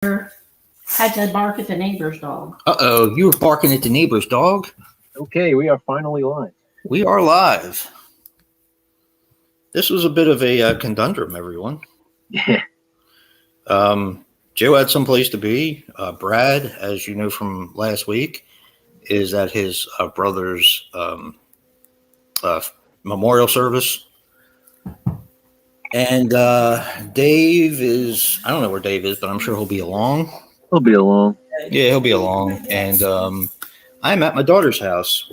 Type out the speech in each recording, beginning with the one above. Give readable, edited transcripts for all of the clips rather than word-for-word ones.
Had to bark at the neighbor's dog. Uh-oh, you were barking at the neighbor's dog? Okay, we are finally live. We are live. This was a bit of a conundrum, everyone. Yeah. Joe had someplace to be. Brad, as you know from last week, is at his brother's memorial service. And Dave is, I don't know where Dave is, but I'm sure he'll be along. He'll be along. Yeah, he'll be along. And I'm at my daughter's house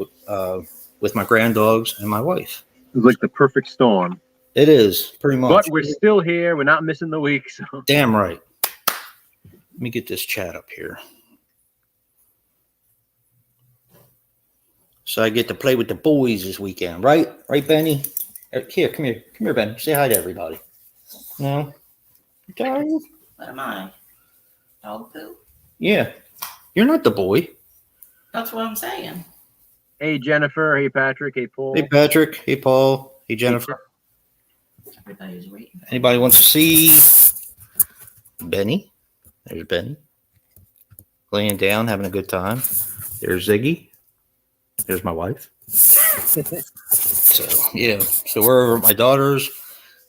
with my granddogs and my wife. It was like the perfect storm. It is, pretty much. But we're still here. We're not missing the week. So. Damn right. Let me get this chat up here. So I get to play with the boys this weekend, right? Right, Benny? Here, come here. Come here, Ben. Say hi to everybody. No? You tired? What am I? Dog poo? Yeah. You're not the boy. That's what I'm saying. Hey, Jennifer. Hey, Patrick. Hey, Paul. Hey, Patrick. Hey, Paul. Hey, Jennifer. Everybody's waiting. Anybody wants to see Benny? There's Benny. Laying down, having a good time. There's Ziggy. There's my wife. So, yeah. So we're over at my daughter's.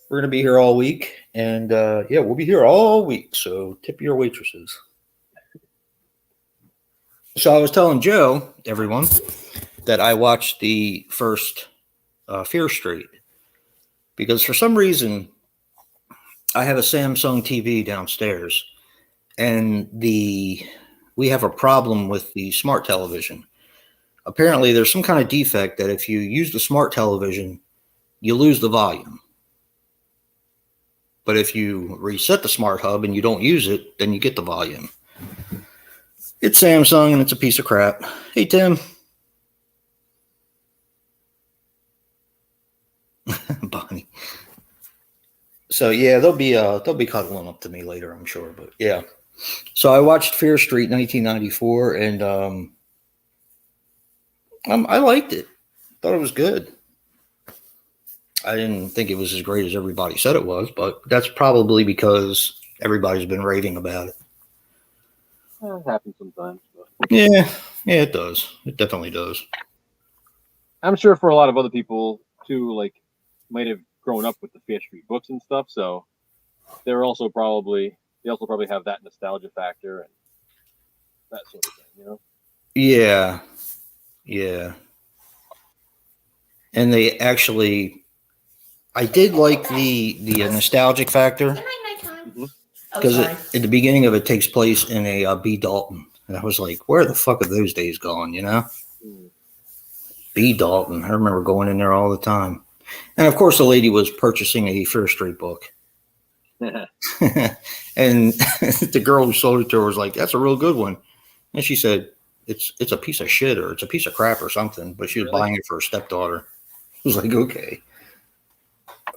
We're going to be here all week. And, yeah, we'll be here all week. So tip your waitresses. So I was telling Joe, everyone, that I watched the first Fear Street. Because for some reason, I have a Samsung TV downstairs. And we have a problem with the smart television. Apparently, there's some kind of defect that if you use the smart television, you lose the volume. But if you reset the smart hub and you don't use it, then you get the volume. It's Samsung and it's a piece of crap. Hey, Tim. Bonnie. So yeah, they'll be cuddling up to me later, I'm sure. But yeah. So I watched Fear Street 1994 and I liked it. Thought it was good. I didn't think it was as great as everybody said it was, but that's probably because everybody's been raving about it. It happens sometimes. But. Yeah, it does. It definitely does. I'm sure for a lot of other people too, like might have grown up with the Fear Street books and stuff, so they also probably have that nostalgia factor and that sort of thing, you know? Yeah. Yeah. And they actually, I did like the nostalgic factor because at the beginning of it takes place in a B. Dalton. And I was like, where the fuck are those days going, you know? B. Dalton. I remember going in there all the time. And of course, the lady was purchasing a Fear Street book. And the girl who sold it to her was like, that's a real good one. And she said, it's a piece of shit or it's a piece of crap or something. But she was buying it for her stepdaughter. I was like, okay.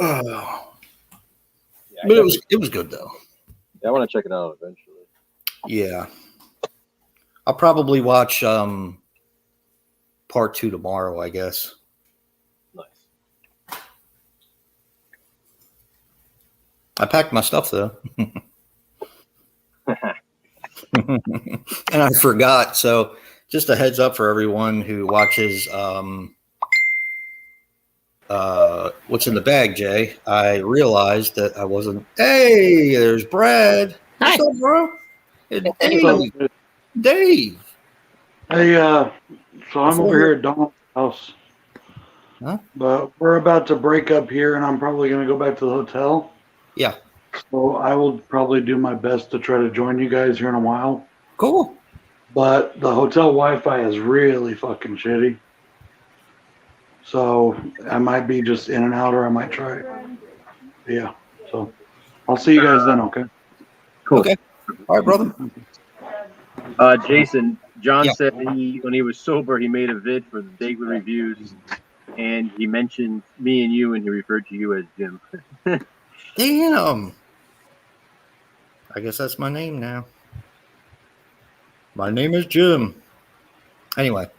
Oh. Yeah, but it was good though. Yeah, I want to check it out eventually. Yeah. I'll probably watch part 2 tomorrow, I guess. Nice. I packed my stuff though. And I forgot. So just a heads up for everyone who watches What's in the Bag, Jay. I realized that I wasn't. Hey, there's Brad. Hi. What's up, bro? Hey, Dave. Hey, so I'm over here at Donald's house. Huh? But we're about to break up here, and I'm probably going to go back to the hotel. Yeah. So I will probably do my best to try to join you guys here in a while. Cool. But the hotel Wi-Fi is really fucking shitty. So I might be just in and out, or I might try it. Yeah. So I'll see you guys then, okay? Cool. Okay. All right, brother. Jason, John said when he was sober, he made a vid for the daily reviews, and he mentioned me and you, and he referred to you as Jim. Damn. I guess that's my name now. My name is Jim. Anyway,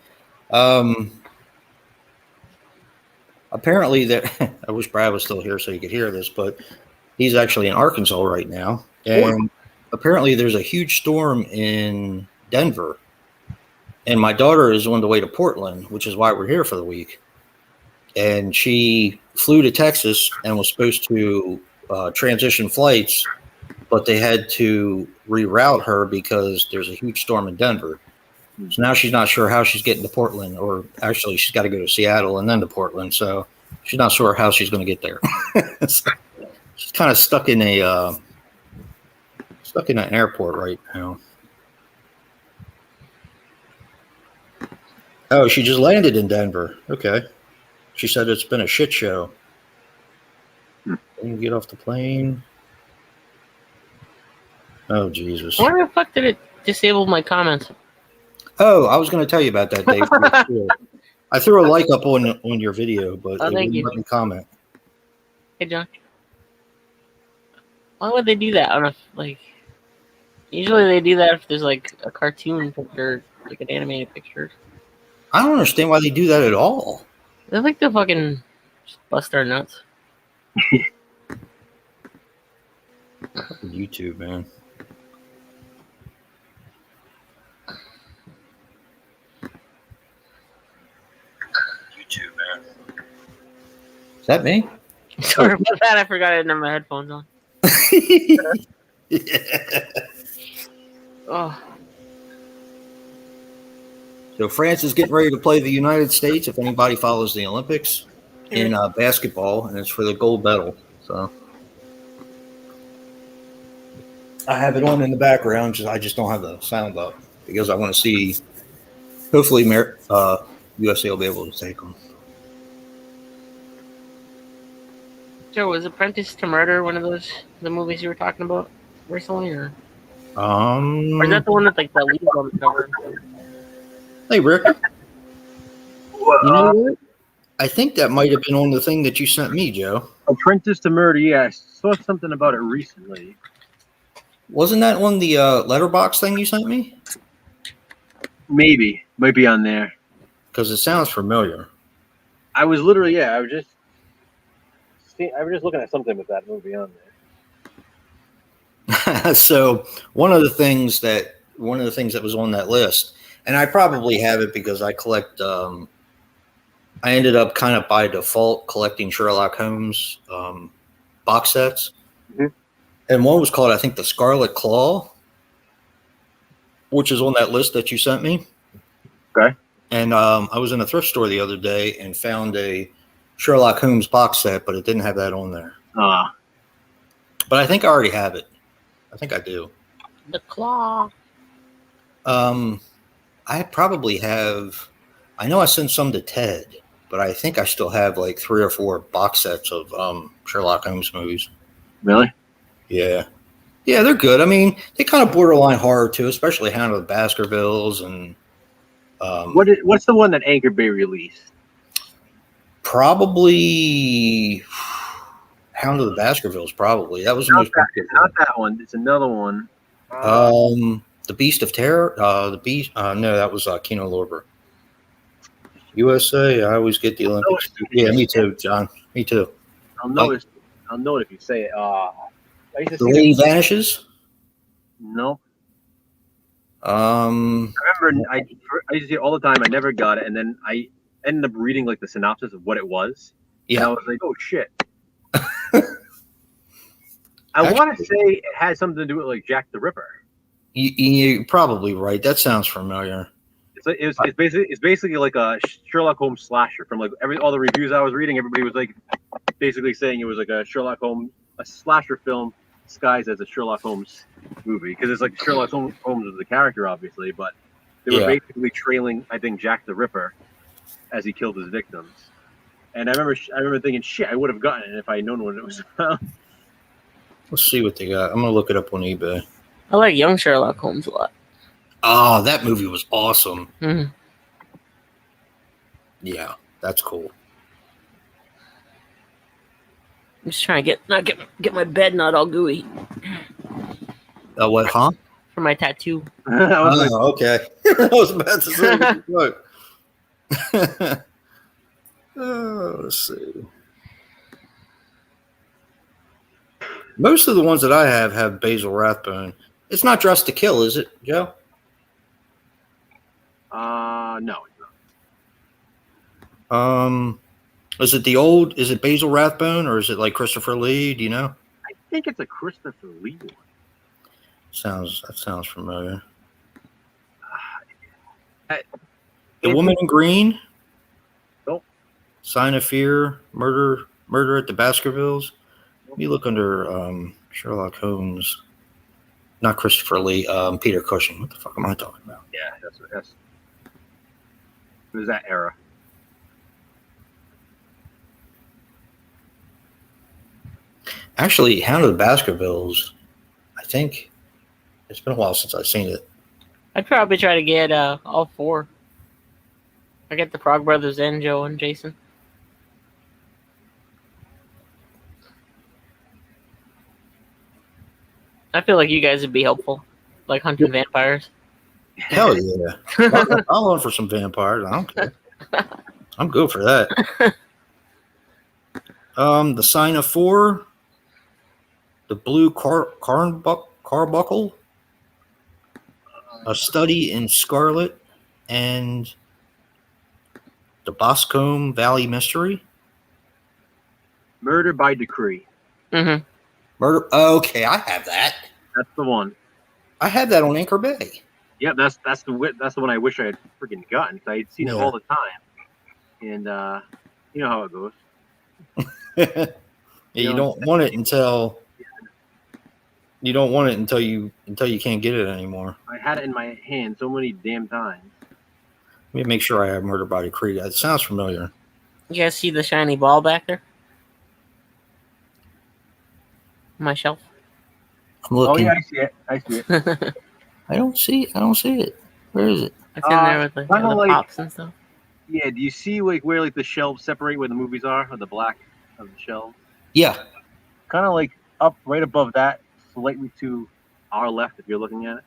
apparently I wish Brad was still here so he could hear this, but he's actually in Arkansas right now. And apparently there's a huge storm in Denver, and my daughter is on the way to Portland, which is why we're here for the week. And she flew to Texas and was supposed to transition flights, but they had to reroute her because there's a huge storm in Denver. So now she's not sure how she's getting to Portland, or actually she's got to go to Seattle and then to Portland. So she's not sure how she's going to get there. So she's kind of stuck in an airport right now. Oh, she just landed in Denver. Okay. She said it's been a shit show. Can you get off the plane? Oh, Jesus. Why the fuck did it disable my comments? Oh, I was going to tell you about that, Dave. I threw a like up on your video, but it thank wouldn't you. let me comment. Hey, John. Why would they do that? I don't know. Like, usually they do that if there's like a cartoon picture, like an animated picture. I don't understand why they do that at all. They're like the fucking just bust our nuts. YouTube, man. YouTube, man. Is that me? Sorry about that. I forgot I didn't have my headphones on. Yeah. Oh, So France is getting ready to play the United States, if anybody follows the Olympics, in basketball, and it's for the gold medal. So I have it on in the background. I just don't have the sound up because I want to see. Hopefully, USA will be able to take them. Joe, was Apprentice to Murder one of the movies you were talking about recently, or is that the one that's like the lead on the cover? Hey, Rick. You know what? I think that might have been on the thing that you sent me, Joe. Apprentice to Murder. Yeah, I saw something about it recently. Wasn't that on the letterbox thing you sent me? Maybe might be on there. Because it sounds familiar. I was literally, I was just looking at something with that movie on there. So one of the things that was on that list, and I probably have it because I collect. I ended up kind of by default collecting Sherlock Holmes box sets, and one was called, I think, The Scarlet Claw, which is on that list that you sent me. Okay. And I was in a thrift store the other day and found a Sherlock Holmes box set, but it didn't have that on there. But I think I already have it. I think I do. The Claw. I probably have. I know I sent some to Ted, but I think I still have like 3 or 4 box sets of Sherlock Holmes movies. Really? Yeah. Yeah, they're good. I mean, they kind of borderline horror too, especially Hound of the Baskervilles and. What's the one that Anchor Bay released? Probably Hound of the Baskervilles. Probably that was the most popular. Not that one. It's another one. The Beast of Terror. The Beast. No, that was Kino Lorber. USA. I always get the Olympics. Yeah, me too, John. Me too. I'll know it if you say it. I used to The see Lady Vanishes. No. I I remember I used to see it all the time. I never got it, and then I ended up reading like the synopsis of what it was. Yeah. And I was like, "Oh shit!" I want to say it has something to do with like Jack the Ripper. You're probably right. That sounds familiar. It's basically like a Sherlock Holmes slasher. From like all the reviews I was reading, everybody was like basically saying it was like a Sherlock Holmes slasher film disguised as a Sherlock Holmes movie, because it's like Sherlock Holmes was the character, obviously, but they were basically trailing, I think, Jack the Ripper as he killed his victims. And I remember thinking, shit, I would have gotten it if I had known what it was about. Let's see what they got. I'm gonna look it up on eBay. I like young Sherlock Holmes a lot. Oh, that movie was awesome. Mm-hmm. Yeah, that's cool. I'm just trying to get my bed not all gooey What, huh? for my tattoo. Okay. I was about to say, look. Let's see. Most of the ones that I have Basil Rathbone. It's not Dressed to Kill, is it, Joe? No, it's not. Is it the old? Is it Basil Rathbone or is it like Christopher Lee? Do you know? I think it's a Christopher Lee one. That sounds familiar. I- The Woman in Green. Nope. Sign of Fear. Murder at the Baskervilles. Let me look under Sherlock Holmes. Not Christopher Lee. Peter Cushing. What the fuck am I talking about? Yeah, that's. It was that era. Actually, Hound of the Baskervilles. I think it's been a while since I've seen it. I'd probably try to get all 4. I get the Frog Brothers and Joe and Jason. I feel like you guys would be helpful, like hunting vampires. Hell yeah! I'll run for some vampires. I don't care. I'm good for that. The Sign of Four, the Blue Carbuncle, A Study in Scarlet, and the Boscombe Valley Mystery. Murder by Decree. Mm-hmm. Murder. Okay, I have that. That's the one. I had that on Anchor Bay. Yeah, that's the one I wish I had freaking gotten. Cause I had seen it all the time, and you know how it goes. You don't want it until you can't get it anymore. I had it in my hand so many damn times. Let me make sure I have Murder by Decree. It sounds familiar. You guys see the shiny ball back there? On my shelf. I'm looking. Oh yeah, I see it. It's I don't see it. Where is it? in there with the like- pops and stuff. Yeah, do you see like where like the shelves separate where the movies are, or the black of the shelves? Yeah. Kind of like up right above that, slightly to our left if you're looking at it.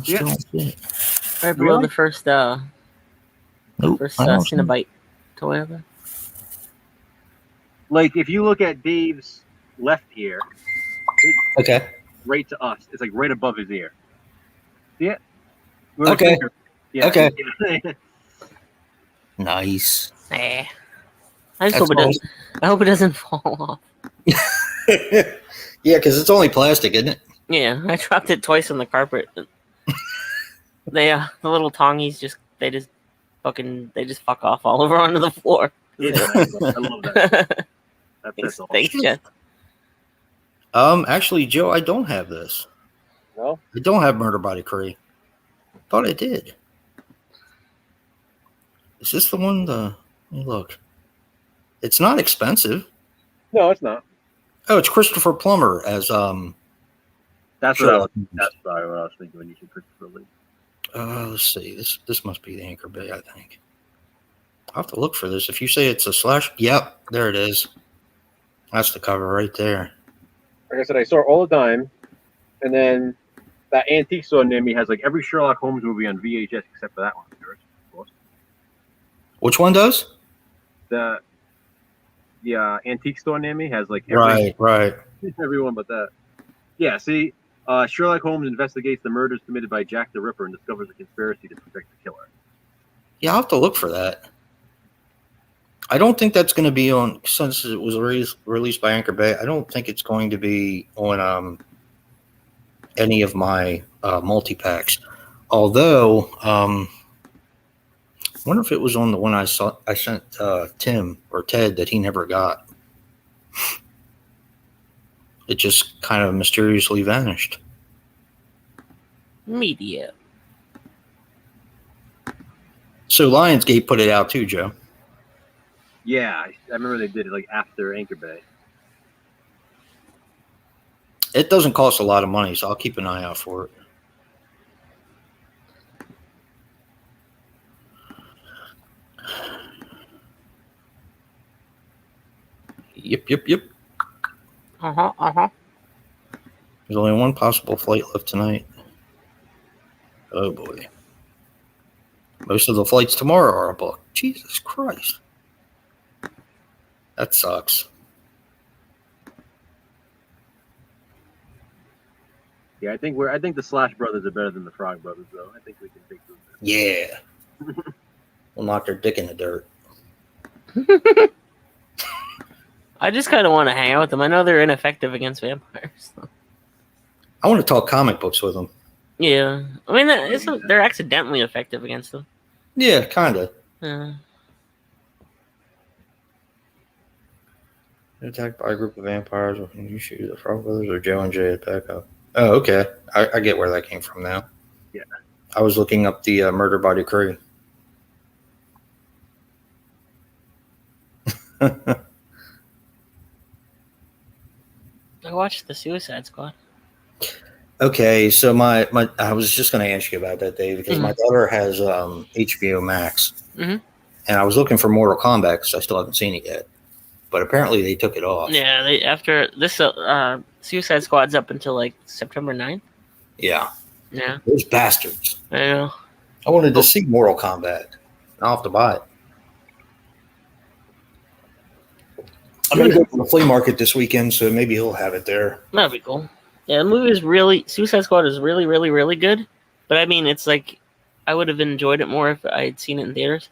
Still don't see it. Right below Really? the first Nope. I don't see it. Cinnabite toy of it. Like if you look at Dave's left ear, Okay. right to us, it's like right above his ear. See it? Where his Okay. finger- Yeah. Okay. Nice. I That's hope it doesn't fall off. Yeah, because it's only plastic, isn't it? Yeah, I dropped it twice on the carpet. The little tongies just fuck off all over onto the floor. Yeah, I love that. That's all. Thanks, Jeff. Actually, Joe, I don't have this. No? I don't have Murder by Decree. Thought I did. Is this the one? Let me look. It's not expensive. No, it's not. Oh, it's Christopher Plummer as That's Sure. That's probably what I was thinking when you said Christopher Lee. let's see. This must be the Anchor Bay, I think. I'll have to look for this. If you say it's a slash, yep, there it is. That's the cover right there. Like I said, I saw it all the time, and then that antique store near me has like every Sherlock Holmes movie on VHS except for that one. Of course. Which one does? The antique store near me has like every, Right. everyone but that. Yeah, see, Sherlock Holmes investigates the murders committed by Jack the Ripper and discovers a conspiracy to protect the killer. Yeah, I'll have to look for that. I don't think that's going to be on, since it was released by Anchor Bay, I don't think it's going to be on any of my multi-packs. Although, I wonder if it was on the one I sent Tim or Ted that he never got. It just kind of mysteriously vanished. Media. So Lionsgate put it out too, Joe. Yeah, I remember they did it like after Anchor Bay. It doesn't cost a lot of money, so I'll keep an eye out for it. Yep. Uh-huh. There's only one possible flight left tonight. Oh boy. Most of the flights tomorrow are booked. Jesus Christ. That sucks. Yeah, I think the Slash brothers are better than the Frog brothers, though. I think we can take them. Yeah. We'll knock their dick in the dirt. I just kind of want to hang out with them. I know they're ineffective against vampires. So. I want to talk comic books with them. Yeah, I mean they're accidentally effective against them. Yeah, kind of. Yeah. Attacked by a group of vampires. When you shoot the Frog Brothers or Joe and Jay at backup. Oh, okay. I get where that came from now. Yeah. I was looking up the Murder by Decree. I watched the Suicide Squad. Okay, so I was just going to ask you about that, Dave, because my daughter has HBO Max, and I was looking for Mortal Kombat because I still haven't seen it yet. But apparently they took it off. Yeah, after this Suicide Squad's up until like September 9th. Yeah. Yeah. Those bastards. I know. I wanted to see Mortal Kombat. I'll have to buy it. I'm going to go to the flea market this weekend, so maybe he'll have it there. That'd be cool. Yeah, the movie is Suicide Squad is really, really, really good. But I mean, it's like, I would have enjoyed it more if I had seen it in theaters.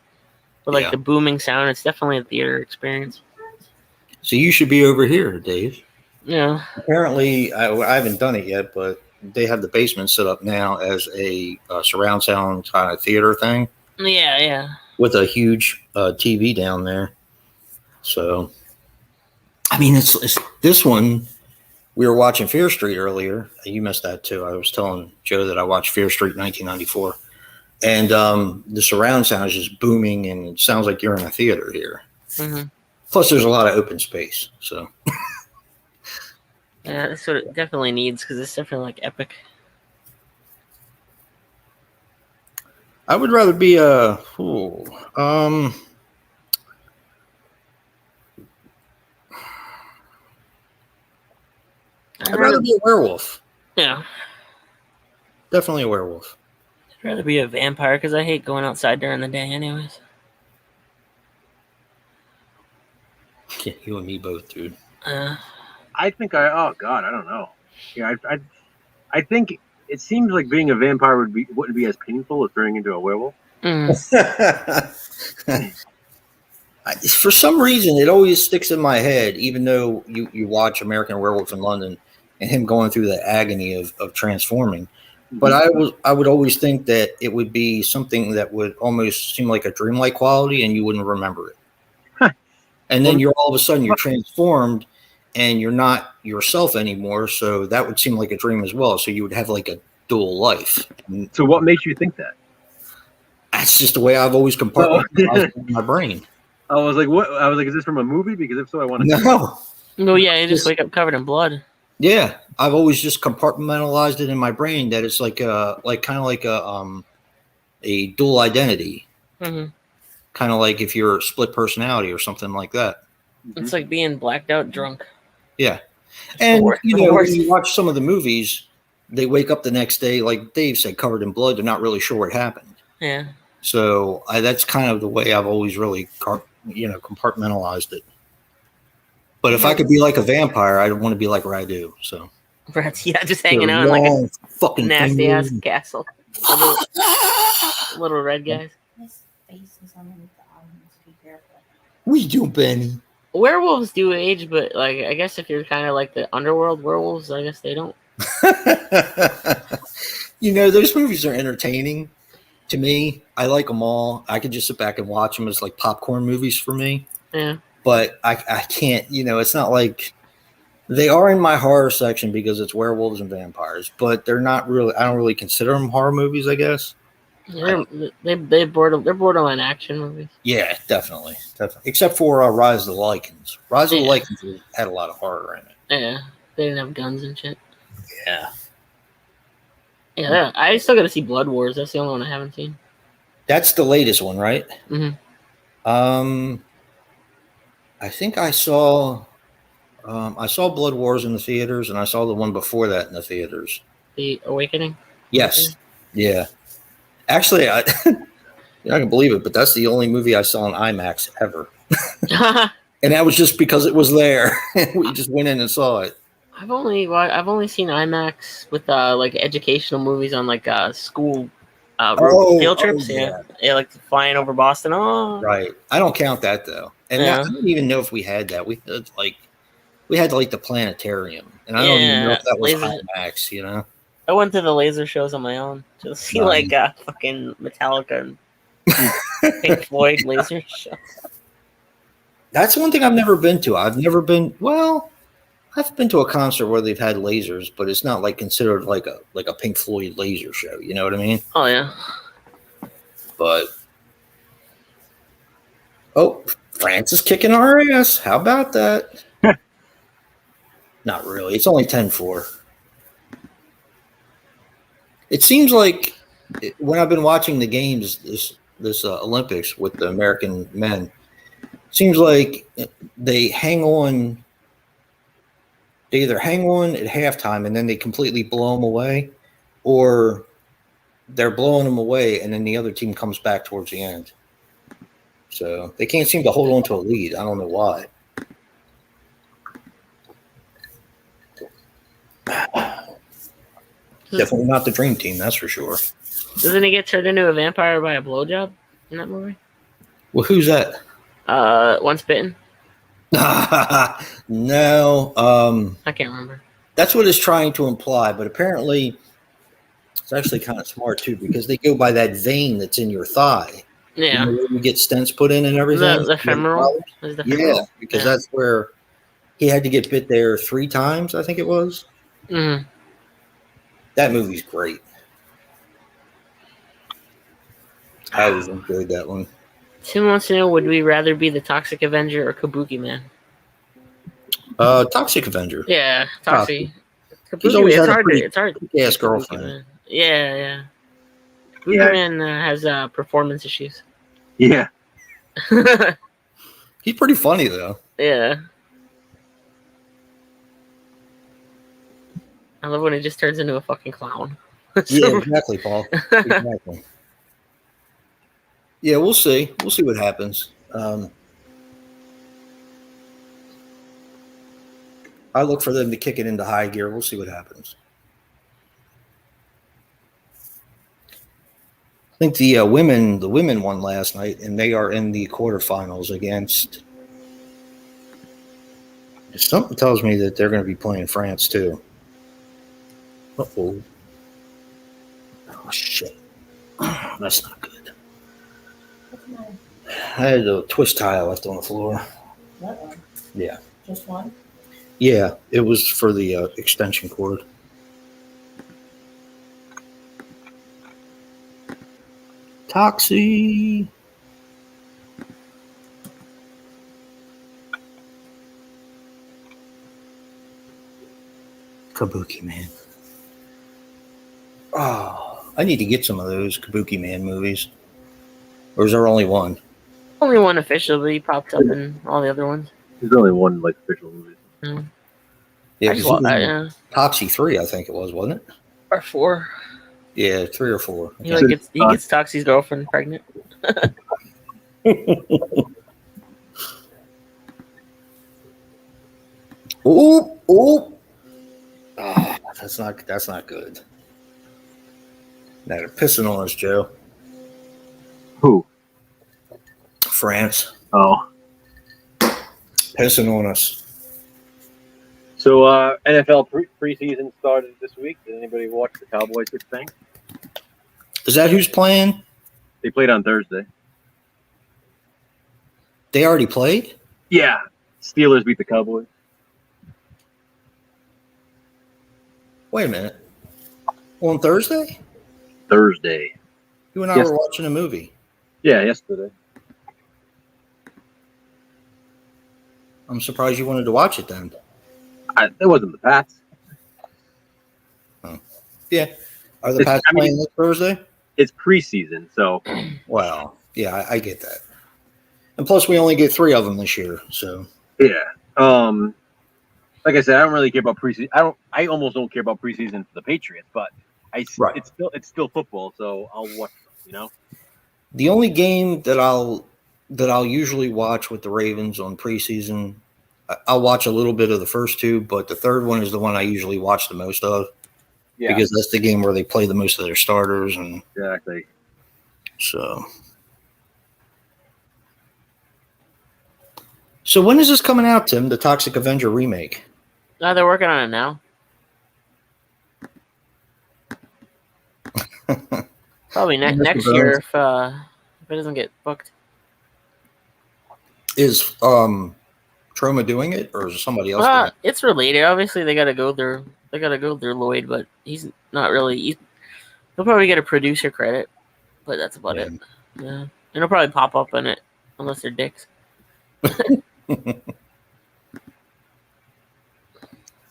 But like the booming sound, it's definitely a theater experience. So you should be over here, Dave. Yeah. Apparently, I haven't done it yet, but they have the basement set up now as a surround sound kind of theater thing. Yeah, yeah. With a huge TV down there. So, I mean, it's this one. We were watching Fear Street earlier. You missed that too. I was telling Joe that I watched Fear Street 1994. And the surround sound is just booming, and it sounds like you're in a theater here. Mm-hmm. Plus, there's a lot of open space. So, yeah, that's what it definitely needs because it's definitely like epic. I would rather be I'd rather be a werewolf. Yeah, definitely a werewolf. I'd rather be a vampire because I hate going outside during the day, anyways. Yeah, you and me both, dude. I think oh god, I don't know. Yeah, I think it seems like being a vampire wouldn't be as painful as turning into a werewolf. For some reason, it always sticks in my head, even though you watch American Werewolf in London and him going through the agony of transforming. But I would always think that it would be something that would almost seem like a dreamlike quality, and you wouldn't remember it. And then all of a sudden you're transformed, and you're not yourself anymore. So that would seem like a dream as well. So you would have like a dual life. So what makes you think that? That's just the way I've always compartmentalized in my brain. I was like, what? I was like, is this from a movie? Because if so, I want to. No. No, yeah, you just wake up covered in blood. Yeah, I've always just compartmentalized it in my brain that it's like a dual identity. Mm-hmm. Kind of like if you're a split personality or something like that. It's like being blacked out drunk. Yeah. And, when you watch some of the movies, they wake up the next day, like Dave said, covered in blood. They're not really sure what happened. Yeah. So that's kind of the way I've always really, compartmentalized it. But if I could be like a vampire, I'd want to be like Radu. So. Yeah, just hanging out in like a fucking nasty ass castle. Little red guys. His face is underneath the eyes. Be careful. We do, Benny. Werewolves do age, but like I guess if you're kind of like the underworld werewolves, I guess they don't. Those movies are entertaining to me. I like them all. I could just sit back and watch them as like popcorn movies for me. Yeah. But I can't, it's not like they are in my horror section because it's werewolves and vampires, but they're not really, I don't really consider them horror movies, I guess. They're borderline action movies. Yeah, definitely. Except for Rise of the Lycans. Rise of the Lycans had a lot of horror in it. Yeah, they didn't have guns and shit. Yeah. Yeah, I still got to see Blood Wars. That's the only one I haven't seen. That's the latest one, right? Mm-hmm. I think I saw Blood Wars in the theaters, and I saw the one before that in the theaters. The Awakening? Yes. Yeah. Actually, I can believe it, but that's the only movie I saw in IMAX ever. And that was just because it was there. We just went in and saw it. I've only seen IMAX with like educational movies on like school field trips. yeah. Yeah, like flying over Boston. Oh, Right. I don't count that though. And that, Yeah. I don't even know if we had that. We had like the planetarium, and I don't even know yeah. if that was Laser. IMAX. You know. I went to the laser shows on my own to see Nice. like fucking Metallica and Pink Floyd laser show. That's one thing I've never been to. I've never been. Well, I've been to a concert where they've had lasers, but it's not like considered like a Pink Floyd laser show. You know what I mean? Oh yeah. But France is kicking our ass. How about that? Not really. It's only 10-4. It seems like when I've been watching the games this Olympics with the American men, it seems like they hang on. They either hang on at halftime and then they completely blow them away, or they're blowing them away and then the other team comes back towards the end. So they can't seem to hold on to a lead. I don't know why. Definitely not the dream team, that's for sure. Doesn't he get turned into a vampire by a blowjob in that movie? Well, who's that? Once Bitten. No. I can't remember. That's what it's trying to imply, but apparently it's actually kind of smart too, because they go by that vein that's in your thigh. Yeah. You know, where you get stents put in and everything. The femoral. Is the Yeah, femoral? because that's where he had to get bit there 3 times, I think it was. Mm-hmm. That movie's great. I always enjoyed that one. Tim wants to know: would we rather be the Toxic Avenger or Kabuki Man? Toxic Avenger. Yeah, Toxic. He's always had a It's hard. Ass Kabuki girlfriend. Man. Yeah. Kabuki Yeah. Man has performance issues. Yeah. He's pretty funny though. Yeah. I love when he just turns into a fucking clown. Yeah, exactly, Paul. Exactly. Yeah, we'll see. We'll see what happens. I look for them to kick it into high gear. We'll see what happens. I think the women won last night, and they are in the quarterfinals against. Something tells me that they're going to be playing France too. Uh-oh. Oh shit! That's not good. What's the matter? I had a twist tie left on the floor. What one? Yeah. Just one? Yeah, it was for the extension cord. Toxie. Kabuki Man. Oh, I need to get some of those Kabuki Man movies. Or is there only one? Only one officially popped up in all the other ones. There's only one like official movie. Mm. Yeah, I just want that. Yeah. Toxie 3, I think it was, wasn't it? Or 4. Yeah, 3 or 4. He gets Toxie's girlfriend pregnant. Ooh. Oh, that's not good. Now they're pissing on us, Joe. Who? France. Oh. Pissing on us. So NFL preseason started this week. Did anybody watch the Cowboys this thing? Is that who's playing? They played on Thursday. They already played? Yeah. Steelers beat the Cowboys. Wait a minute. On Thursday? Thursday. You and I Yes. were watching a movie. Yeah, yesterday. I'm surprised you wanted to watch it then. It wasn't the Pats. Yeah. Are the Pats playing this Thursday? It's preseason, so Well, yeah, I get that. And plus, we only get 3 of them this year, so. yeah. Like I said, I don't really care about preseason. I almost don't care about preseason for the Patriots, but Right. it's still football, so I'll watch them, you know. The only game that I'll usually watch with the Ravens on preseason I'll watch a little bit of the first two, but the third one is the one I usually watch the most of Yeah, because that's the game where they play the most of their starters, and exactly. so. So when is this coming out, Tim? The Toxic Avenger remake? They're working on it now. Probably Mr. next Burns. year if it doesn't get booked. Is Troma doing it, or is somebody else doing it? It's related. Obviously, they got to go through. They got to go through Lloyd, but he's not really. He'll probably get a producer credit, but that's about it. Yeah, and he'll probably pop up in it unless they're dicks.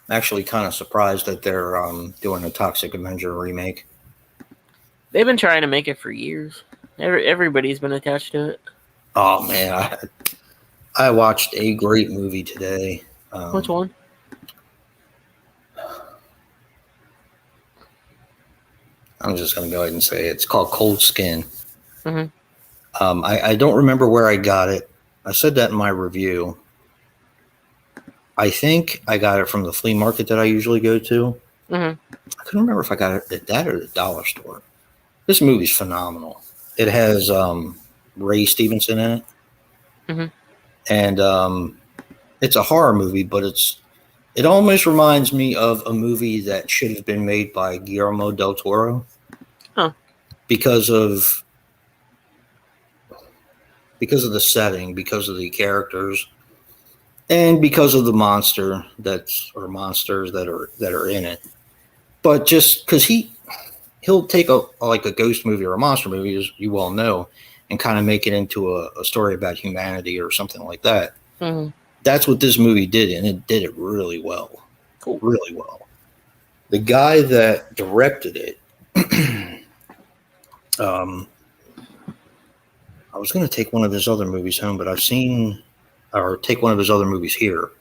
Actually, kind of surprised that they're doing a Toxic Avenger remake. They've been trying to make it for years. Everybody's been attached to it. Oh man, I watched a great movie today. Which one? I'm just going to go ahead and say it. It's called Cold Skin. Mhm. I don't remember where I got it. I said that in my review. I think I got it from the flea market that I usually go to. Mhm. I couldn't remember if I got it at that or the dollar store. This movie's phenomenal. It has Ray Stevenson in it. Mhm. And it's a horror movie, but it almost reminds me of a movie that should have been made by Guillermo del Toro. Huh. Because of the setting, because of the characters, and because of the monsters that are in it. But just because he'll take a ghost movie or a monster movie, as you well know, and kind of make it into a story about humanity or something like that. Mhm. That's what this movie did, and it did it really well. Cool. Really well. The guy that directed it, I was going to take one of his other movies home, but take one of his other movies here.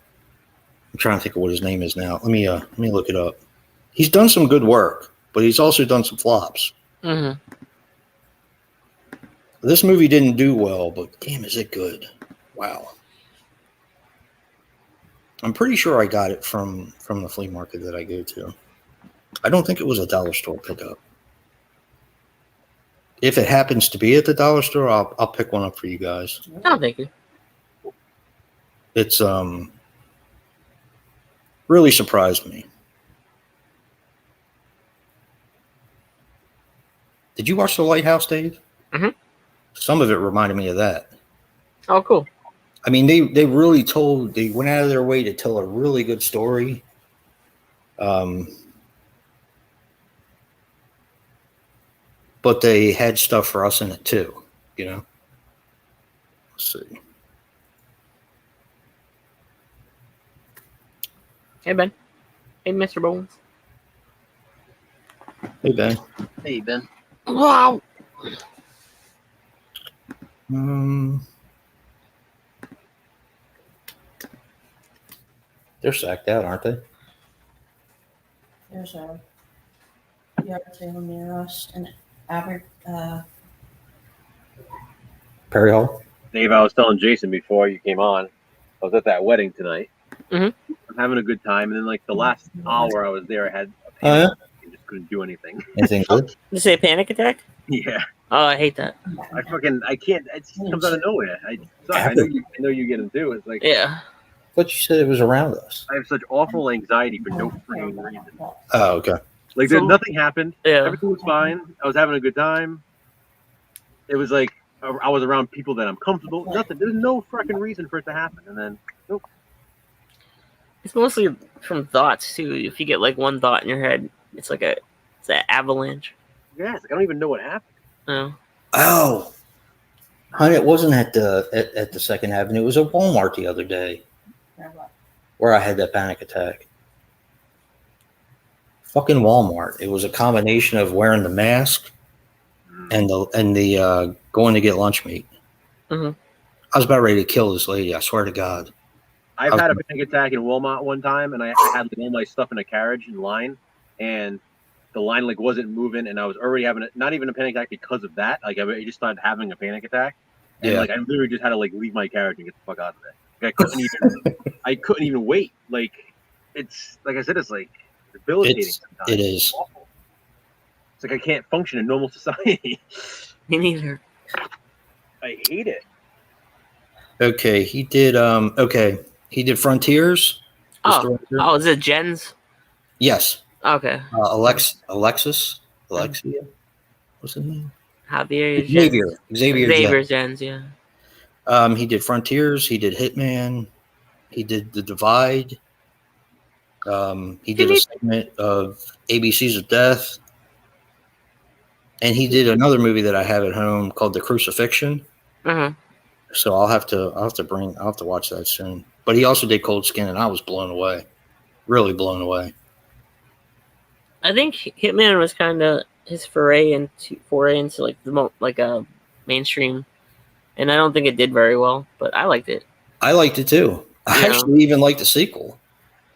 I'm trying to think of what his name is now. Let me look it up. He's done some good work, but he's also done some flops. Mhm. This movie didn't do well, but damn, is it good? Wow. I'm pretty sure I got it from the flea market that I go to. I don't think it was a dollar store pickup. If it happens to be at the dollar store, I'll pick one up for you guys. Oh, thank you. It's really surprised me. Did you watch The Lighthouse, Dave? Mhm. Some of it reminded me of that. Oh, cool. I mean, they went out of their way to tell a really good story. But they had stuff for us in it too, you know? Let's see. Hey, Ben. Hey, Mr. Bones. Hey, Ben. Hey, Ben. Wow. They're sacked out, aren't they? There's a yard sale near us and Perry Hall? Dave, I was telling Jason before you came on, I was at that wedding tonight. Mhm. I'm having a good time, and then like the last hour I was there, I had a Oh, panic yeah? attack and just couldn't do anything. Anything good? Did you say panic attack? Yeah, Oh, I hate that. I can't. It just comes out of nowhere. I know you get them too. It's like Yeah. But you said it was around us. I have such awful anxiety for no freaking reason. Oh, okay. Like So- nothing happened. Yeah. Everything was fine. I was having a good time. It was like I was around people that I'm comfortable. Nothing. There's no freaking reason for it to happen. And then nope. It's mostly from thoughts too. If you get like one thought in your head, it's an avalanche. Yeah, it's like I don't even know what happened. Oh. Oh, honey, it wasn't at the Second Avenue. It was at Walmart the other day where I had that panic attack. Fucking Walmart. It was a combination of wearing the mask and the going to get lunch meat. Mhm. I was about ready to kill this lady. I swear to God. I've had a panic attack in Walmart one time, and I had like all my stuff in a carriage in line, and the line like wasn't moving, and I was already having not even a panic attack because of that. Like I just started having a panic attack, and Yeah. like I literally just had to like leave my carriage and get the fuck out of there. Like, I couldn't even wait. Like, it's like I said, it's like debilitating sometimes. It is. It's awful. It's like I can't function in normal society. Me neither. I hate it. Okay, he did. He did Frontiers. this Oh, director. oh, is it Jen's? Yes, Okay. Alexia. What's his name? Javier Xavier. Xavier Jen's, yeah. He did Frontiers. He did Hitman. He did The Divide. He did a segment of ABCs of Death. And he did another movie that I have at home called The Crucifixion. Uh-huh. So I'll have to watch that soon. But he also did Cold Skin, and I was blown away. Really blown away. I think Hitman was kind of his foray into like the mainstream, and I don't think it did very well, but I liked it. I liked it too. I actually even liked the sequel.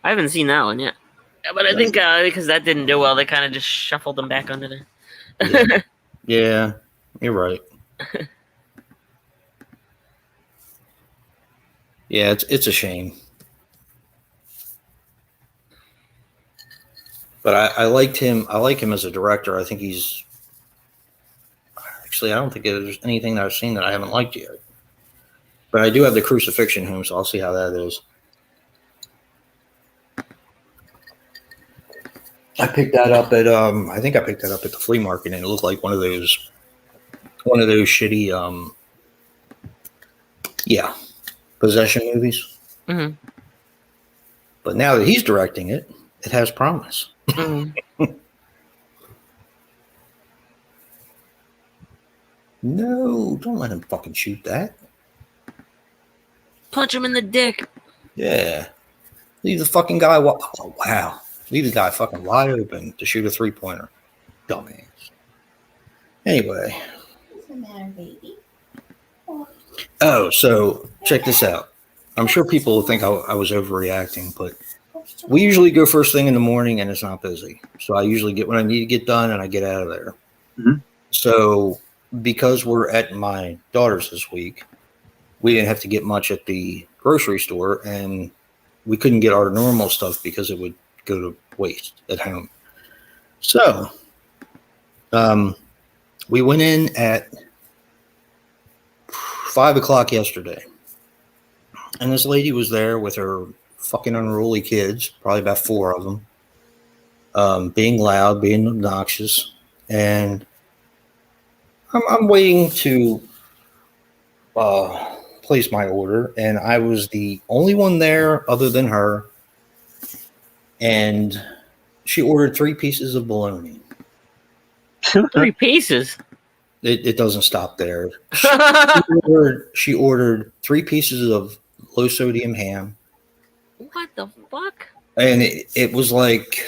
I haven't seen that one yet, but I think because that didn't do well, they kind of just shuffled them back under there. Yeah, you're right. Yeah, it's a shame. But I liked him. I like him as a director. I think he's actually. I don't think there's anything that I've seen that I haven't liked yet. But I do have The Crucifixion home, so I'll see how that is. I picked that up at I think I picked that up at the flea market, and it looked like one of those shitty possession movies. Mm-hmm. But now that he's directing it, it has promise. Mm-hmm. No, don't let him fucking shoot that. Punch him in the dick. Yeah. Leave the fucking guy oh wow. Leave the guy fucking wide open to shoot a 3-pointer. Dumbass. Anyway. What's the matter, baby? Oh, so check this out. I'm sure people will think I was overreacting, but we usually go first thing in the morning and it's not busy. So I usually get what I need to get done and I get out of there. Mm-hmm. So because we're at my daughter's this week, we didn't have to get much at the grocery store, and we couldn't get our normal stuff because it would go to waste at home. So we went in at 5 o'clock yesterday, and this lady was there with her fucking unruly kids, probably about 4 of them, being loud, being obnoxious, and I'm waiting to place my order, and I was the only one there other than her, and she ordered 3 pieces of bologna. 3 pieces. It doesn't stop there. She ordered 3 pieces of low sodium ham. What the fuck? And it was like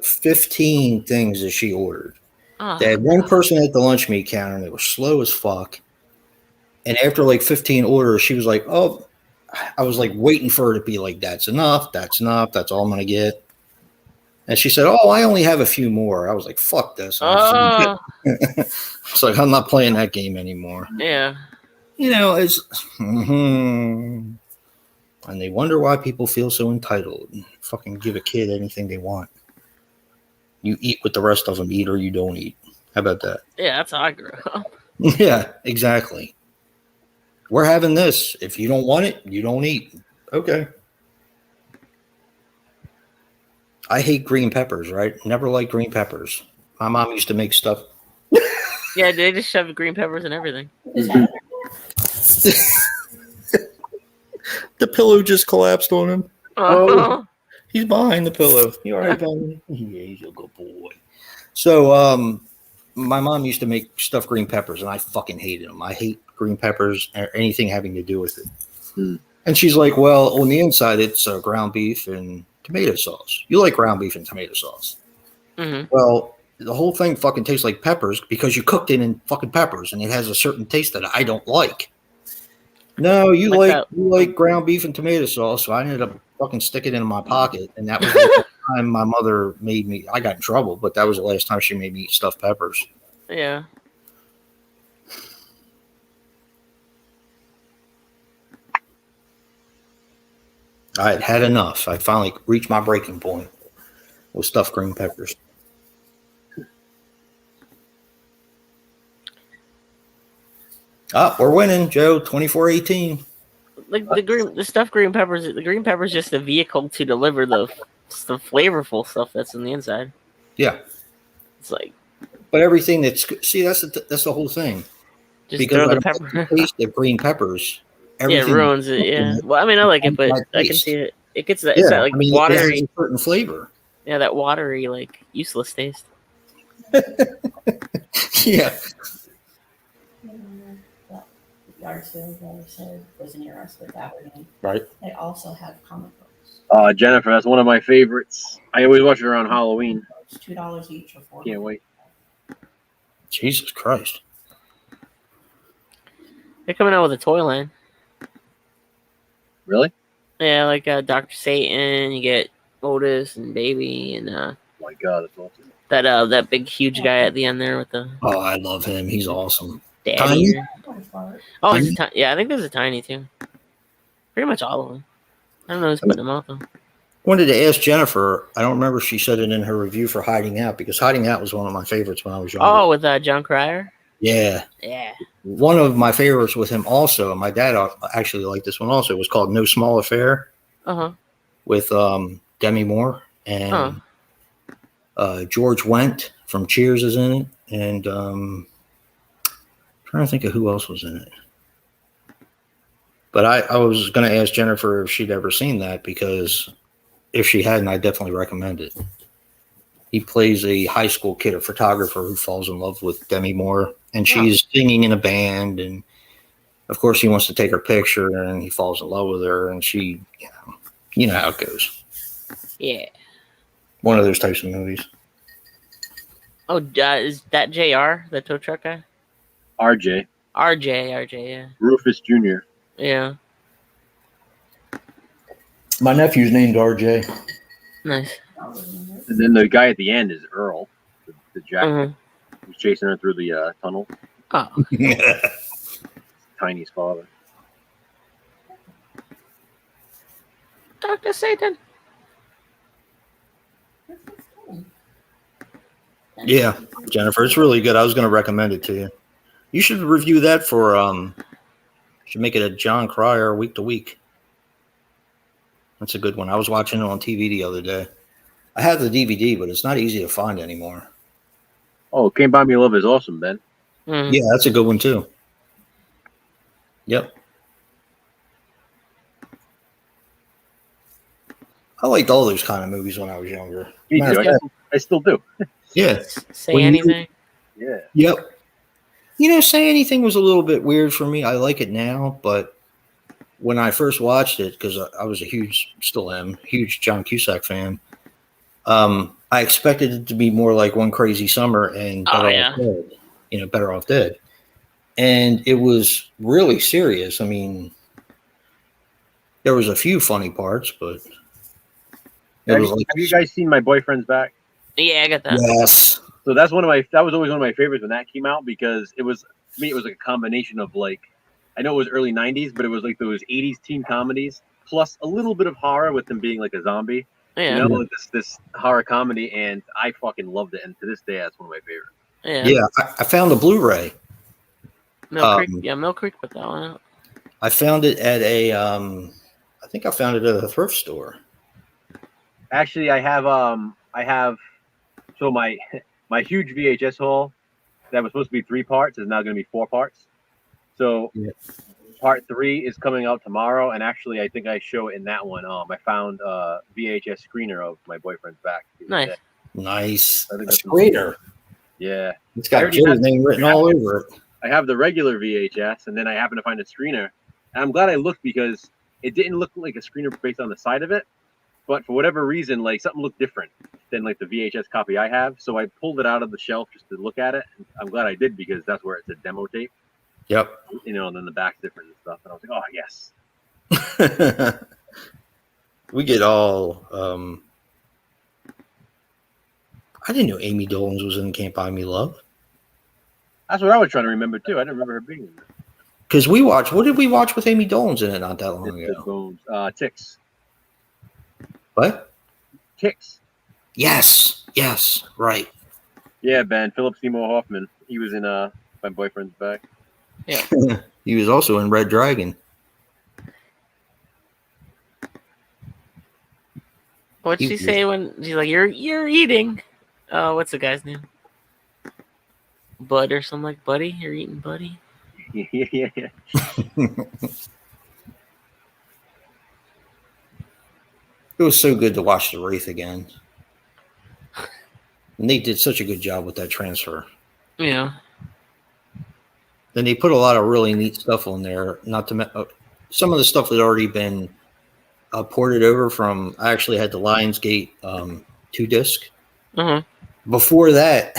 15 things that she ordered. Oh, They had one person at the lunch meat counter, and it was slow as fuck. And after like 15 orders, she was like, oh, I was like waiting for her to be like, that's enough. That's all I'm going to get. And she said, oh, I only have a few more. I was like, fuck this. It's like, I'm not playing that game anymore. Yeah. You know, it's, and they wonder why people feel so entitled and fucking give a kid anything they want. You eat what the rest of them eat, or you don't eat. How about that? Yeah, that's how I grew up. Yeah, exactly. We're having this. If you don't want it, you don't eat. Okay. I hate green peppers, right? Never liked green peppers. My mom used to make stuff. Yeah, they just shove green peppers and everything. The pillow just collapsed on him. Oh. He's behind the pillow. You all right, Benny? Yeah, he's a good boy. So, my mom used to make stuffed green peppers, and I fucking hated them. I hate green peppers or anything having to do with it. And she's like, well, on the inside, it's ground beef and tomato sauce. You like ground beef and tomato sauce. Mm-hmm. Well, the whole thing fucking tastes like peppers because you cooked it in fucking peppers, and it has a certain taste that I don't like. No, you like ground beef and tomato sauce, so I ended up fucking sticking it in my pocket, and that was the last time my mother made me. I got in trouble, but that was the last time she made me eat stuffed peppers. Yeah. I had had enough. I finally reached my breaking point with stuffed green peppers. We're winning, Joe. 24-18. Like the stuffed green peppers. The green peppers just a vehicle to deliver the flavorful stuff that's in the inside. Yeah, It's like but everything that's the whole thing. just Because throw I the don't like pepper. the taste of green peppers. Yeah, it Everything ruins it. Yeah. Well, I mean, I like it, but my I can taste. see it. It gets that. Yeah, It's that like I mean, it has watery. a certain flavor. Yeah, that watery, like useless taste. Yeah. That yard sale that I said was interested with Aberdeen. Right. They also have comic books. Jennifer, that's one of my favorites. I always watch it around Halloween. It's $2 each or $4. Can't wait. Jesus Christ. They're coming out with a toy line. Really? Yeah, like Dr. Satan. You get Otis and Baby, and Oh my God, that's awesome. that big huge guy at the end there with the Oh, I love him. He's awesome. daddy. Tiny? ear. Oh, there's a yeah, I think there's a tiny too. Pretty much all of them. I don't know who's putting them out though. Wanted to ask Jennifer. I don't remember if she said it in her review for Hiding Out, because Hiding Out was one of my favorites when I was younger. Oh, with John Cryer. Yeah. Yeah. One of my favorites with him also, my dad actually liked this one also, was called No Small Affair with Demi Moore and George Wendt from Cheers is in it, and trying to think of who else was in it. But I was going to ask Jennifer if she'd ever seen that, because if she hadn't, I definitely recommend it. He plays a high school kid, a photographer who falls in love with Demi Moore, and she's singing in a band, and of course he wants to take her picture, and he falls in love with her, and she, you know how it goes. Yeah. One of those types of movies. Oh, is that JR, the tow truck guy? RJ. RJ, yeah. Rufus Jr. Yeah. My nephew's named RJ. Nice. And then the guy at the end is Earl, the jacket. Who's chasing her through the tunnel. Oh. Tiny's father. Dr. Satan. Yeah, Jennifer, it's really good. I was going to recommend it to you. You should review that for should make it a John Cryer week to week. That's a good one. I was watching it on TV the other day. I have the DVD, but it's not easy to find anymore. Oh, Can't Buy Me Love is awesome, Ben. Yeah, that's a good one too. Yep. I liked all those kind of movies when I was younger. Me too. I still do. Yeah. Say anything. Yeah. Yep. You know, Say Anything was a little bit weird for me. I like it now, but when I first watched it, because I was still am, huge John Cusack fan, I expected it to be more like One Crazy Summer and Better Off Dead. And it was really serious. I mean, there was a few funny parts, but have you guys seen My Boyfriend's Back? Yeah, I got that. Yes. So that was always one of my favorites when that came out, because it was like a combination of, like, I know it was early 90s, but it was like those 80s teen comedies plus a little bit of horror with them being like a zombie. Yeah. You know, like this horror comedy, and I fucking loved it, and to this day that's one of my favorites. Yeah, I found a Blu-ray. Mill Creek put that one out. I found it at I think I found it at a thrift store. Actually, I have so my huge VHS haul that was supposed to be 3 parts is now going to be 4 parts. So part 3 is coming out tomorrow, and actually I think I show it in that one. I found a VHS screener of My Boyfriend's Back. Nice. I think that's a screener. Yeah. It's got Joe's name written all over it. I have the regular VHS, and then I happen to find a screener. And I'm glad I looked, because it didn't look like a screener based on the side of it. But for whatever reason, like, something looked different than like the VHS copy I have. So I pulled it out of the shelf just to look at it. And I'm glad I did, because that's where it's a demo tape. Yep. You know, and then the back's different and stuff. And I was like, oh, yes. We get all I didn't know Amy Dolenz was in Can't Buy Me Love. That's what I was trying to remember too. I didn't remember her being in there. Because what did we watch with Amy Dolenz in it not that long ago? Ticks. What? Kicks. Yes. Right. Yeah, Ben. Philip Seymour Hoffman. He was in My Boyfriend's Back. He was also in Red Dragon. What'd she say when she's like, "You're eating"? What's the guy's name? Bud or something like Buddy. You're eating Buddy. Yeah. It was so good to watch the Wraith again. And they did such a good job with that transfer. Yeah. Then they put a lot of really neat stuff on there. Not to some of the stuff had already been ported over from. I actually had the Lionsgate 2-disc. Before that,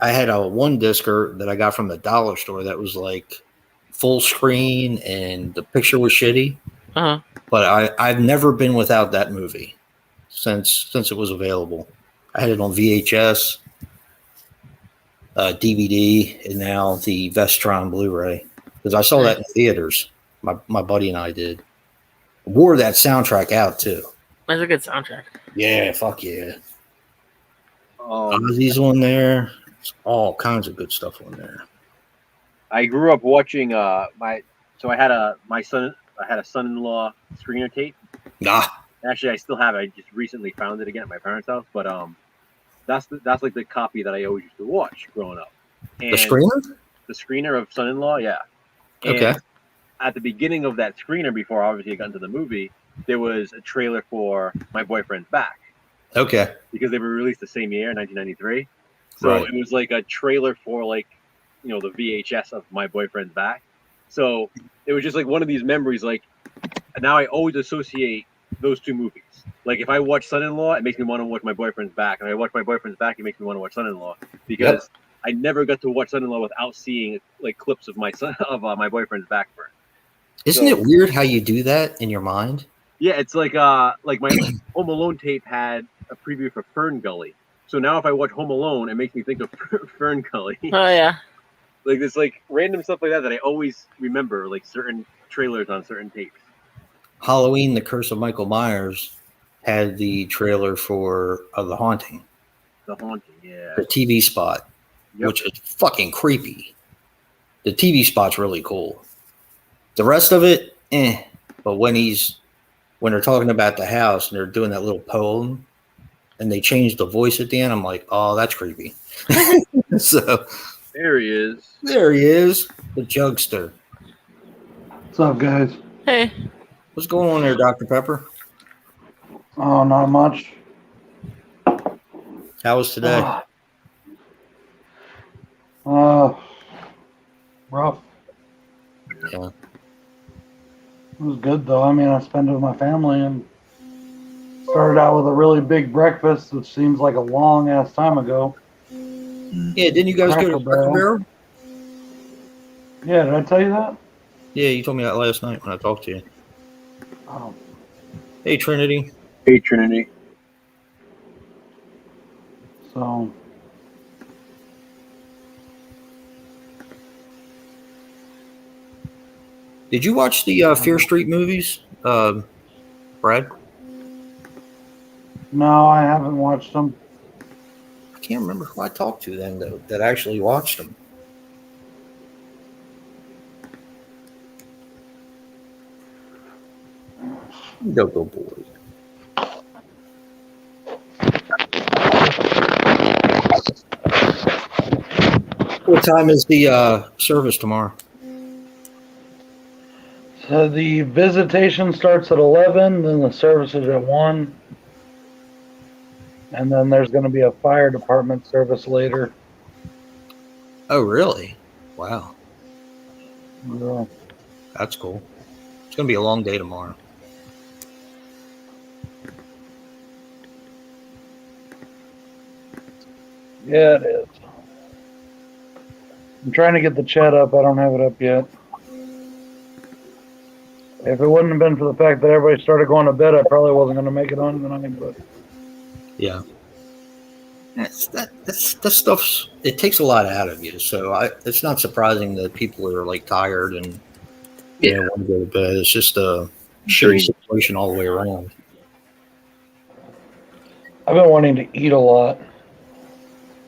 I had a 1-discer that I got from the dollar store that was like full screen and the picture was shitty. But I've never been without that movie since it was available. I had it on VHS, DVD, and now the Vestron Blu-ray because I saw that in theaters. My buddy and I did. Wore that soundtrack out too. That's a good soundtrack. Yeah, fuck yeah. Ozzy's on there. It's all kinds of good stuff on there. I grew up watching I had a son-in-law screener tape. Actually, I still have it. I just recently found it again at my parents' house. But that's like the copy that I always used to watch growing up. And the screener? The screener of Son-in-Law, yeah. And okay. At the beginning of that screener, before obviously it got into the movie, there was a trailer for My Boyfriend's Back. Okay. Because they were released the same year, 1993. So It was like a trailer for like, the VHS of My Boyfriend's Back. So it was just like one of these memories. Like now I always associate those two movies. Like if I watch Son-in-Law, it makes me want to watch My Boyfriend's Back. And if I watch My Boyfriend's Back, it makes me want to watch Son-in-Law because I never got to watch Son-in-Law without seeing like clips of My Boyfriend's Back first. Isn't it weird how you do that in your mind? Yeah, it's like my Home Alone tape had a preview for Fern Gully. So now if I watch Home Alone, it makes me think of Fern Gully. Oh yeah. Like there's like random stuff like that I always remember, like certain trailers on certain tapes. Halloween: The Curse of Michael Myers had the trailer for The Haunting. The Haunting, yeah. The TV spot, which is fucking creepy. The TV spot's really cool. The rest of it, But when they're talking about the house and they're doing that little poem and they change the voice at the end, I'm like, oh, that's creepy. So there he is. There he is, the jugster. What's up, guys? Hey. What's going on there, Dr. Pepper? Oh, not much. How was today? Rough. Yeah. It was good though. I mean, I spent it with my family and started out with a really big breakfast, which seems like a long ass time ago. Yeah, didn't you guys go to Cracker Barrel? Yeah, did I tell you that? Yeah, you told me that last night when I talked to you. Oh. Hey, Trinity. Hey, Trinity. So. Did you watch the Fear Street movies, Brad? No, I haven't watched them. I can't remember who I talked to then, though, that actually watched them. Go boy. What time is the service tomorrow? So the visitation starts at 11, then the service is at 1. And then there's going to be a fire department service later. Oh, really? Wow. Yeah. That's cool. It's going to be a long day tomorrow. Yeah, it is. I'm trying to get the chat up. I don't have it up yet. If it wouldn't have been for the fact that everybody started going to bed, I probably wasn't going to make it on tonight. But yeah, that stuff's, it takes a lot out of you. So it's not surprising that people are like tired and want to go to bed. It's just a shitty situation all the way around. I've been wanting to eat a lot.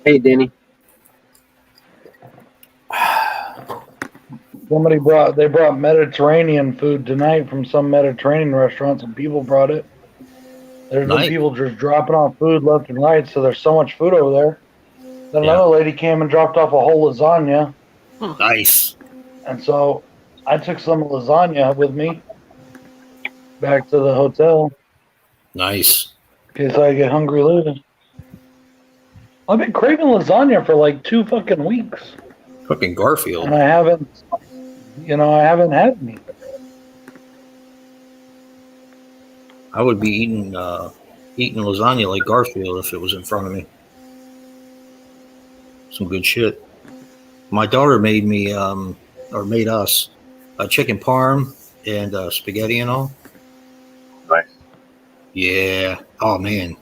Hey, Danny. They brought Mediterranean food tonight from some Mediterranean restaurants, and people brought it. There's been Nice. people just dropping off food left and right, so there's so much food over there. Then Yeah. another lady came and dropped off a whole lasagna, Nice. and so I took some lasagna with me back to the hotel Nice. in case I get hungry later. I've been craving lasagna for like 2 fucking weeks, Fucking Garfield. and I haven't had any. I would be eating lasagna like Garfield if it was in front of me. Some good shit. My daughter made me, or made us, a chicken parm and spaghetti and all. Nice. Yeah. Oh man.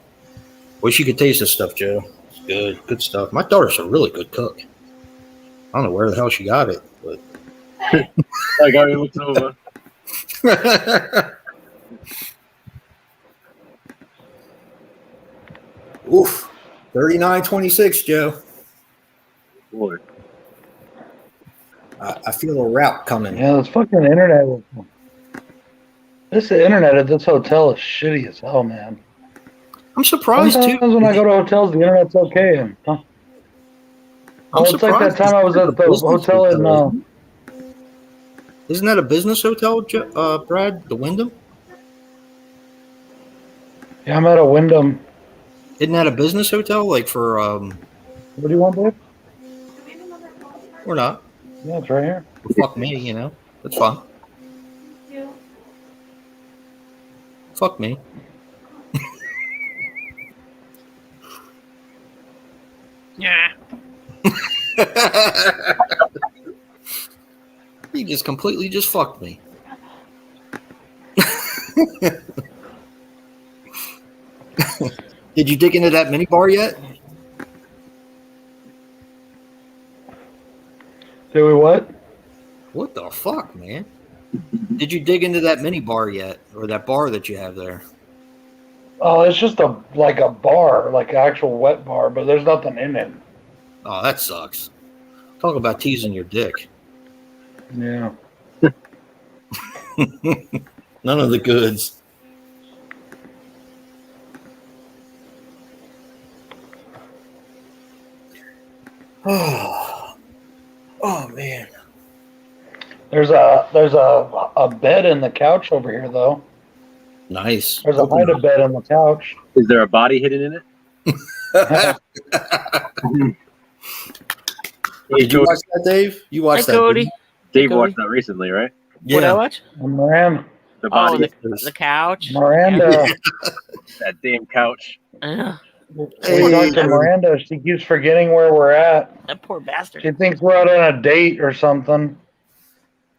Wish you could taste this stuff, Joe. It's good. Good stuff. My daughter's a really good cook. I don't know where the hell she got it, but. That guy looks over. Oof. 39-26, Joe. Boy. I feel a route coming. Yeah, this fucking internet. This internet at this hotel is shitty as hell, man. I'm surprised Sometimes too. when I go to hotels, the internet's okay. And, I'm it's like that surprised time I was at the Business hotel in. Isn't that a business hotel, Brad? The Wyndham? Yeah, I'm at a Wyndham. Isn't that a business hotel? Like for What do you want, babe? or not? Yeah, it's right here. Fuck me, you know. That's fine. Fuck me. Yeah. He just completely just fucked me. Did you dig into that mini bar yet? Do we what? What the fuck, man? Did you dig into that mini bar yet, or that bar that you have there? Oh, it's just a bar, like an actual wet bar, but there's nothing in it. Oh, that sucks. Talk about teasing your dick. Yeah. None of the goods. Oh man. There's a bed in the couch over here, though. Nice. There's a hide bed in the couch. Is there a body hidden in it? Did you watch that, Dave? You Hey, watched that? Cody. Dave Cody. watched that recently, right? What I watch? Miranda. The Oh, body, the couch. Miranda. that damn couch. Yeah. We talked to Miranda. She keeps forgetting where we're at. That poor bastard. She thinks we're out on a date or something.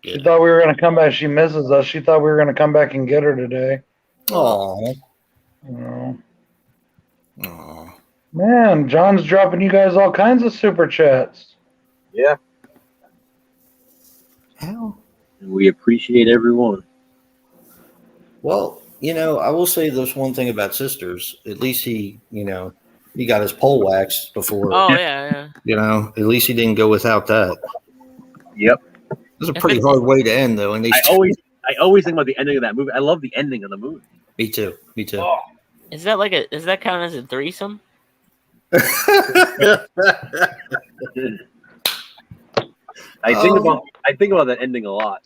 She thought we were going to come back. She misses us. She thought we were going to come back and get her today. Oh. You know. Oh. Man, John's dropping you guys all kinds of super chats. Yeah. How? We appreciate everyone. Well, you know, I will say this one thing about Sisters. At least he got his pole waxed before. Oh yeah. You know, at least he didn't go without that. Yep. It was a pretty hard way to end, though. And I always think about the ending of that movie. I love the ending of the movie. Me too. Oh. Is that count as a threesome? I think about that ending a lot.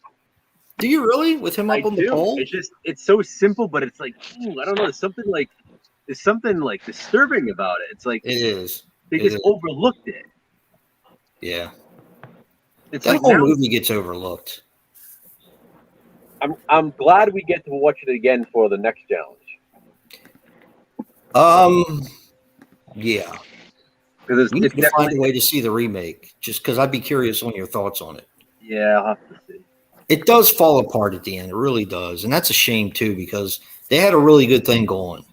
Do you really? With him up on the pole? It's so simple, but it's like, I don't know. There's something like disturbing about it. It's like It is. they just overlooked it. Yeah. It's That like whole now, movie gets overlooked. I'm glad we get to watch it again for the next challenge. Yeah. Because We it's need to find definitely, a way to see the remake, just because I'd be curious on your thoughts on it. yeah, I'll have to see. It does fall apart at the end. It really does. And that's a shame, too, because they had a really good thing going.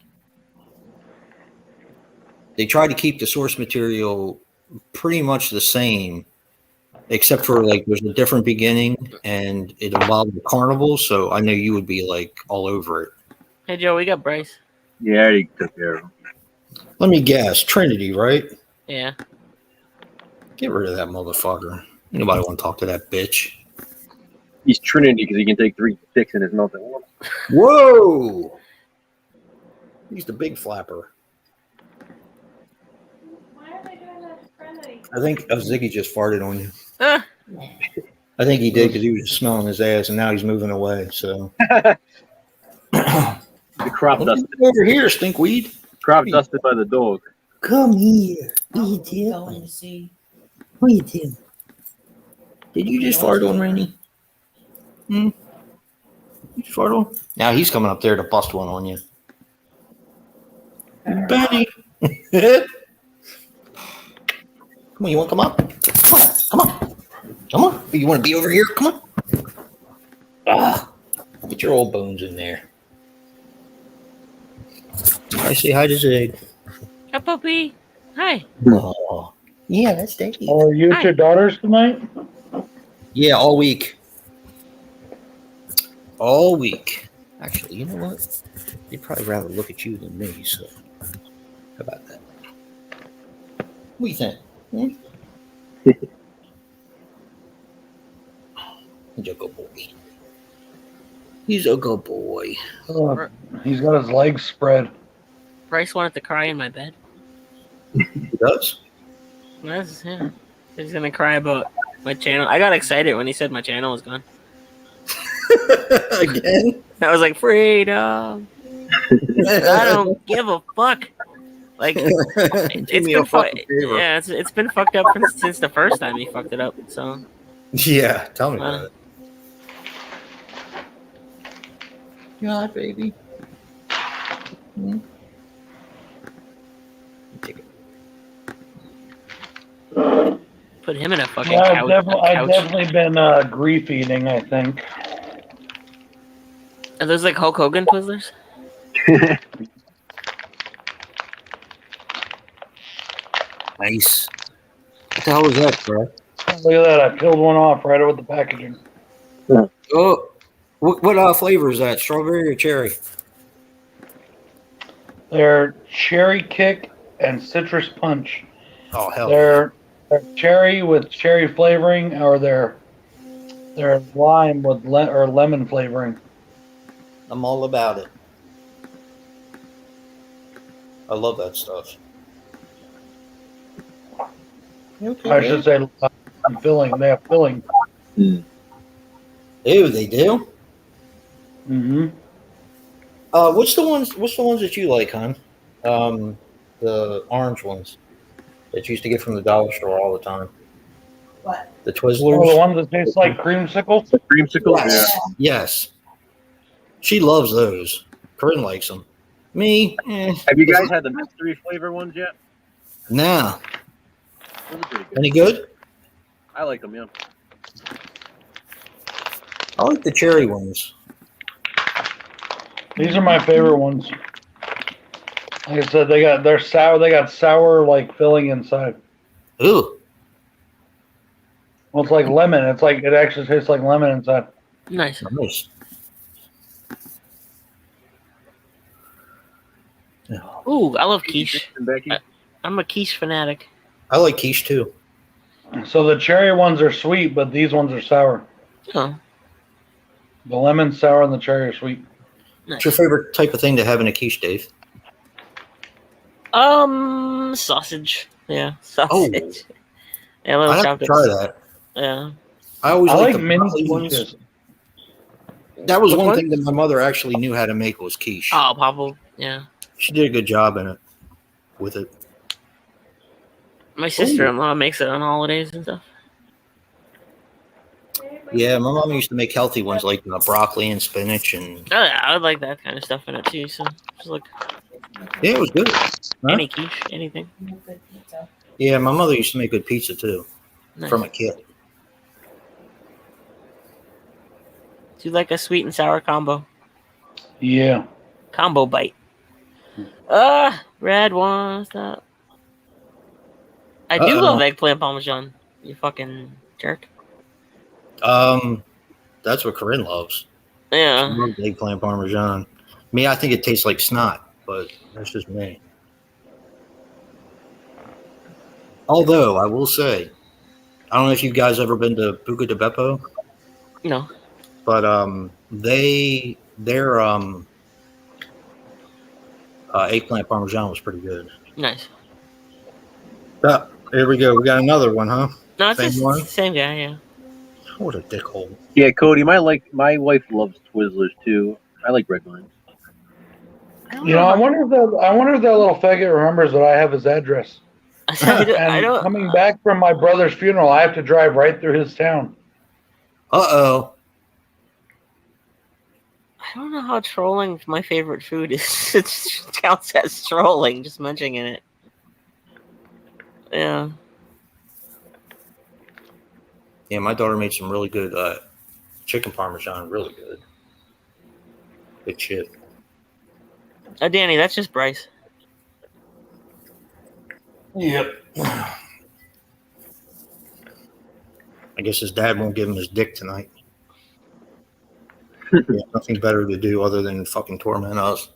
They tried to keep the source material pretty much the same, except for, like, there's a different beginning, and it involved the carnival, so I know you would be, like, all over it. Hey Joe, we got Bryce. Yeah, I already took care of him. Let me guess. Trinity, right? Yeah. Get rid of that motherfucker. Nobody want to talk to that bitch. He's Trinity because he can take 3 sticks in his mouth at once. Whoa! He's the big flapper. Why are they doing that friendly? I think Ziggy just farted on you. Ah, I think he did because he was just smelling his ass, and now he's moving away. So The crop Look dusted. over here, stinkweed. Crop dusted by the dog. Come here. I'm going to see. What you doing? Did you just fart on Randy? You just fart on? Now he's coming up there to bust one on you. Benny. Come on, you want to come up? Come on. Come on. You want to be over here? Come on. Get your old bones in there. I say hi to Zig. a puppy. Hi. Oh, yeah, that's Dave. Are you at your daughter's tonight? Yeah, all week. All week. Actually, you know what? They'd probably rather look at you than me, so how about that? What do you think? He's a good boy. He's a good boy. He's got his legs spread. Bryce wanted to cry in my bed. He does? That's yeah. He's gonna cry about my channel. I got excited when he said my channel was gone. Again? I was like, freedom. I don't give a fuck. Like Do it's me a been fucking favor. yeah, it's been fucked up since the first time he fucked it up. So Yeah, tell me about it. You all right, baby? Take it. put him in a fucking Yeah, couch. I've definitely been grief eating, I think. Are those like Hulk Hogan Twizzlers? Nice. What the hell was that, bro? Look at that, I peeled one off right with the packaging. Oh, what flavor is that? Strawberry or cherry? They're cherry kick and citrus punch. Oh, hell. They're cherry with cherry flavoring, or they're lime with or lemon flavoring. I'm all about it. I love that stuff. Okay, I should say filling. They have filling. Ew, they do? Mm-hmm. What's the ones that you like, hon? The orange ones that you used to get from the dollar store all the time. What? The Twizzlers? Oh, the ones that taste like creamsicles? Creamsicle? Yes. Yes. She loves those. Corinne likes them. Me? Have you guys had the mystery flavor ones yet? Nah. Those are pretty good. Any good? I like them, yeah. I like the cherry ones. These are my favorite ones. Like I said, they're sour. They got sour like filling inside. Ooh. Well, it's like lemon. It actually tastes like lemon inside. Nice. Nice. Ooh, I love quiche. And Becky? I'm a quiche fanatic. I like quiche too. So the cherry ones are sweet, but these ones are sour. Oh, The lemon's sour and the cherry are sweet. What's your favorite type of thing to have in a quiche, Dave? sausage. Yeah, sausage. Yeah, a little I have to chocolate. try that. Yeah. I always I like like the mini broccoli quiches. ones. That was Which one one? thing that my mother actually knew how to make was quiche. Oh, Papa. Yeah. She did a good job in it. With it. My sister-in-law makes it on holidays and stuff. Yeah, my mom used to make healthy ones like broccoli and spinach, and Oh yeah, I would like that kind of stuff in it too. So just like yeah, it was good. any quiche, anything. Good pizza. Yeah, my mother used to make good pizza too Nice. from a kid. Do you like a sweet and sour combo? Yeah. Combo bite. Red one. Stop. I do Uh-oh. love eggplant parmesan. You fucking jerk. That's what Corinne loves. Yeah. She loves eggplant parmesan. Me, I think it tastes like snot, but that's just me. Although I will say, I don't know if you guys ever been to Buca di Beppo, No. but their eggplant parmesan was pretty good. Nice. Here we go. We got another one, huh? No, it's Same just one? the same guy. Yeah. What a dickhole. Yeah, Cody, my wife loves Twizzlers too. I like red ones. I wonder if that little faggot remembers that I have his address. I don't. Coming back from my brother's funeral, I have to drive right through his town. Uh-oh. I don't know how trolling my favorite food is. It counts as trolling, just mentioning it. Yeah. Yeah, my daughter made some really good chicken parmesan. Really good. Good shit. Danny, that's just Bryce. Yep. I guess his dad won't give him his dick tonight. Yeah, nothing better to do other than fucking torment us.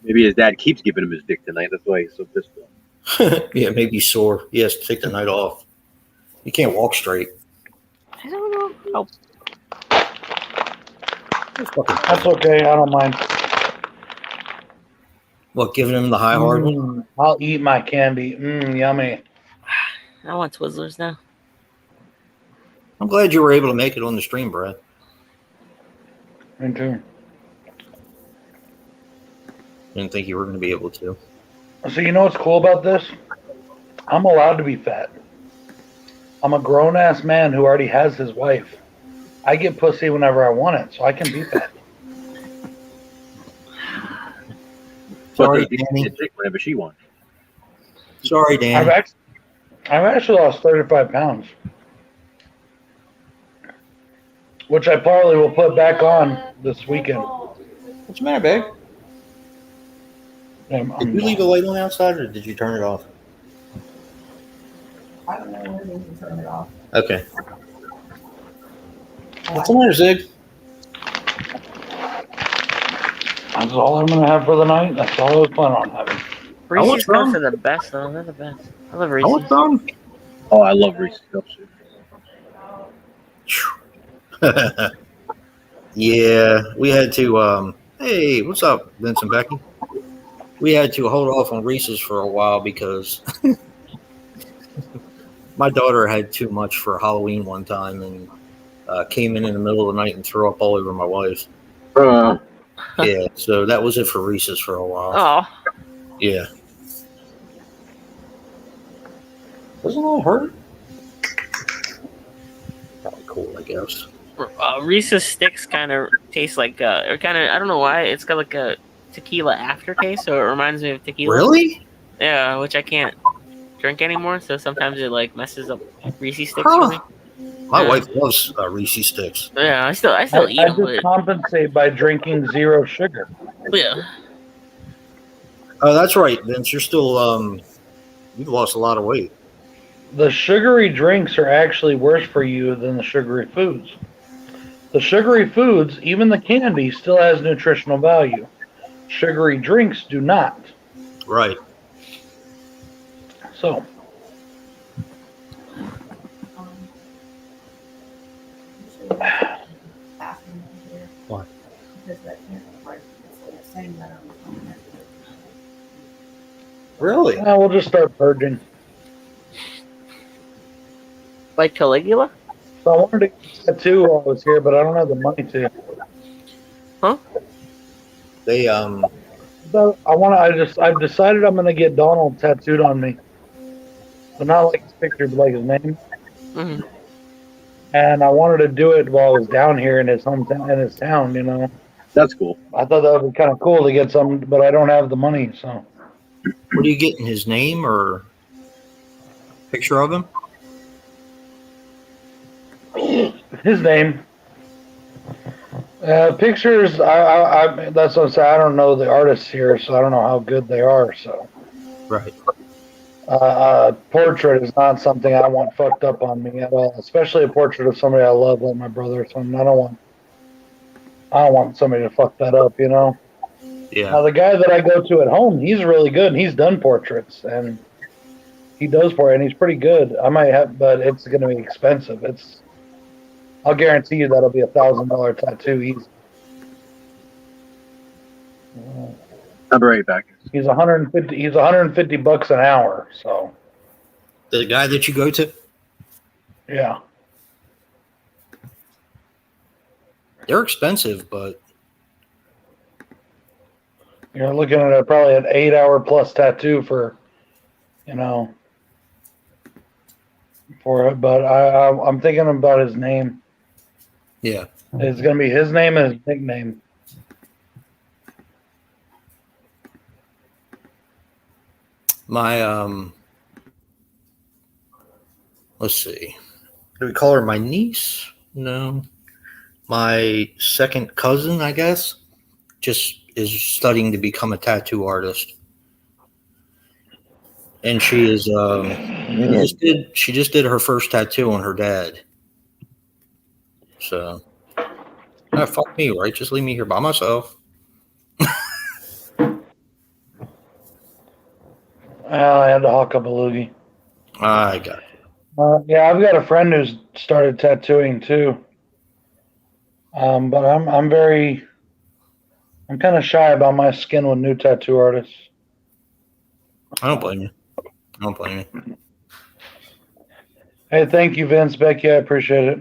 Maybe his dad keeps giving him his dick tonight. That's why he's so pissed off. Yeah, maybe sore. He has to take the night off. He can't walk straight. I don't know. That's okay. I don't mind. What, giving him the high hard? I'll eat my candy. Yummy. I want Twizzlers now. I'm glad you were able to make it on the stream, Brad. Me too. Didn't think you were going to be able to. So you know what's cool about this? I'm allowed to be fat. I'm a grown-ass man who already has his wife. I get pussy whenever I want it, so I can be fat. Sorry, Danny. Whenever she wants. Sorry, Danny. I've actually lost 35 pounds. Which I probably will put back on this weekend. What's the matter, babe? Did you leave the light on outside, or did you turn it off? I don't know when you can turn it off. Okay. What's the matter, Zig? That's all I'm going to have for the night. That's all I was planning on having. Reese's Cups are the best, though. They're the best. I love Reese's. Oh, I love Reese's Cups. Yeah, we had to. Hey, what's up, Vince and Becky? We had to hold off on Reese's for a while because my daughter had too much for Halloween one time and came in the middle of the night and threw up all over my wife. Yeah, so that was it for Reese's for a while. Oh. Yeah. Doesn't that hurt? Probably cool, I guess. Reese's Sticks kind of taste like, or kind of, I don't know why, it's got like a tequila aftertaste, so it reminds me of tequila. Really? Yeah, which I can't drink anymore, so sometimes it like messes up Reese's Sticks for me. My wife loves Reese's Sticks. Yeah, I still eat I them. just compensate by drinking zero sugar. Yeah. Oh, that's right, Vince. You're still, you've lost a lot of weight. The sugary drinks are actually worse for you than the sugary foods. The sugary foods, even the candy, still has nutritional value. Sugary drinks do not. Right. So. What? Really? We'll just start purging. Like Caligula? So I wanted to get a tattoo while I was here, but I don't have the money to. Huh? They I've decided I'm gonna get Donald tattooed on me. So not like his picture, but like his name. Mm-hmm. And I wanted to do it while I was down here in his hometown, in his town. You know. That's cool. I thought that would be kind of cool to get some, but I don't have the money. So. What are you getting? His name or picture of him? His name. Pictures. That's what I'm saying. I don't know the artists here, so I don't know how good they are. So. Right. Portrait is not something I want fucked up on me at all, especially a portrait of somebody I love, like my brother. So I don't want somebody to fuck that up, you know. Yeah. Now the guy that I go to at home, he's really good. He's done portraits, and He does for it, and he's pretty good. I might have, but it's going to be expensive. I'll guarantee you that'll be $1,000 tattoo easy. I'll be right back. He's 150. He's 150 bucks an hour. So The guy that you go to, yeah, they're expensive, but you're looking at probably an 8-hour plus tattoo for, for it. But I'm thinking about his name. yeah. It's going to be his name and his nickname. My let's see. Do we call her my niece? No. My second cousin, I guess, just is studying to become a tattoo artist. And she is she just did her first tattoo on her dad. So fuck me, right? Just leave me here by myself. I had to hawk up a loogie. I got it. Yeah, I've got a friend who's started tattooing too. But I'm kind of shy about my skin with new tattoo artists. I don't blame you. I don't blame you. Hey, thank you, Vince, Becky. I appreciate it.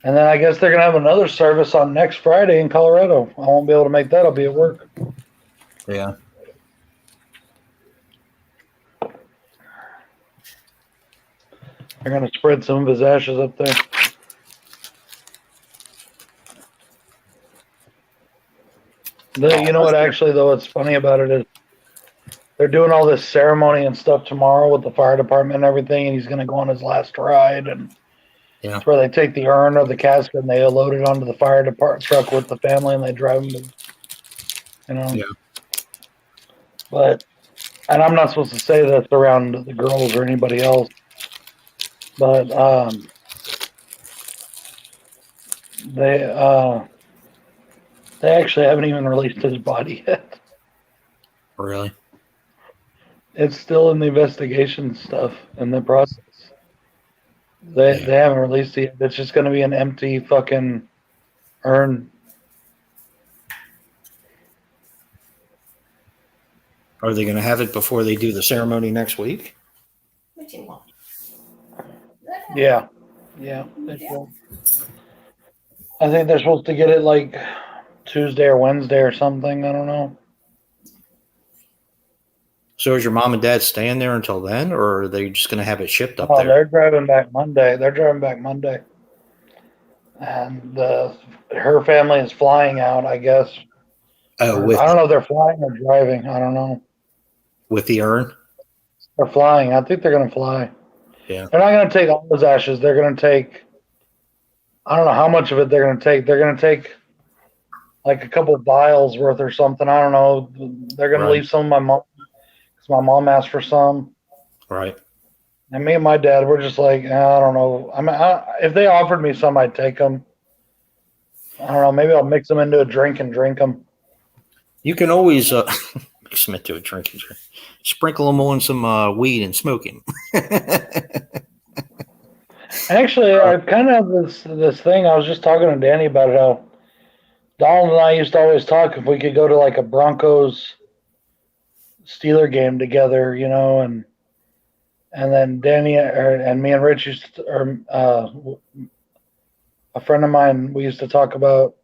And then I guess they're gonna have another service on next Friday in Colorado. I won't be able to make that. I'll be at work. Yeah. They're gonna spread some of his ashes up there. You know what? Actually, though, what's funny about it is they're doing all this ceremony and stuff tomorrow with the fire department and everything, and he's going to go on his last ride. And that's where they take the urn or the casket and they load it onto the fire department truck with the family, and they drive him to, Yeah. But, and I'm not supposed to say this around the girls or anybody else, but they actually haven't even released his body yet. Really? It's still in the investigation stuff in the process. They haven't released it. It's just going to be an empty fucking urn. Are they going to have it before they do the ceremony next week? What you want? Yeah. Yeah. I think they're supposed to get it like Tuesday or Wednesday or something. I don't know. So is your mom and dad staying there until then, or are they just going to have it shipped up Oh, there? they're driving back Monday. And her family is flying out, I guess. Oh, I don't know if they're flying or driving. I don't know. With the urn? They're flying. I think they're going to fly. Yeah. They're not going to take all those ashes. They're going to take, I don't know how much of it they're going to take. They're going to take like a couple vials worth or something. I don't know. They're going to leave some of my mom, because my mom asked for some. Right. And me and my dad, we're just like, I don't know. I mean, if they offered me some, I'd take them. I don't know. Maybe I'll mix them into a drink and drink them. You can always mix them into a drink and drink. Sprinkle them on some weed and smoke him. Actually, I kind of have this thing. I was just talking to Danny about it. How Donald and I used to always talk if we could go to like a Broncos Steeler game together, and then Danny and me and Rich used to, a friend of mine, we used to talk about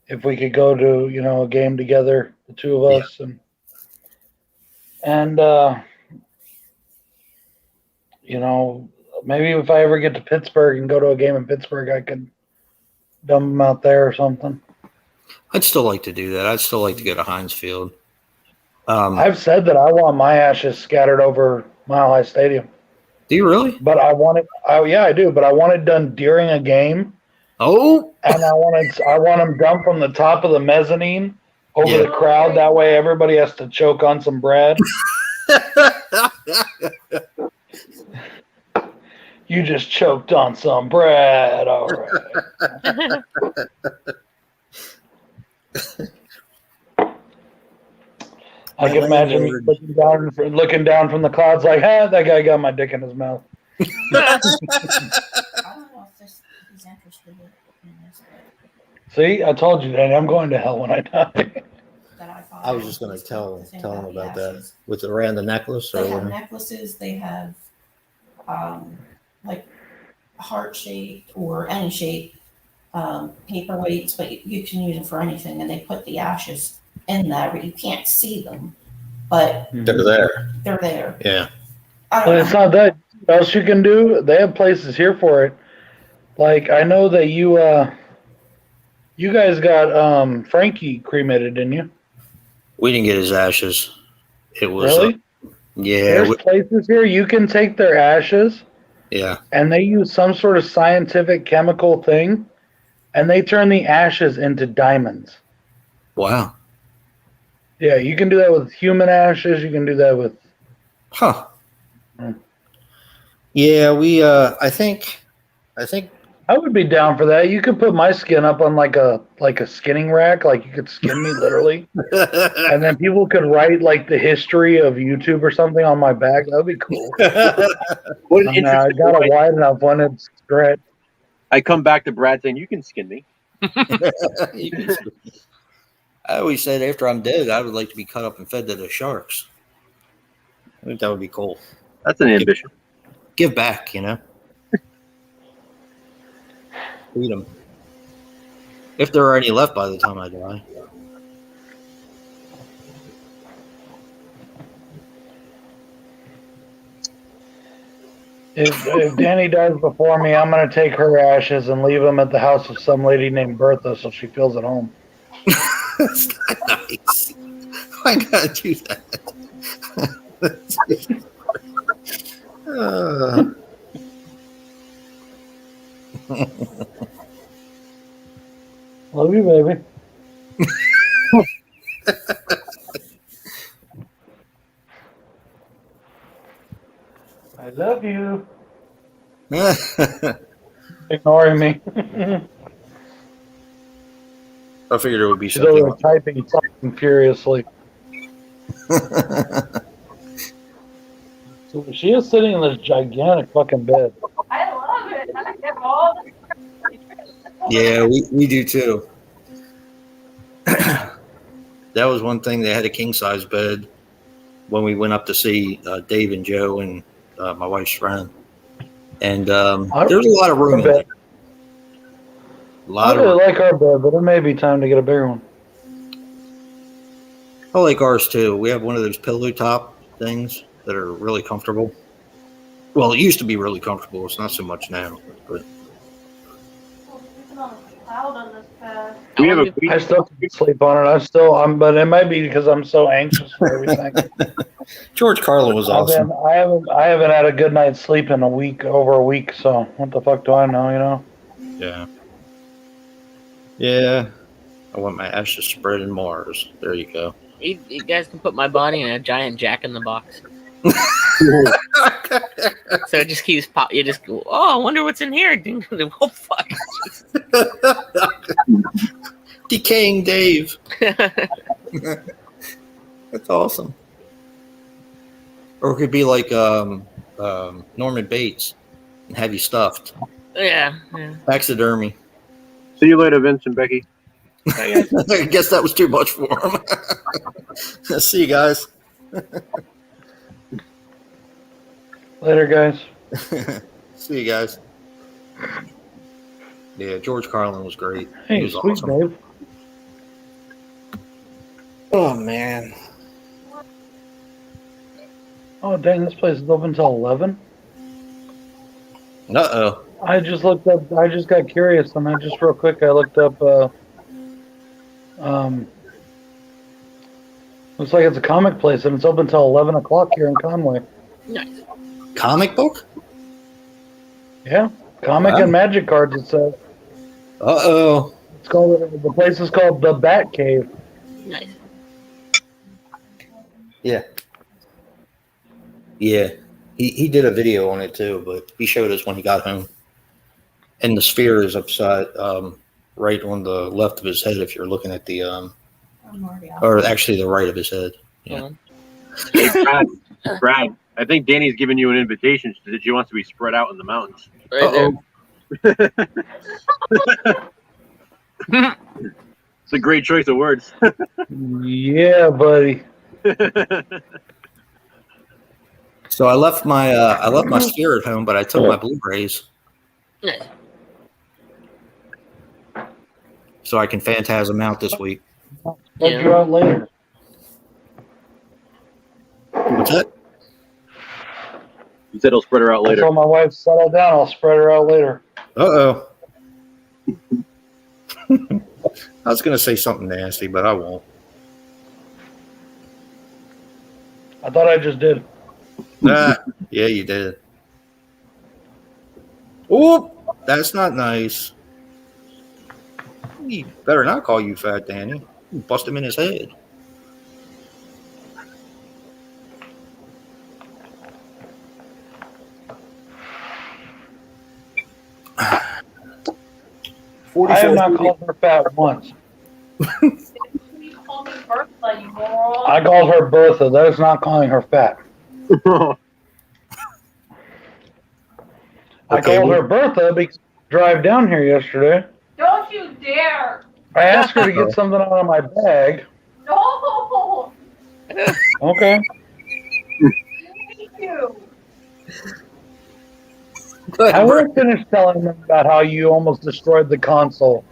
if we could go to, a game together, the two of us, and maybe if I ever get to Pittsburgh and go to a game in Pittsburgh, I could dump them out there or something. I'd still like to do that. I'd still like to go to Heinz Field. I've said that I want my ashes scattered over Mile High Stadium. Do you really? But I want it. Yeah, I do. But I want it done during a game. Oh. And I want them dumped from the top of the mezzanine over the crowd. That way, everybody has to choke on some bread. You just choked on some bread. All right. I can imagine you looking down from the clouds like, that guy got my dick in his mouth. I don't know if he's interested in this, but See, I told you, Danny, I'm going to hell when I die. that I thought. I was just going to tell the thing him about the that. ashes. With around the necklace or They have whatever. necklaces. They have like heart shaped or any shape paperweights, but you can use them for anything. And they put the ashes in there, but you can't see them, but They're there. they're there. Yeah. I But don't it's know. not that. What else you can do? They have places here for it. Like I know that you guys got Frankie cremated, didn't you? We didn't get his ashes. It was Really? yeah. There's places here you can take their ashes Yeah. and they use some sort of scientific chemical thing and they turn the ashes into diamonds. Wow. Yeah, you can do that with human ashes. You can do that with. Huh. Hmm. Yeah, we I think I would be down for that. You could put my skin up on like a skinning rack, like you could skin me literally, and then people could write like the history of YouTube or something on my back. That'd be cool. What an I interesting got a way. wide enough one. It's stretch. I come back to Brad saying, "You can skin me." I always said after I'm dead, I would like to be cut up and fed to the sharks. I think that would be cool. That's an ambition. Give back, you know. Feed them. If there are any left by the time I die. If Danny dies before me, I'm gonna take her ashes and leave them at the house of some lady named Bertha, so she feels at home. That's not nice. Why gotta do that? Love you, baby. I love you. Ignoring me. I figured it would be She's over something. there typing something furiously. So she is sitting in this gigantic fucking bed. I love it. I have all the. Yeah, we do too. That was one thing. They had a king size bed when we went up to see Dave and Joe and my wife's friend, and there's a lot of room in there. A I lot really of. like our bed, but it may be time to get a bigger one. I like ours too. We have one of those pillow top things that are really comfortable. Well, it used to be really comfortable. It's not so much now, but Cloud on this bed. We have a I still can sleep on it. But it might be because I'm so anxious for everything. George Carlin was awesome. I haven't had a good night's sleep in over a week. So what the fuck do I know? You know. Yeah. Yeah. I want my ashes spread in Mars. There you go. You guys can put my body in a giant Jack in the Box. So it just keeps pop. You just go, oh, I wonder what's in here. Oh fuck! Decaying Dave. That's awesome. Or it could be like Norman Bates and have you stuffed. yeah. Taxidermy. See you later, Vince and Becky. I guess that was too much for him. See you guys. Later, guys. See you guys. Yeah, George Carlin was great. He Hey, was sweet awesome. Dave. Oh man. Oh dang, this place is open till 11. Uh-oh. I just looked up. I just got curious, and I just real quick. I looked up. Looks like it's a comic place, and it's open till 11 o'clock here in Conway. Nice. Comic book? Yeah, comic Wow. and magic cards. It says. Uh-oh. It's called. The place is called the Bat Cave. Nice. Yeah. Yeah. He did a video on it too, but he showed us when he got home. And the sphere is upside right on the left of his head if you're looking at the I'm already out. or actually the right of his head. Yeah. Hold on. Hey, Brad, I think Danny's giving you an invitation. She wants to be spread out in the mountains. Right there. It's a great choice of words. Yeah, buddy. So I left my sphere at home, but I took my Blu-rays Nice. so I can phantasm out this week. Spread Yeah. you out later. What's that? You said he'll spread her out I later. told my wife, settle down. I'll spread her out later. Uh-oh. I was going to say something nasty, but I won't. I thought I just did. Yeah, you did. Oh, that's not nice. He better not call you fat, Danny. You bust him in his head. I have not called her fat once. You call me Bertha, you moron. I called her Bertha. That is not calling her fat. I Okay, called her Bertha because I drive down here yesterday. Don't you dare. I asked her to get something out of my bag. No. Okay. Thank you. I won't finish telling them about how you almost destroyed the console.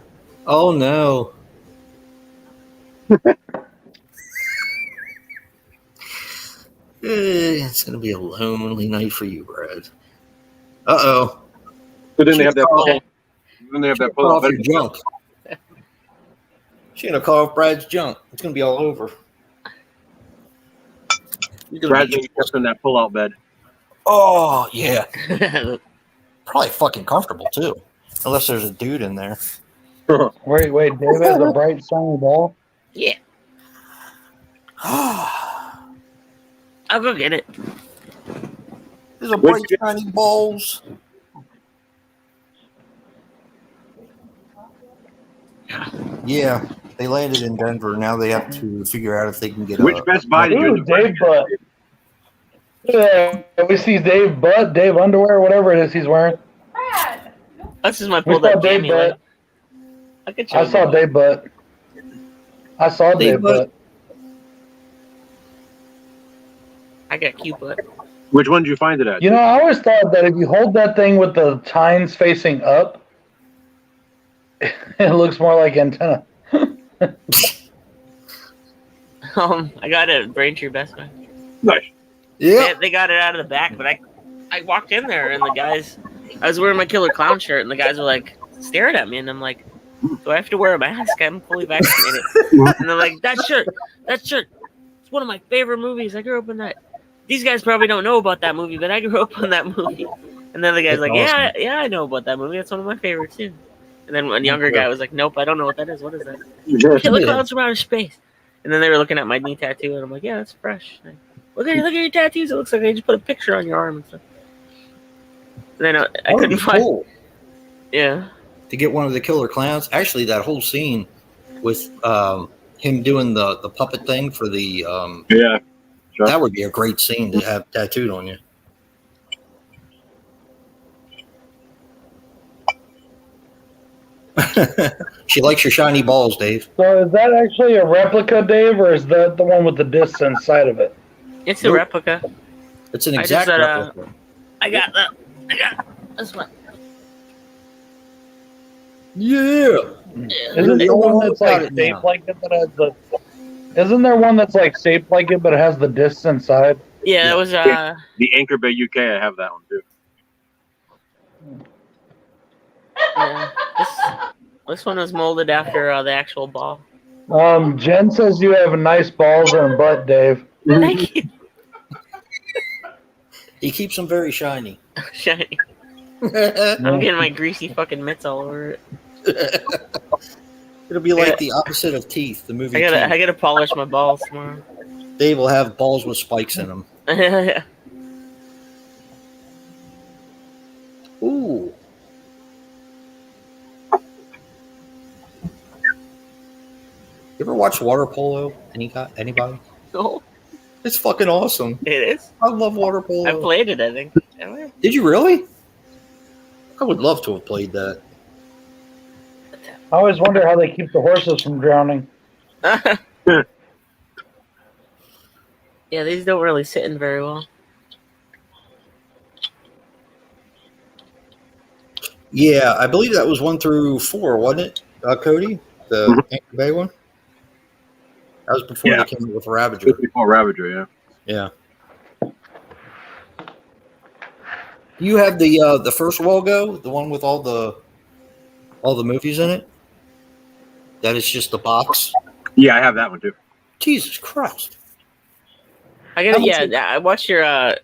Oh, no. It's going to be a lonely night for you, Brad. Uh-oh. So then they have that. Then they have that Call pull off your junk. She's going to call off Brad's junk. It's going to be all over. Brad's gonna be just in that pull-out bed. Oh, yeah. Probably fucking comfortable, too. Unless there's a dude in there. Wait. Dave has a bright shiny ball? Yeah. I'll go get it. There's a bright shiny balls. Yeah, they landed in Denver. Now they have to figure out if they can get Which Best Buy did you Ooh, end up Dave butt. Yeah, we see Dave butt, Dave underwear, whatever it is he's wearing. Brad. This is my We pulled saw up Dave jammy butt. leg. I saw Dave butt. I saw Dave butt. I got cute butt. Which one did you find it at? You know, I always thought that if you hold that thing with the tines facing up, it looks more like antenna. I got it at Braintree Best Buy. Nice. Yeah. They got it out of the back, but I walked in there and the guys, I was wearing my Killer Clown shirt and the guys were like staring at me and I'm like, do I have to wear a mask? I'm fully vaccinated. And they're like, that shirt, it's one of my favorite movies. I grew up in that. These guys probably don't know about that movie, but I grew up on that movie. And then the guy's like, awesome. yeah, I know about that movie. That's one of my favorites too. And then one younger guy was like, nope, I don't know what that is. What is that? Killer Clowns from Outer Space. And then they were looking at my knee tattoo, and I'm like, yeah, that's fresh. Look at your tattoos. It looks like they just put a picture on your arm and stuff. And then I couldn't find. Cool Yeah. to get one of the Killer Clowns. Actually, that whole scene with him doing the puppet thing for the Yeah. Sure. that would be a great scene to have tattooed on you. She likes your shiny balls, Dave. So is that actually a replica, Dave, or is that the one with the discs inside of it? It's a Nope. replica. It's an I exact just, replica. I got this one. Yeah. Isn't there one that's like Got it shaped now. like it that has the? Isn't there one that's like shaped like it but it has the discs inside? Yeah, that was The Anchor Bay UK, I have that one too. yeah. This one was molded after the actual ball. Jen says you have nice balls and butt, Dave. Thank you. He keeps them very shiny. Shiny. I'm getting my greasy fucking mitts all over it. It'll be like the opposite of Teeth, the movie. I Teeth. gotta polish my balls tomorrow. Dave will have balls with spikes in them. Yeah. Ooh. You ever watch water polo? Anybody? No. It's fucking awesome. It is. I love water I polo. played it, I think. Haven't I? Did you really? I would love to have played that. I always wonder how they keep the horses from drowning. Yeah, these don't really sit in very well. Yeah, I believe that was 1 through 4, wasn't it, Cody? The Anchor Bay one? That was before they came up with Ravager. Before Ravager, Yeah. You have the first Walgo, the one with all the movies in it? That is just the box? Yeah, I have that one too. Jesus Christ. I watched your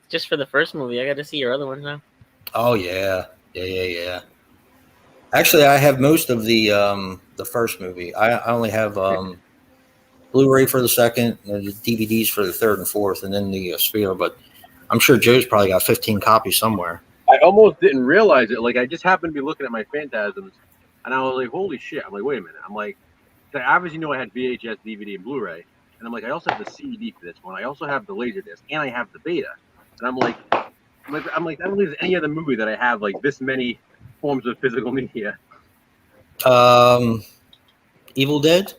just for the first movie. I got to see your other ones now. Oh yeah. Yeah. Actually, I have most of the first movie. I only have Blu-ray for the second, and the DVDs for the third and fourth, and then the Sphere. But I'm sure Joe's probably got 15 copies somewhere. I almost didn't realize it. Like, I just happened to be looking at my Phantasms, and I was like, holy shit. I'm like, wait a minute. I'm like, I obviously know I had VHS, DVD, and Blu-ray. And I'm like, I also have the CD for this one. I also have the Laserdisc, and I have the Beta. And I'm like, I don't think there's any other movie that I have, like, this many forms of physical media. Evil Dead?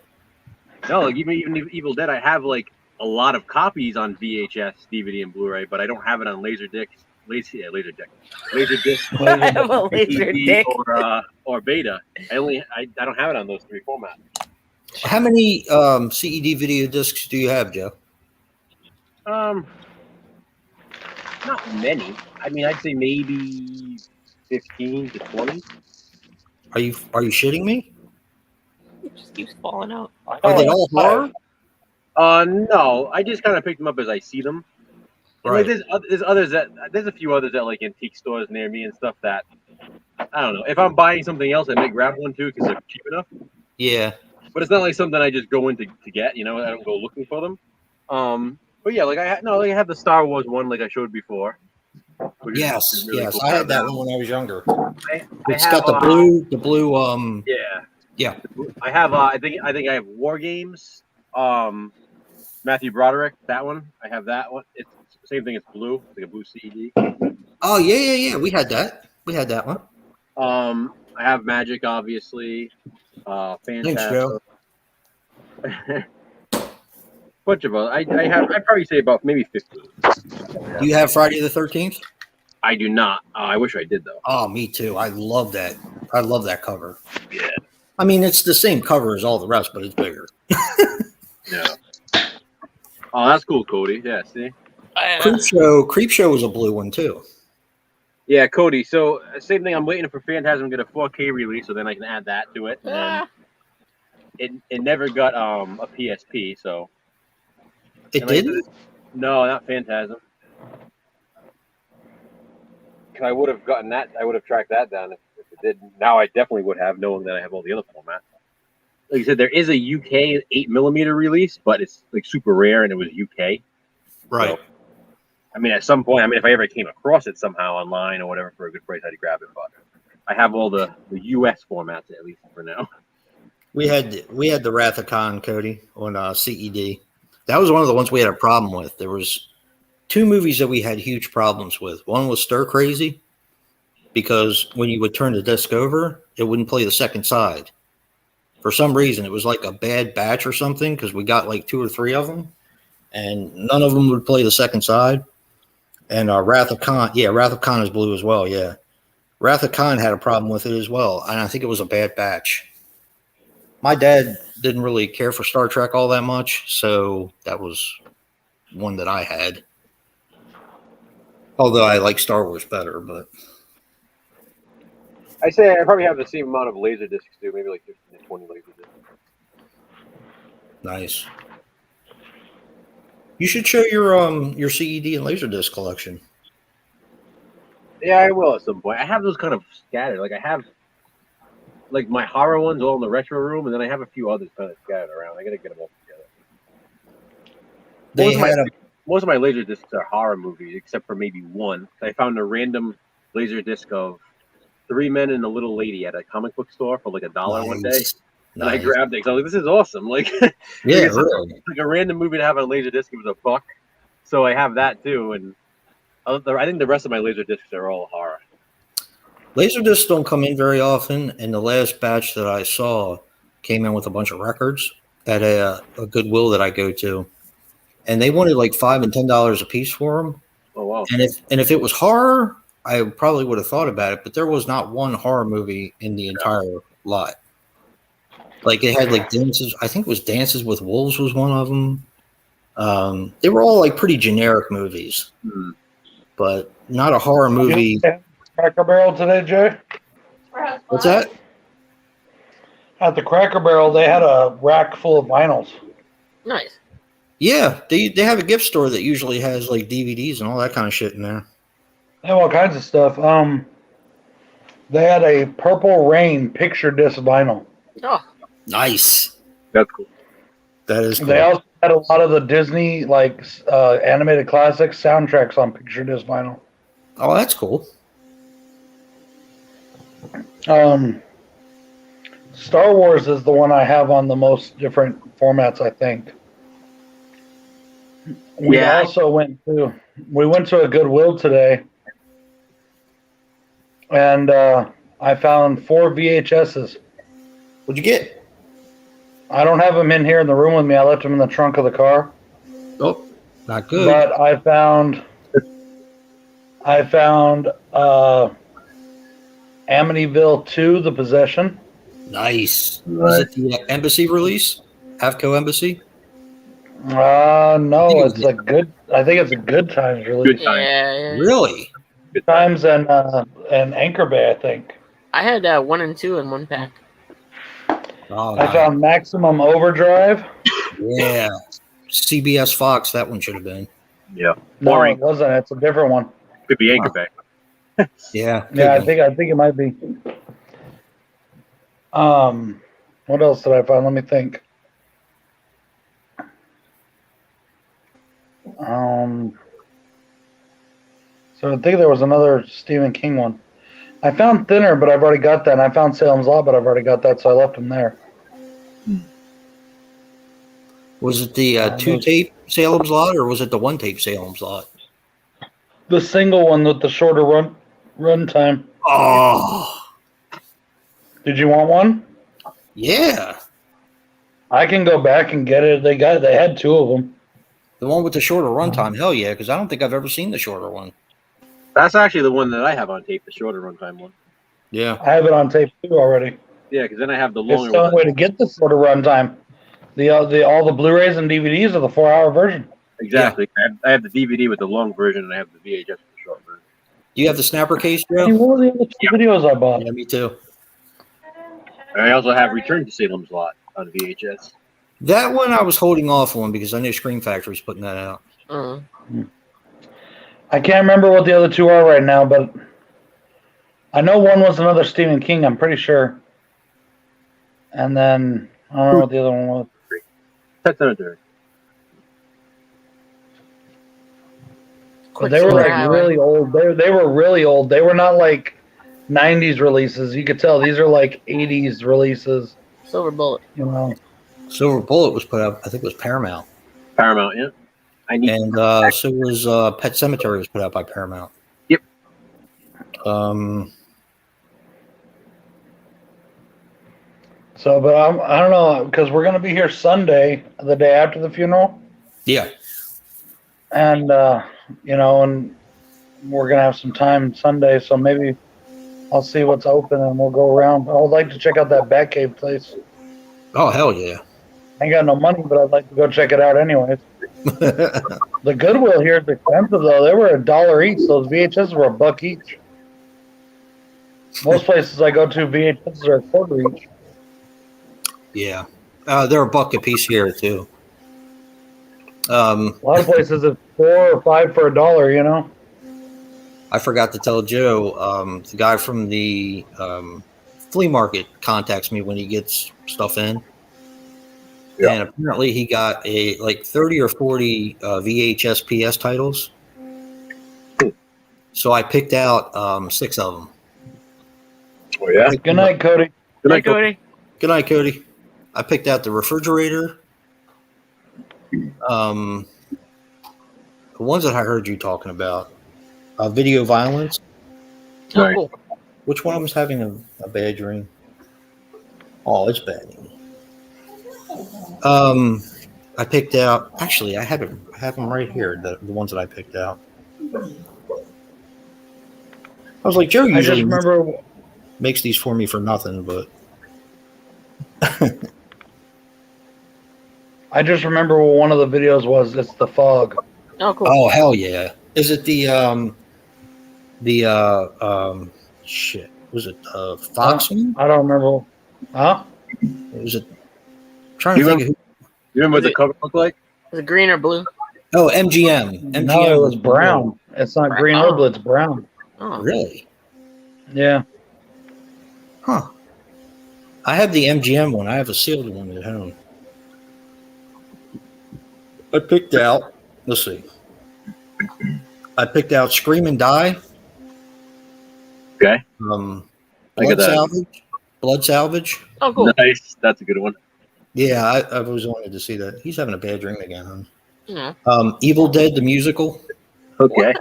No, like, even Evil Dead, I have, like, a lot of copies on VHS, DVD, and Blu-ray, but I don't have it on Laserdisc. Laserdisc. I have a laser dick. Or Beta. I don't have it on those three formats. How many CED video discs do you have, Joe? Not many. I mean, I'd say maybe 15 to 20. Are you shitting me? It just keeps falling out. Are they all horror? No. I just kind of pick them up as I see them. And, Right. like, there's a few others at, like, antique stores near me and stuff that I don't know. If I'm buying something else, I may grab one too because they're cheap enough. Yeah. But it's not like something I just go in to get. You know, I don't go looking for them. But yeah, like I have the Star Wars one, like I showed before. Yes. Really Yes. cool. I had that one when I was younger. It's I got have, the blue. Yeah. Yeah. I have. I think I have War Games. Matthew Broderick. That one. I have that one. It's the same thing. It's blue. It's like a blue CED. Oh yeah. We had that. one. I have Magic, obviously. Thanks, Joe. Bunch of other. I'd probably say about maybe 15. Do you have Friday the 13th? I do not. I wish I did though. Oh, me too. I love that. I love that cover. Yeah. I mean, it's the same cover as all the rest, but it's bigger. Yeah. Oh, that's cool, Cody. Yeah. See. Creepshow was a blue one too. Yeah, Cody. So same thing. I'm waiting for Phantasm to get a 4K release, so then I can add that to it. And then it never got a PSP, so It didn't? No, not Phantasm. I would have gotten that. I would have tracked that down if it did. Now I definitely would have, knowing that I have all the other formats. Like I said, there is a UK 8mm release, but it's like super rare, and it was UK. Right. So, I mean, at some point, if I ever came across it somehow online or whatever for a good price, I'd grab it. But I have all the US formats at least for now. We had the Wrath of Khan, Cody, on CED. That was one of the ones we had a problem with. There was 2 movies that we had huge problems with. One was Stir Crazy, because when you would turn the disc over, it wouldn't play the second side. For some reason, it was like a bad batch or something, because we got like 2 or 3 of them, and none of them would play the second side. And Wrath of Khan, Wrath of Khan is blue as well, yeah. Wrath of Khan had a problem with it as well, and I think it was a bad batch. My dad didn't really care for Star Trek all that much, so that was one that I had. Although I like Star Wars better, but I say I probably have the same amount of laser discs too, maybe like 15 to 20 laser discs. nice. You should show your CED and Laserdisc collection. Yeah, I will at some point. I have those kind of scattered. Like I have like my horror ones all in the retro room, and then I have a few others kind of scattered around. I gotta get them all together. Most of my laser discs are horror movies, except for maybe one. I found a random laser disc of 3 Men and a Little Lady at a comic book store for like $1 one day. And I grabbed it. 'Cause I was like, "This is awesome!" Like, Yeah, it's really. like a random movie to have on a laser disc. It was $1, so I have that too. And I think the rest of my laser discs are all horror. Laserdiscs don't come in very often, and the last batch that I saw came in with a bunch of records at a Goodwill that I go to, and they wanted like $5 and $10 a piece for them. Oh wow! And if it was horror, I probably would have thought about it, but there was not one horror movie in the entire lot. Like it had like dances. I think it was Dances with Wolves was one of them. They were all like pretty generic movies, but not a horror movie. Cracker Barrel today, Jay? What's that? At the Cracker Barrel, they had a rack full of vinyls. Nice. Yeah, they have a gift store that usually has like DVDs and all that kind of shit in there. They have all kinds of stuff. They had a Purple Rain picture disc vinyl. Oh, Nice. That's cool. That is cool. They also had a lot of the Disney animated classics soundtracks on picture disc vinyl. Oh, that's cool. Star Wars is the one I have on the most different formats, I think. We also went to a Goodwill today, and I found 4 VHSs. What'd you get? I don't have them in here in the room with me. I left them in the trunk of the car. Oh, not good. But I found Amityville 2, The Possession. Nice. Is it the Embassy release? Avco Embassy? No, it's a good. I think it's a Good Times release. Good time. yeah. Really? Good Times and Anchor Bay, I think. I had 1 and 2 in one pack. Oh, I found Maximum Overdrive. yeah. CBS Fox, that one should have been. Yeah. No, Boring. it wasn't. It's a different one. Could be Anchor Bay. Yeah. Yeah, I think it might be. What else did I find? Let me think. So I think there was another Stephen King one. I found Thinner, but I've already got that. And I found Salem's Lot, but I've already got that, so I left them there. Was it the 2-tape Salem's Lot, or was it the 1-tape Salem's Lot? The single one with the shorter run time. Oh, Did you want one? yeah. I can go back and get it. They had 2 of them. The one with the shorter runtime. Hell yeah, because I don't think I've ever seen the shorter one. That's actually the one that I have on tape, the shorter runtime one. Yeah. I have it on tape too already. Yeah, because then I have the It's longer the only one. way to get the shorter runtime. All the Blu-rays and DVDs are the 4-hour version. Exactly. I have the DVD with the long version, and I have the VHS with the short version. Do you have the snapper case, Hey, Joe? what were the other 2 videos I bought? Yeah, me too. And I also have Return to Salem's Lot on VHS. That one I was holding off on because I knew Scream Factory's putting that out. I can't remember what the other 2 are right now, but I know one was another Stephen King, I'm pretty sure. And then I don't know what the other one was. Pet Cemetery. But they were like really old. They were really old. They were not like 90s releases. You could tell these are like 80s releases. Silver Bullet. You know. Silver Bullet was put out, I think it was Paramount. Paramount, yeah. And so was Pet Cemetery was put out by Paramount. Yep. So, but I don't know, because we're going to be here Sunday, the day after the funeral. Yeah. And, and we're going to have some time Sunday, so maybe I'll see what's open and we'll go around. I would like to check out that Batcave place. Oh, hell yeah. I ain't got no money, but I'd like to go check it out anyways. The Goodwill here is expensive, though. They were $1 each. Those VHSs were $1 each. Most places I go to, VHSs are $1 each. Yeah. They're $1 a piece here, too. A lot of places it's $4 or $5 for $1, you know? I forgot to tell Joe, the guy from the flea market contacts me when he gets stuff in. Yeah. And apparently he got 30 or 40 VHS PS titles. So I picked out 6 of them. Oh, yeah? Good night, Cody. Good night, Cody. Good night, Cody. I picked out the refrigerator. The ones that I heard you talking about, video violence. Oh, Right. cool. Which one of them's having a bad dream? Oh, it's bad. I picked out. Actually, I have them right here. The ones that I picked out. I was like, Joe I just usually remember. makes these for me for nothing, but I just remember what one of the videos was. It's the fog. Oh, cool. oh hell yeah! Is it the shit? Was it Fox one? I don't remember. Huh? Was it? Trying to You think of who. You remember what the Is it- cover looked like? Is it green or blue? Oh, MGM. MGM No, it was brown. It's not green or Oh. blue. It's brown. Oh, Really? Yeah. Huh. I have the MGM one. I have a sealed one at home. I picked out. Let's see. I picked out Scream and Die. Okay. I Blood got that. Salvage. Blood Salvage. oh, cool. Nice. That's a good one. Yeah, I've always wanted to see that. He's having a bad dream again. Yeah. Evil Dead the musical. Okay.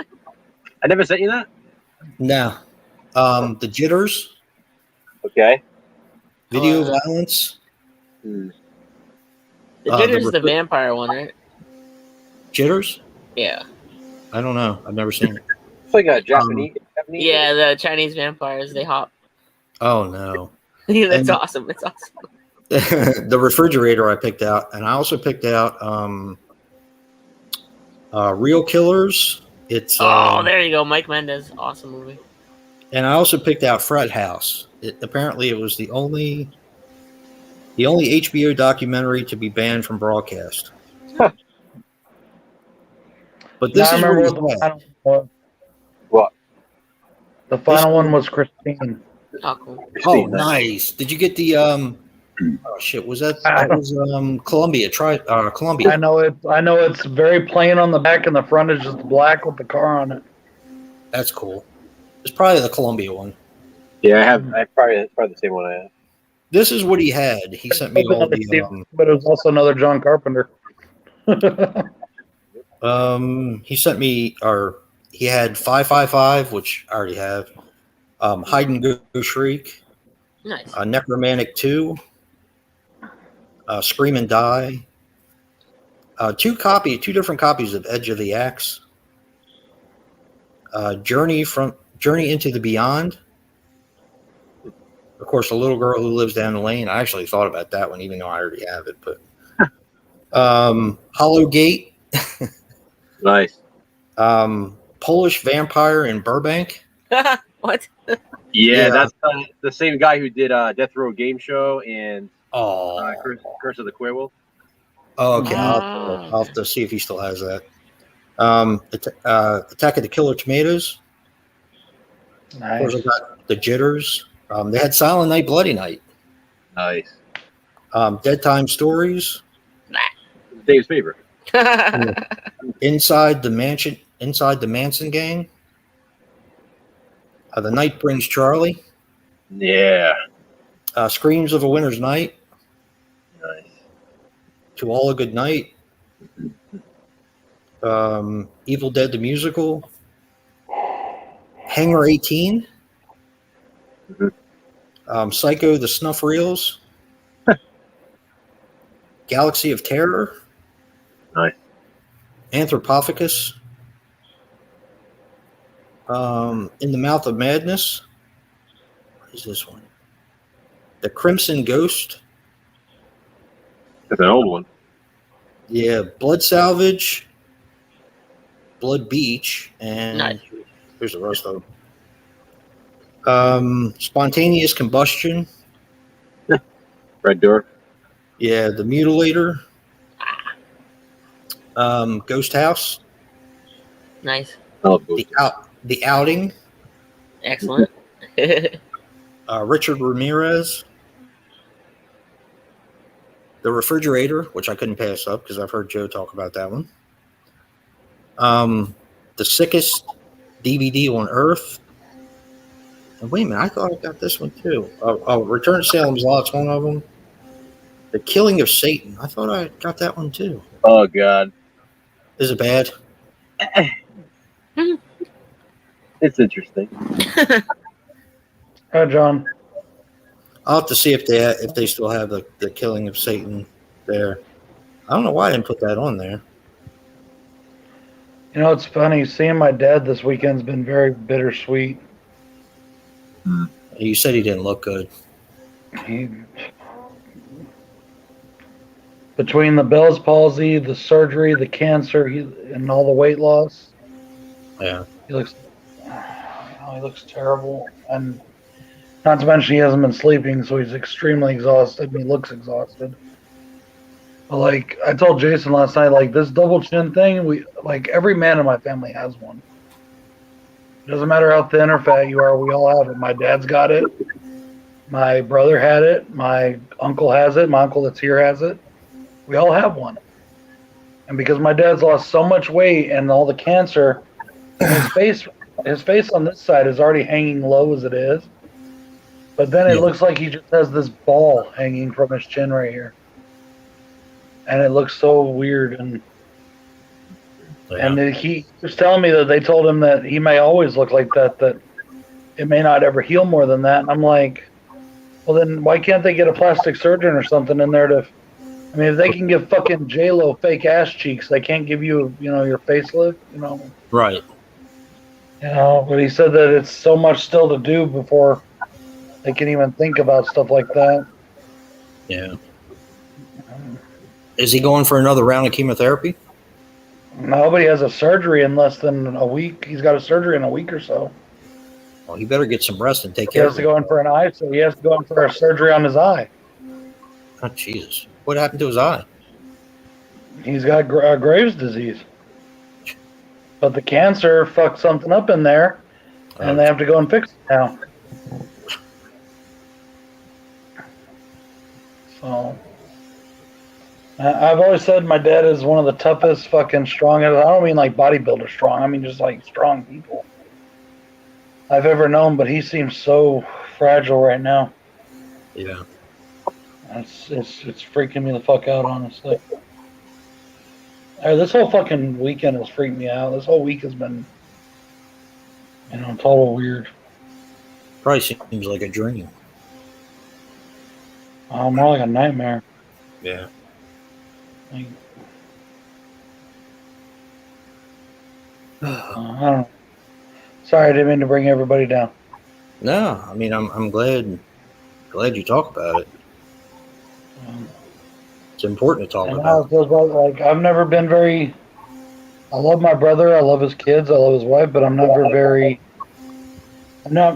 I never sent you that? No. The Jitters. Okay. Video Oh, yeah. Violence. Hmm. The the Jitter's the refri- vampire one, right? Jitters? Yeah. I don't know. I've never seen it. It's like a Japanese. Yeah, the Chinese vampires, they hop. Oh no. Yeah, that's And- awesome. It's awesome. The refrigerator I picked out, and I also picked out Real Killers. It's Oh, there you go. Mike Mendez. Awesome movie. and I also picked out Fred House. Apparently it was the only HBO documentary to be banned from broadcast. But this I is remember what what he's the had. final one was. What? The final one was Christine. Oh, cool. Oh, Christine, nice. Did you get the oh shit, was that I- was Columbia, I Columbia. know it's very plain on the back, and the front is just black with the car on it. That's cool. It's probably the Columbia one. Yeah, I have. It's probably the same one I have. This is what he had. He sent me all the But it was also another John Carpenter. he sent me he had 555, which I already have. Hide and Go Shriek, Nice. Necromantic 2, Scream and Die, two different copies of Edge of the Axe, Journey into the Beyond. Of course, The Little Girl Who Lives Down the Lane. I actually thought about that one, even though I already have it. But Hollow Gate, Nice. Polish Vampire in Burbank. What? Yeah, Yeah. that's the same guy who did Death Row Game Show and Oh, Curse of the Querwolf. okay. Ah. I'll have to see if he still has that. Attack of the Killer Tomatoes. Of course, Nice. I got the Jitters. They had Silent Night, Bloody Night. Nice. Dead Time Stories. Dave's favorite. Inside the Manson Gang. The Night Brings Charlie. Yeah. Screams of a Winter's Night. Nice. To All a Good Night. Evil Dead the Musical. Hangar 18. Psycho the Snuff Reels. Galaxy of Terror. Nice. Anthropophagus. In the Mouth of Madness. What is this one? The Crimson Ghost. That's an old one. Yeah, Blood Salvage. Blood Beach. And Nice. here's the rest of them. Spontaneous Combustion. Red Door. Yeah, The Mutilator. Ghost House. Nice. I love Ghost. The Outing. Excellent. Richard Ramirez. The Refrigerator, which I couldn't pass up because I've heard Joe talk about that one. The Sickest DVD on Earth. And wait a minute, I thought I got this one too. Return to Salem's Lot's one of them. The Killing of Satan. I thought I got that one too. Oh God, Is it bad? it's interesting. Hi, John. I'll have to see if they still have the Killing of Satan there. I don't know why I didn't put that on there. You know, it's funny. Seeing my dad this weekend's been very bittersweet. You said he didn't look good. He, between the Bell's palsy, the surgery, the cancer, and all the weight loss, Yeah. he looks terrible. And not to mention he hasn't been sleeping, so he's extremely exhausted, and he looks exhausted. But like I told Jason last night, like this double chin thing, every man in my family has one. It doesn't matter how thin or fat you are, we all have it. My dad's got it. My brother had it. My uncle has it. My uncle that's here has it. We all have one. And because my dad's lost so much weight and all the cancer, his face on this side is already hanging low as it is. But then it looks like he just has this ball hanging from his chin right here. And it looks so weird. And he was telling me that they told him that he may always look like that it may not ever heal more than that. And I'm like, well, then why can't they get a plastic surgeon or something in there to... I mean, if they can give fucking J-Lo fake ass cheeks, they can't give you, your facelift, Right. But he said that it's so much still to do before they can even think about stuff like that. Yeah. Is he going for another round of chemotherapy? Nobody has a surgery in less than a week. He's got a surgery in a week or so. Well, he better get some rest and take He care has of to it. go in for an eye, so he has to go in for a surgery on his eye. Oh, Jesus. What happened to his eye? He's got Graves' disease. But the cancer fucked something up in there, and they have to go and fix it now. So, I've always said my dad is one of the toughest, fucking strongest. I don't mean like bodybuilder strong. I mean just like strong people I've ever known. But he seems so fragile right now. Yeah. It's freaking me the fuck out, honestly. This whole fucking weekend has freaked me out. This whole week has been, total weird. Probably seems like a dream. More like a nightmare. Yeah. Like, I don't know. Sorry, I didn't mean to bring everybody down. No, I mean I'm glad you talk about it. It's important to talk about. Like I've never been very. I love my brother. I love his kids. I love his wife. But I'm not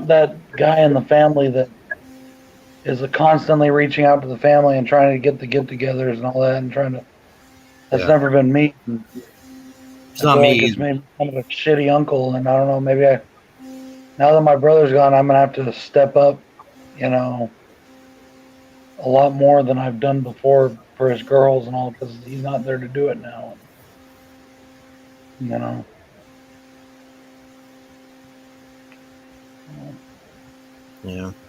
that guy in the family that is constantly reaching out to the family and trying to get the get-togethers and all that, and trying to. That's never been me. It's not me. It's made me kind of a shitty uncle, and I don't know. Maybe now that my brother's gone, I'm gonna have to step up. A lot more than I've done before for his girls and all, because he's not there to do it now. Yeah. I'm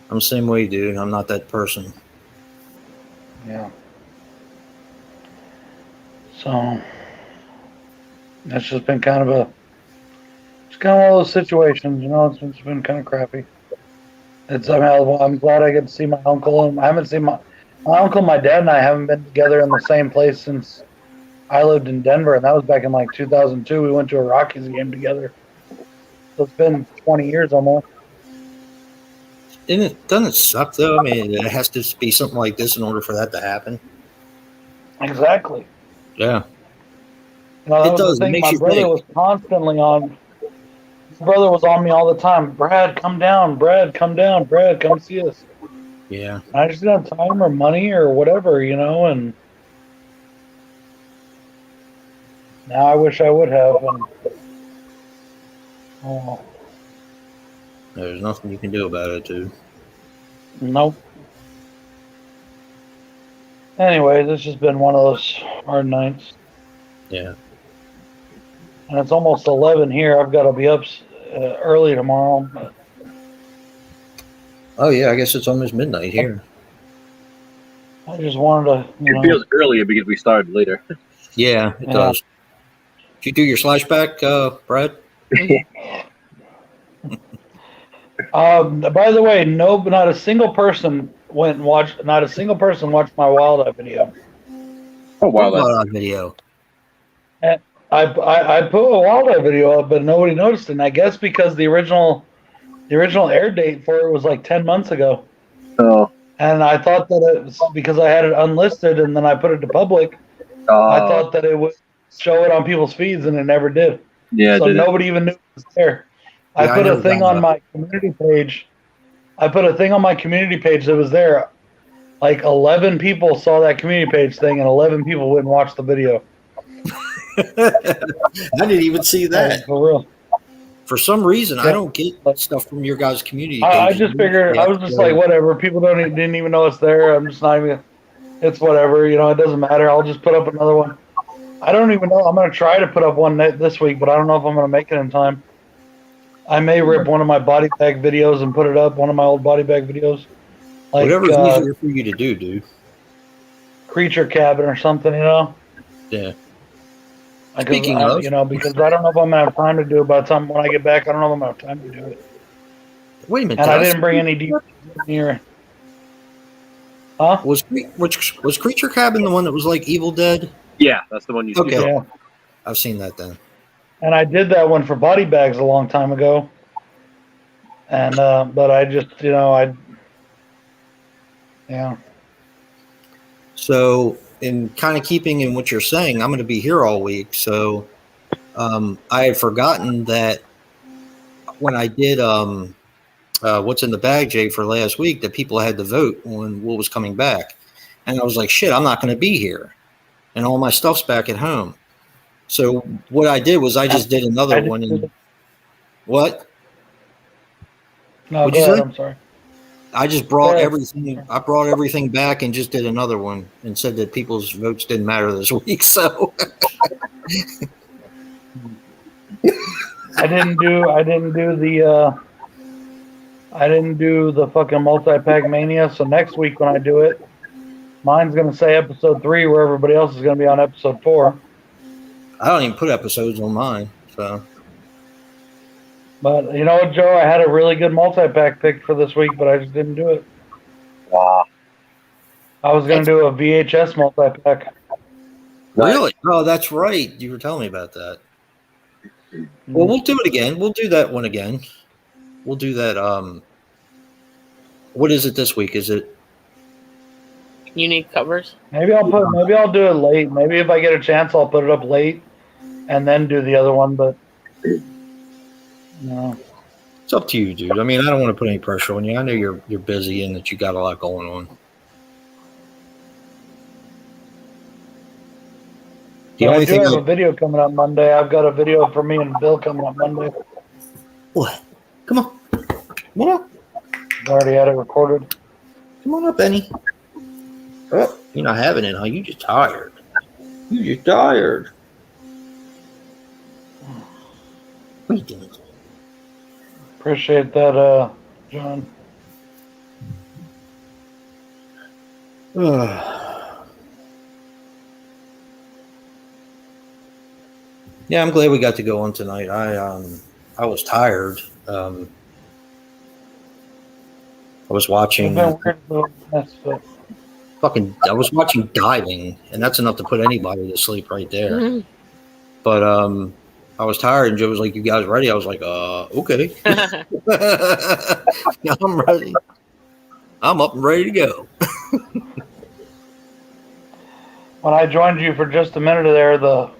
the same way, dude. I'm not that person. Yeah. So that's just been kind of one of those situations, it's been kind of crappy. I'm glad I get to see my uncle, and I haven't seen my uncle, my dad, and I haven't been together in the same place since I lived in Denver, and that was back in like 2002. We went to a Rockies game together. So it's been 20 years almost. Doesn't it suck though? I mean, it has to be something like this in order for that to happen. Exactly. Yeah. That was the thing. My brother was constantly on. My brother was on me all the time. Brad, come down. Brad, come down. Brad, come see us. Yeah. And I just didn't have time or money or whatever, and now I wish I would have. And, there's nothing you can do about it, dude. Nope. Anyway, this has been one of those hard nights. Yeah. And it's almost 11 here. I've got to be up early tomorrow. But Oh yeah, I guess it's almost midnight here. I just wanted to, It feels earlier because we started later. Yeah, it does. Did you do your slashback, Brad? By the way, not a single person went and watched. Not a single person watched my Wild Eye video. Oh wow, What that's video? And I put a Wild Eye video up, but nobody noticed it. And I guess because the original air date for it was like 10 months ago, oh. and I thought that it was because I had it unlisted, and then I put it to public. I thought that it would show it on people's feeds, and it never did. Yeah, So did it? nobody even knew it was there. I Yeah, I put a never thing got on my community page. I put a thing on my community page that was there. Like 11 people saw that community page thing, and 11 people went and watched the video. I didn't even see that. For real. For some reason, I Yeah. don't get stuff from your guys' community I pages. just figured, I was just like, whatever. People didn't even know it's there. I'm just not even, it's whatever. You know, it doesn't matter. I'll just put up another one. I don't even know. I'm going to try to put up one this week, but I don't know if I'm going to make it in time. I may rip one of my body bag videos and put it up, one of my old body bag videos. Like, whatever's easier for you to do, dude. Creature Cabin or something, you know? Yeah. Speaking of, you know, because I don't know if I'm gonna have time to do it by the time when I get back. I don't know if I'm gonna have time to do it. Wait a minute. And I didn't bring any DVDs here. Huh? Was Creature Cabin the one that was like Evil Dead? Yeah, that's the one you see. Okay. Yeah. I've seen that then. And I did that one for body bags a long time ago. And but I just, you know, yeah. So, in kind of keeping in what you're saying, I'm going to be here all week. So, I had forgotten that when I did What's in the Bag, Jay, for last week, that people had to vote on what was coming back. And I was like, shit, I'm not going to be here. And all my stuff's back at home. So, what I did was I just did another one. And, what? No, What'd go you ahead. say? I'm sorry. I just brought everything. I brought everything back and just did another one and said that people's votes didn't matter this week. So I didn't do the fucking multi-pack mania. So next week when I do it, mine's gonna say episode 3, where everybody else is gonna be on episode 4. I don't even put episodes on mine. So. But you know what, Joe? I had a really good multi-pack pick for this week, but I just didn't do it. Wow. I was going to do a VHS multi-pack. Really? Oh, that's right. You were telling me about that. Well, we'll do it again. We'll do that one again. We'll do that. What is it this week? Is it Unique covers? Maybe I'll do it late. Maybe if I get a chance, I'll put it up late and then do the other one. But no, it's up to you, dude. I mean, I don't want to put any pressure on you. I know you're busy and that you got a lot going on. I do have a video coming up Monday. I've got a video for me and Bill coming up Monday. What? Come on. Come on up. I already had it recorded. Come on up, Benny. Oh, you're not having it, huh? You just tired. You just tired. What are you doing? Appreciate that, John. Yeah, I'm glad we got to go on tonight. I was tired. I was watching. I was watching diving, and that's enough to put anybody to sleep right there. Mm-hmm. But I was tired, and Joe was like, "You guys ready?" I was like, okay. I'm ready. I'm up and ready to go." When I joined you for just a minute there, the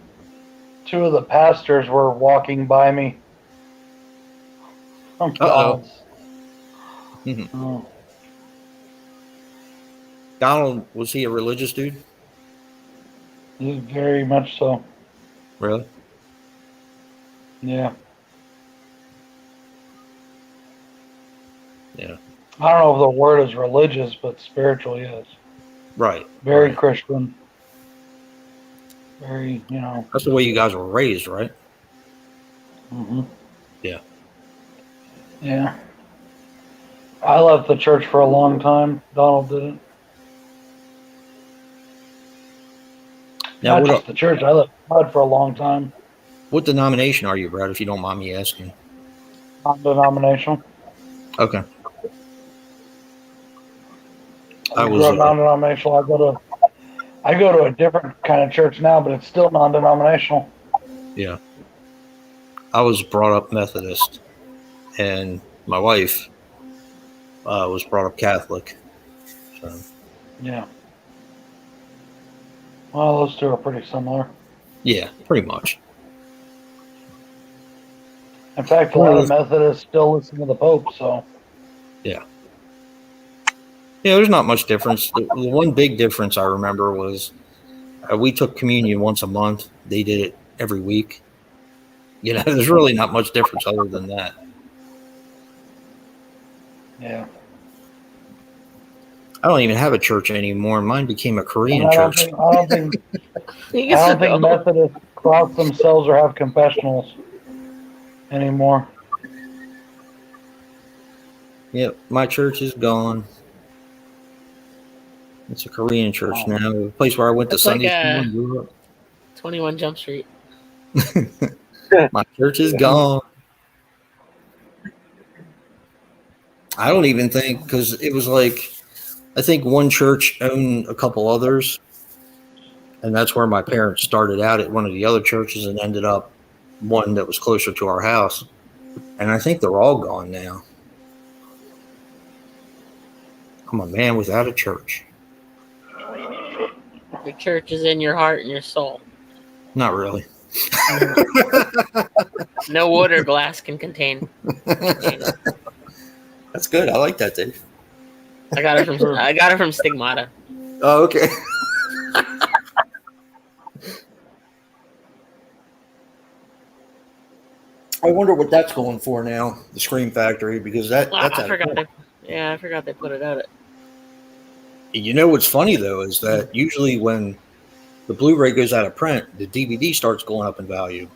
two of the pastors were walking by me. From God's. Mm-hmm. Oh. Donald, was he a religious dude? Very much so. Really? Yeah. Yeah. I don't know if the word is religious, but spiritual, yes. Right. Very right. Christian. Very, you know. That's the way you guys were raised, right? Mm-hmm. Yeah. Yeah. I left the church for a long time. Donald didn't. Now, Not just the church. I lived in Bud for a long time. what denomination are you, Brad, if you don't mind me asking? Non-denominational. Okay. I grew up non-denominational. I go to a different kind of church now, but it's still non-denominational. Yeah. I was brought up Methodist, and my wife was brought up Catholic. So. Yeah. Well, those two are pretty similar. Yeah, pretty much. In fact, a lot of Methodists still listen to the Pope, so. Yeah. Yeah, there's not much difference. The one big difference I remember was we took communion once a month. They did it every week. You know, there's really not much difference other than that. Yeah. I don't even have a church anymore. Mine became a Korean I church. don't think Methodists cross themselves or have confessionals anymore. Yep, my church is gone. It's a Korean church now. The place where I went to Sunday school and grew up. 21 Jump Street. My church is gone. I don't even think, because it was like, I think one church owned a couple others, and that's where my parents started out at one of the other churches and ended up one that was closer to our house. And I think they're all gone now. I'm a man without a church. Your church is in your heart and your soul. Not really. No water glass can contain. That's good. I like that, Dave. I got it from Stigmata. Oh, okay. I wonder what that's going for now, the Scream Factory, because that's I forgot they put it out. You know what's funny though is that usually when the Blu-ray goes out of print, the DVD starts going up in value,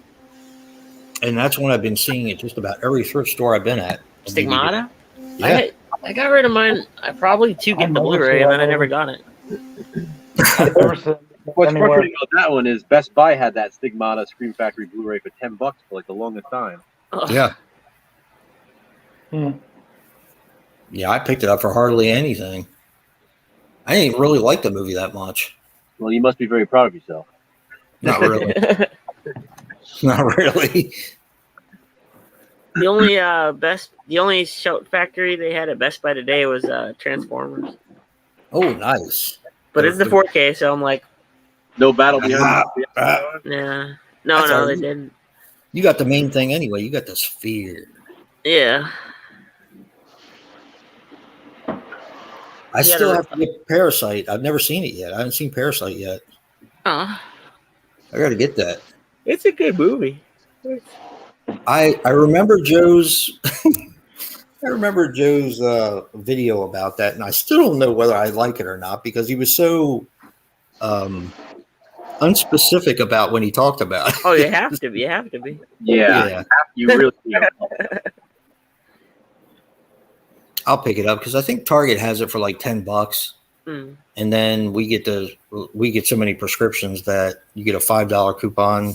and that's when I've been seeing it just about every thrift store I've been at. Stigmata. Yeah. I got rid of mine. I probably to get the Blu-ray, and then I never got it. What's frustrating about that one is Best Buy had that Stigmata Scream Factory Blu-ray for $10 for like the longest time. Yeah. Yeah, I picked it up for hardly anything. I didn't really like the movie that much. Well, you must be very proud of yourself. Not really. Not really. The only shout factory they had at Best Buy today was Transformers. Oh, nice. But it's the 4K, so I'm like, no battle behind. Yeah. No, they didn't. You got the main thing anyway. You got the sphere. Yeah. I still have to get Parasite. I've never seen it yet. I haven't seen Parasite yet. I got to get that. It's a good movie. I remember Joe's video about that, and I still don't know whether I like it or not because he was so unspecific about when he talked about it. Oh, you have to be. You have to be. Yeah. You really do. I'll pick it up because I think Target has it for like $10, and then we get so many prescriptions that you get a $5 coupon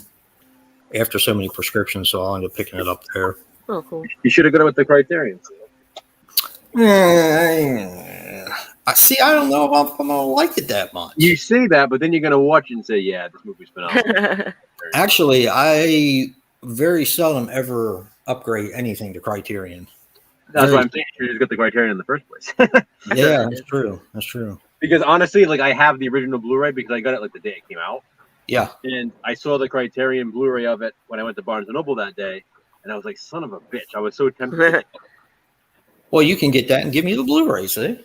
after so many prescriptions. So I'll end up picking it up there. Oh, cool. You should have gone with the Criterion. I see. I don't know if I'm gonna like it that much. You say that, but then you're gonna watch it and say, "Yeah, this movie's phenomenal." Actually, I very seldom ever upgrade anything to Criterion. That's why I'm saying you just got the Criterion in the first place. Yeah, that's true. That's true. Because honestly, like I have the original Blu-ray because I got it like the day it came out. Yeah. And I saw the Criterion Blu-ray of it when I went to Barnes & Noble that day, and I was like, "Son of a bitch!" I was so tempted. Well, you can get that and give me the Blu-ray. See?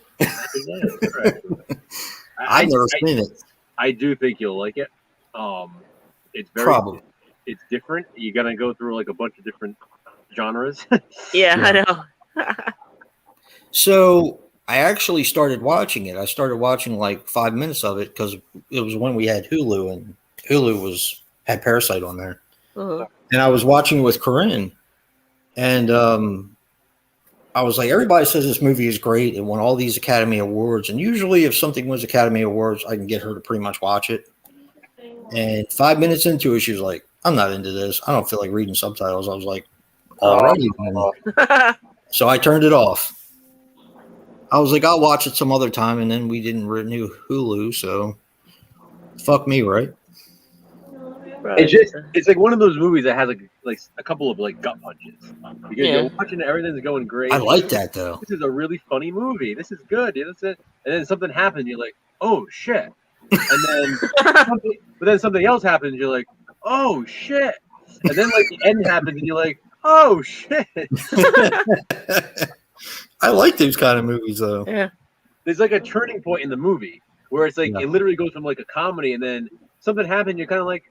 I've never seen it. I do think you'll like it. It's very probably. It's different. You're gonna go through like a bunch of different genres. Yeah, I know. So I actually started watching it. I started watching like 5 minutes of it because it was when we had Hulu, and Hulu had Parasite on there. Uh-huh. And I was watching it with Corinne, and I was like, everybody says this movie is great. It won all these Academy Awards, and usually if something wins Academy Awards, I can get her to pretty much watch it. And 5 minutes into it, she was like, I'm not into this. I don't feel like reading subtitles. I was like, alrighty then. So I turned it off. I was like, I'll watch it some other time, and then we didn't renew Hulu, so fuck me, right? It's like one of those movies that has like a couple of like gut punches because you're watching it, everything's going great. I like that though. This is a really funny movie. This is good. Yeah, that's it. And then something happens, you're like, oh shit. And then something else happens, you're like, oh shit. And then like the end happens, and you're like, oh shit. I like these kind of movies though. Yeah. There's like a turning point in the movie where it's like it literally goes from like a comedy, and then something happens. You're kind of like,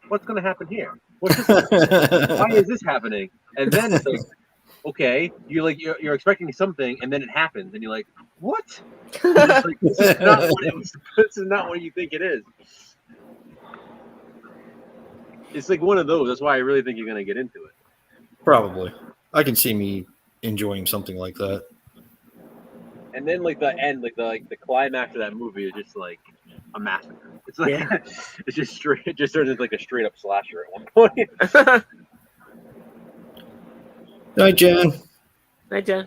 what's going to happen here? What's this? Why is this happening? And then it's like, okay, you're expecting something, and then it happens, and you're like, what? Like, this is not what you think it is. It's like one of those. That's why I really think you're going to get into it. Probably. I can see me enjoying something like that. And then like the end, like the climax of that movie is just like a massacre. It's like it's just straight. It just turns into like a straight up slasher at one point. Night, Jen. Night, Jen.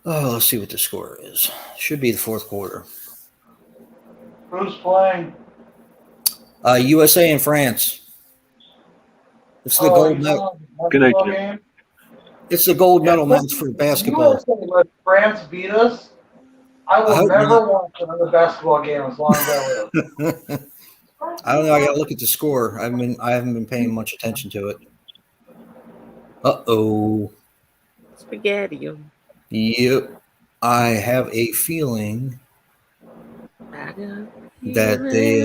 Oh, let's see what the score is. Should be the fourth quarter. Who's playing? USA and France. It's the gold medal. Good night, Jim. It's the gold medal match for basketball. USA let France beat us. I will never watch another basketball game as long as I live. I don't know. I got to look at the score. I haven't been paying much attention to it. Uh-oh. Spaghetti. Yep. I have a feeling that they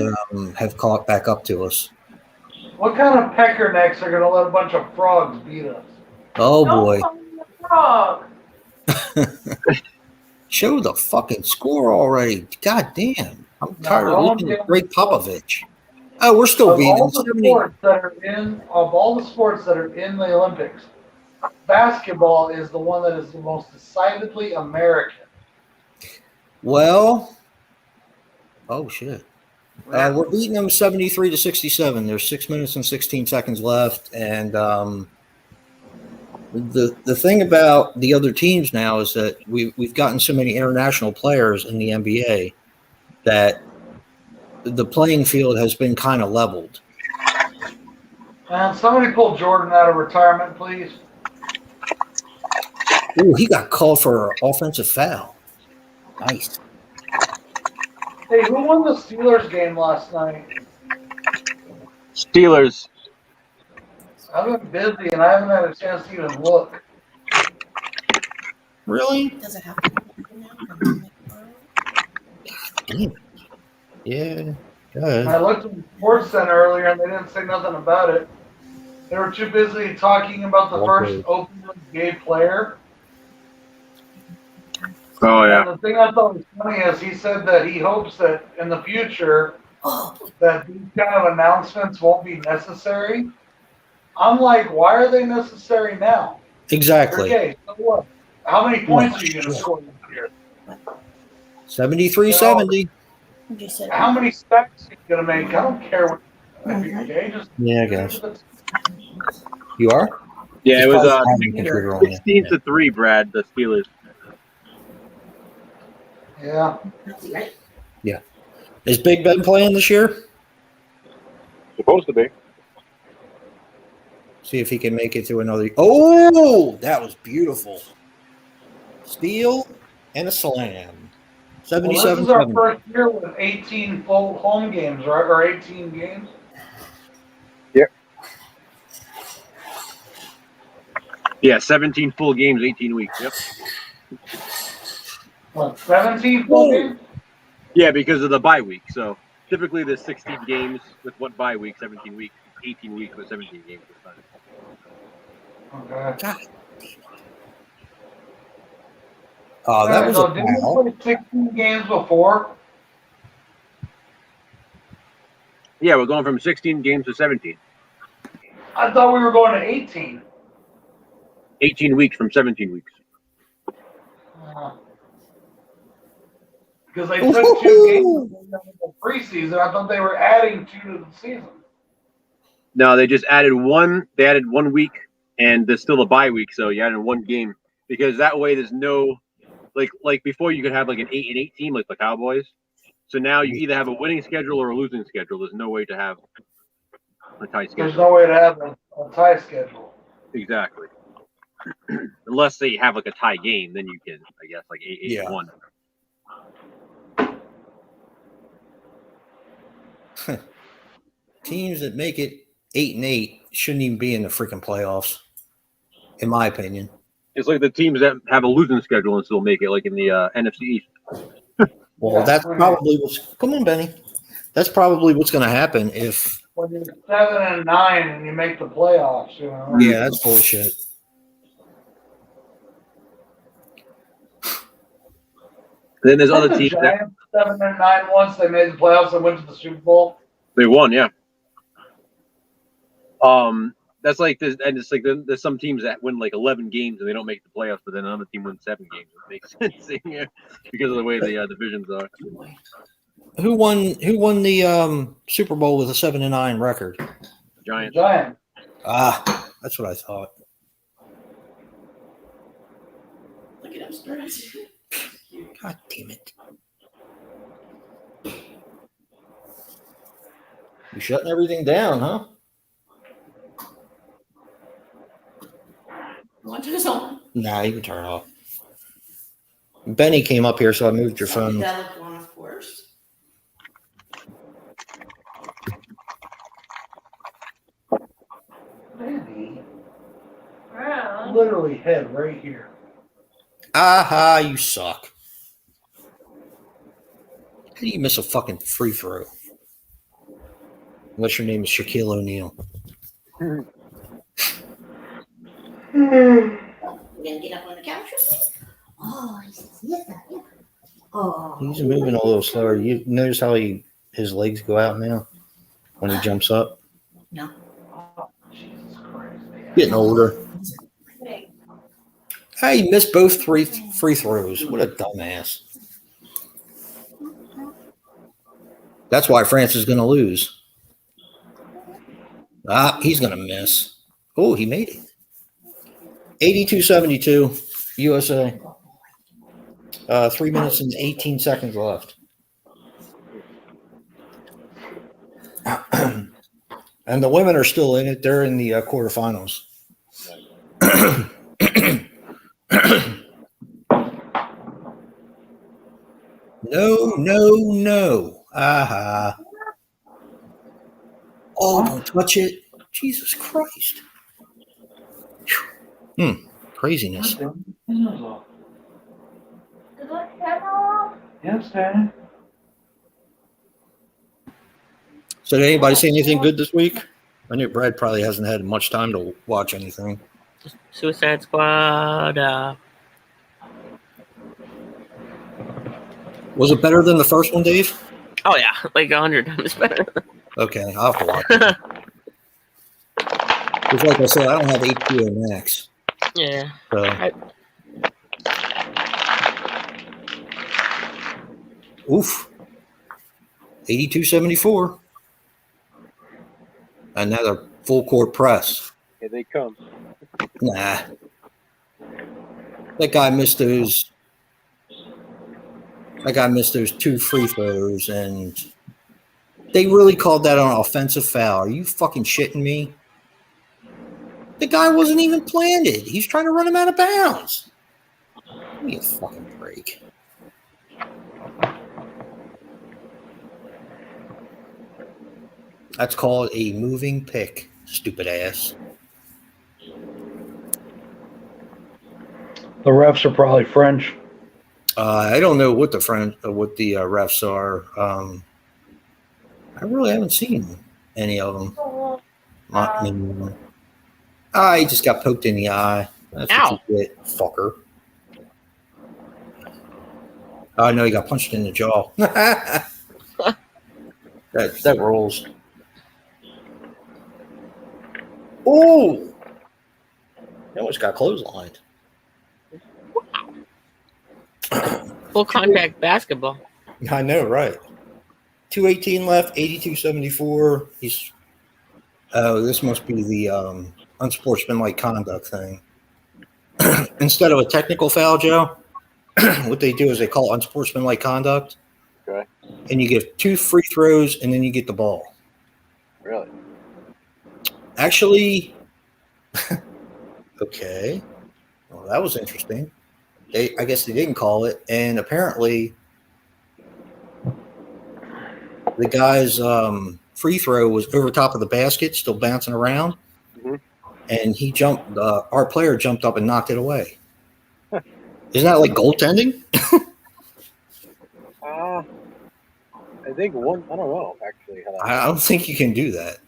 have caught back up to us. What kind of peckernecks are going to let a bunch of frogs beat us? Oh, boy. Frog. Show the fucking score already. God damn. I'm tired of looking at Greg Popovich. Oh, we're still beating them. Of all the sports that are in the Olympics, basketball is the one that is the most decidedly American. Well, oh shit. We're beating them 73-67. There's 6 minutes and 16 seconds left, and the thing about the other teams now is that we've gotten so many international players in the NBA that the playing field has been kind of leveled. And somebody pull Jordan out of retirement, please. Ooh, he got called for an offensive foul. Nice. Hey, who won the Steelers game last night? Steelers. I've been busy and I haven't had a chance to even look. Really? Does it have to be? Yeah. Good. I looked at the Sports Center earlier and they didn't say nothing about it. They were too busy talking about the first openly gay player. Oh, yeah. And the thing I thought was funny is he said that he hopes that in the future that these kind of announcements won't be necessary. I'm like, why are they necessary now? Exactly. Okay, so what? How many points are you going to score this year? 73-70. How many stacks are you going to make? I don't care what. If you're gay, just Yeah, I guess. You are? Yeah, it was 16-3, Brad, the Steelers. Yeah. Yeah. Is Big Ben playing this year? Supposed to be. See if he can make it to another. Oh, that was beautiful. Steal and a slam. 77-70. Well, this is our first year with 18 full home games, right? Or 18 games? Yep. Yeah, 17 full games, 18 weeks. Yep. What, 17 full games? Yeah, because of the bye week. So typically there's 16 games with one bye week, 17 weeks, 18 weeks with 17 games this time. Okay. God. Oh, that was a didn't we play 16 games before? Yeah, we're going from 16 games to 17. I thought we were going to 18. 18 weeks from 17 weeks. Because they took 2 games in the preseason. I thought they were adding 2 to the season. No, they just added one. They added 1 week, and there's still a bye week, so you added 1 game because that way there's no like before you could have like an 8-8 team like the Cowboys. So now you either have a winning schedule or a losing schedule. There's no way to have a tie schedule. There's no way to have a tie schedule. Exactly. Unless they have like a tie game, then you can, I guess, like 8-1. Teams that make it 8-8 shouldn't even be in the freaking playoffs, in my opinion. It's like the teams that have a losing schedule and still make it, like in the NFC East. Well, that's probably what's. Come on, Benny. That's probably what's going to happen if. When you're 7-9 and you make the playoffs, you know. Yeah, that's bullshit. Then there's other teams that Giants 7-9 once they made the playoffs and went to the Super Bowl. they won, yeah. That's like this, and it's like there's some teams that win like 11 games and they don't make the playoffs, but then another team wins 7 games. It makes sense because of the way the divisions are. Who won the Super Bowl with a 7-9 record? Giants. Giants. Ah, that's what I thought. Look at him stretch. God damn it. You shutting everything down, huh? Want to his own? Nah, you can turn it off. Benny came up here, so I moved your phone. Psychedelic one, of course. Benny. Wow. Literally head right here. Aha, you suck. How do you miss a fucking free throw? Unless your name is Shaquille O'Neal. You gonna get up on the couch with me? Oh, he says, yes, yeah. Oh. He's moving a little slower. You notice how his legs go out now when he jumps up? No. Oh, Jesus Christ. Getting older. Hey, he missed both free throws. What a dumbass. That's why France is going to lose. Ah, he's going to miss. Oh, he made it. 82-72, USA. 3 minutes and 18 seconds left. And the women are still in it. They're in the quarterfinals. No. Aha. Oh, don't touch it. Jesus Christ. Craziness. Did the camera off? Yes, Dad. So did anybody say anything good this week? I know Brad probably hasn't had much time to watch anything. Suicide Squad. Was it better than the first one, Dave? Oh yeah, like 100 times better. Okay, I'll have to watch it. Because like I said, I don't have HBO Max. Yeah. So. Oof. 82-74. Another full court press. Here they come. Nah. That guy missed those 2 free throws, and they really called that an offensive foul. Are you fucking shitting me? The guy wasn't even planted. He's trying to run him out of bounds. Give me a fucking break. That's called a moving pick, stupid ass. The refs are probably French. I don't know what the refs are. I really haven't seen any of them. He just got poked in the eye. That's what you get, fucker. Oh, no, he got punched in the jaw. that rolls. Oh! He almost got clotheslined. Full contact basketball. I know, right? 2:18 left, 82-74. He's. Oh, this must be the unsportsmanlike conduct thing. Instead of a technical foul, Joe, what they do is they call it unsportsmanlike conduct. Okay. And you get 2 free throws, and then you get the ball. Really? Actually, okay. Well, that was interesting. I guess they didn't call it, and apparently the guy's free throw was over top of the basket, still bouncing around, and he jumped. Our player jumped up and knocked it away. Isn't that like goaltending? I think one. I don't know actually. I don't think you can do that,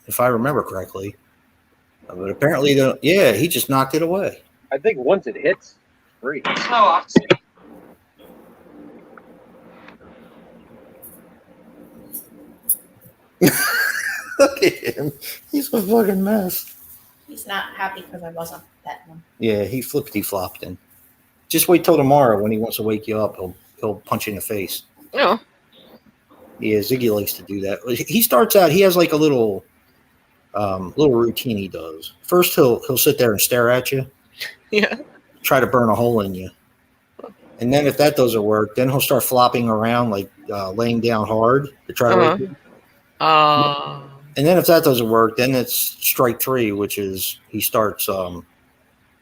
if I remember correctly. But apparently, he just knocked it away. I think once it hits, free. Look at him. He's a fucking mess. He's not happy because I wasn't betting him. Yeah, he flippity-flopped in. Just wait till tomorrow when he wants to wake you up. He'll punch you in the face. Yeah. Yeah, Ziggy likes to do that. He starts out. He has like a little routine he does. First, he'll sit there and stare at you. Yeah. Try to burn a hole in you. And then if that doesn't work, then he'll start flopping around, like laying down hard to try to wake you. And then if that doesn't work, then it's strike 3, which is he starts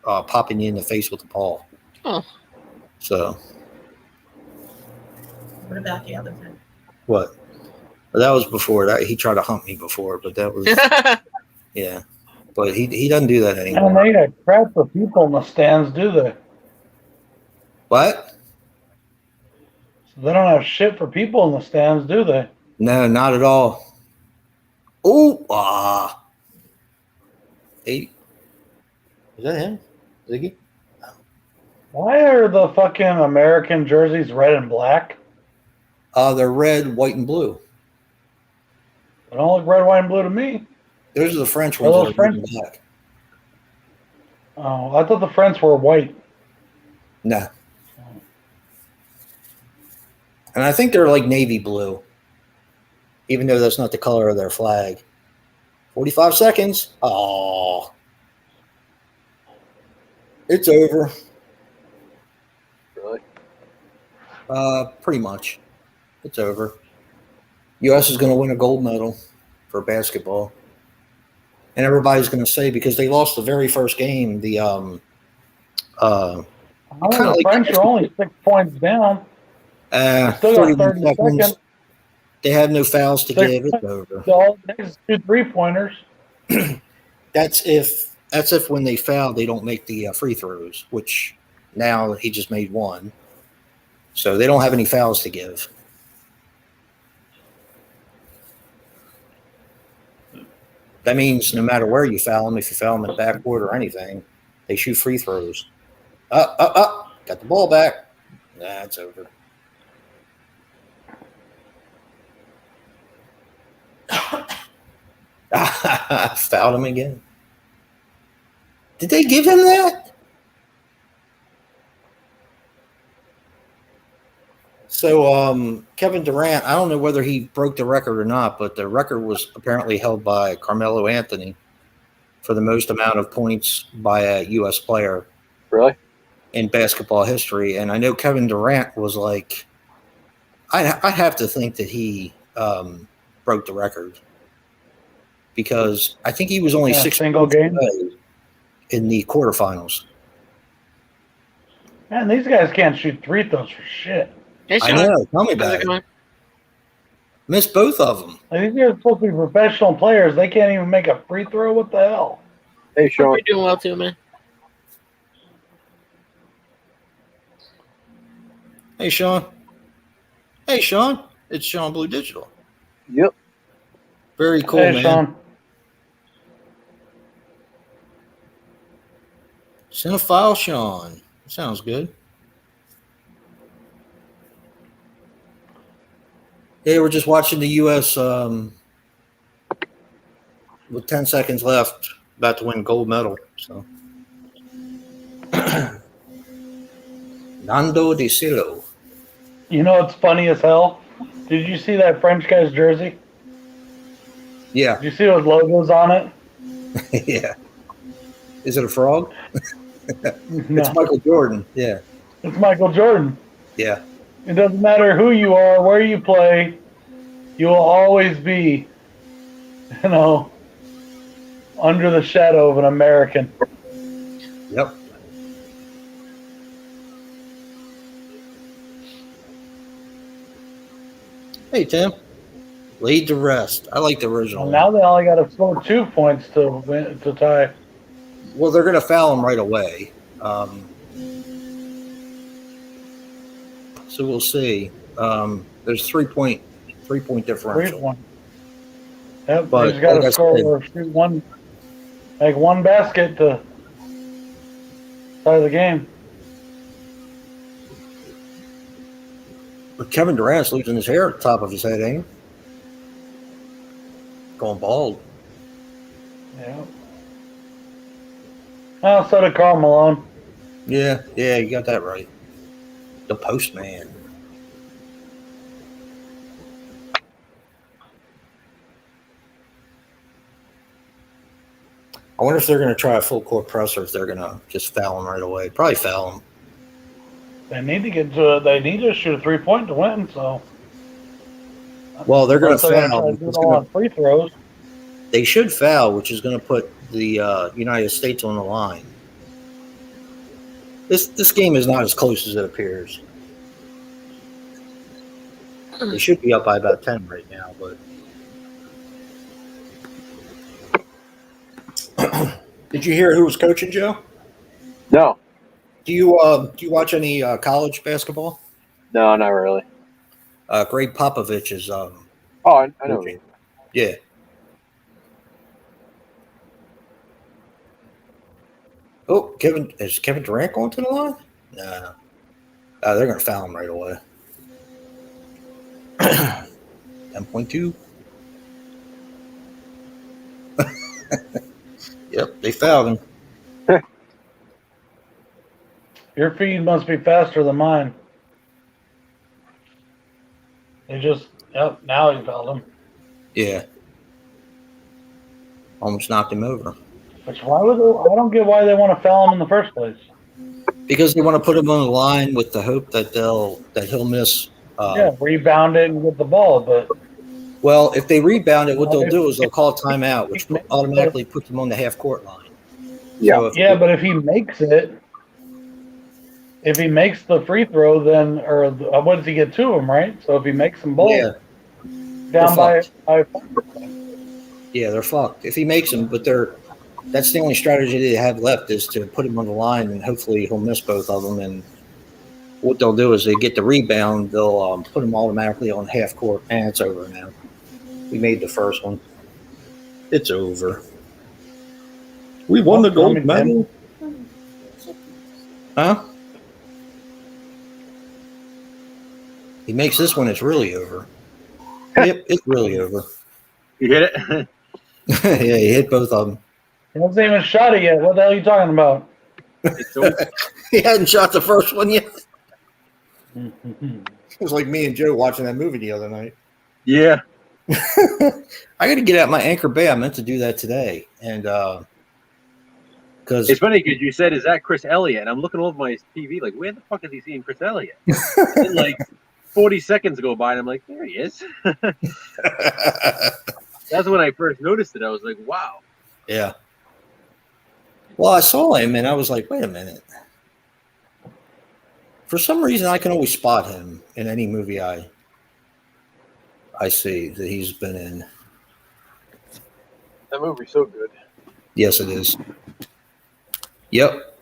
popping you in the face with the ball. Oh. So. What about the other thing? What? Well, that was before that. He tried to hump me before, but that was yeah. But he doesn't do that anymore. And they got crap for people in the stands, do they? What? So they don't have shit for people in the stands, do they? No, not at all. Oh, hey, is that him, Ziggy? Why are the fucking American jerseys red and black? They're red, white, and blue. They don't look red, white, and blue to me. Those are the French ones. Are those that are red and French? black. Oh, I thought the French were white. No. And I think they're like navy blue, even though that's not the color of their flag. 45 seconds. Oh, it's over. Really? Pretty much. It's over. U.S. is going to win a gold medal for basketball. And everybody's going to say, because they lost the very first game, the The French are only 6 points down. Still got 30 seconds. They have no fouls to give. It's over. All it takes is 2 3-pointers. That's if when they foul, they don't make the free throws, which now he just made one. So they don't have any fouls to give. That means no matter where you foul them, if you foul them in the backcourt or anything, they shoot free throws. Got the ball back. Nah, it's over. Fouled him again. Did they give him that? So Kevin Durant, I don't know whether he broke the record or not, but the record was apparently held by Carmelo Anthony for the most amount of points by a U.S. player. Really? In basketball history. And I know Kevin Durant was like, I have to think that he broke the record, because I think he was only 6 single game in the quarterfinals. Man, these guys can't shoot free throws for shit. I know. Tell me about it. Missed both of them. I think they're supposed to be professional players. They can't even make a free throw. What the hell? Hey, Sean. You're doing well too, man. Hey, Sean. Hey, Sean. It's Sean Blue Digital. Yep. Very cool, Hey, man. Sean. Cinephile Sean. Sounds good. Yeah, we're just watching the U.S. With 10 seconds left, about to win gold medal. So, Nando de Silo. You know what's funny as hell? Did you see that French guy's jersey? Yeah, Did you see those logos on it? yeah. Is it a frog? No, It's Michael Jordan. Yeah, it's Michael Jordan. yeah. It doesn't matter who you are, where you play, you will always be, under the shadow of an American. Yep. Hey, Tim. Laid to rest. I like the original Well, now one. they only got to score 2 points to tie. Well, they're going to foul him right away. So we'll see. There's 3-point differential. 3 points. Yep, But they just got like I to score said- or shoot one, make one basket to tie the game. But Kevin Durant's losing his hair at the top of his head, ain't he? Going bald. Yeah. Oh, so did Karl Malone. Yeah, you got that right. The postman. I wonder if they're going to try a full court press or if they're going to just foul him right away. Probably foul him. They need to They need to shoot a 3-point to win. So. Well, they're going to Unless they're foul. gonna try to do It's it all gonna- on free throws. They should foul, which is going to put the United States on the line. This game is not as close as it appears. They should be up by about 10 right now, but did you hear who was coaching, Joe? No, Do you watch any college basketball? no, not really. Greg Popovich is Oh, I know. coaching. Yeah. Oh, is Kevin Durant going to the line? No. They're going to foul him right away. 10.2. Yep, they fouled him. Your feed must be faster than mine. Now he fouled him. Yeah. Almost knocked him over. Which I don't get why they want to foul him in the first place. Because they want to put him on the line with the hope that he'll miss. Rebound it and get the ball, but Well, if they rebound it, what they'll do is they'll call a timeout, which automatically puts them on the half court line. Yeah. So but if he makes the free throw, then what does he get to him, right? So if he makes them both, yeah, down by they're fucked. If he makes them, but that's the only strategy they have left is to put him on the line, and hopefully he'll miss both of them. And what they'll do is they get the rebound, they'll put him automatically on half court, and it's over now. We made the first one. It's over. We won the gold medal. Huh? He makes this one, it's really over. Yep, it's really over. You hit it? Yeah, he hit both of them. He hasn't even shot it yet. What the hell are you talking about? It's over. He hadn't shot the first one yet. Mm-hmm. It was like me and Joe watching that movie the other night. Yeah. I got to get out my Anchor Bay. I meant to do that today, and because It's funny because you said, "Is that Chris Elliott?" And I'm looking over my TV, like, where the fuck is he seeing Chris Elliott? And then, like 40 seconds go by, and I'm like, there he is. That's when I first noticed it. I was like, wow. yeah. Well, I saw him, and I was like, wait a minute. For some reason, I can always spot him in any movie I see that he's been in. That movie's so good. Yes, it is. Yep.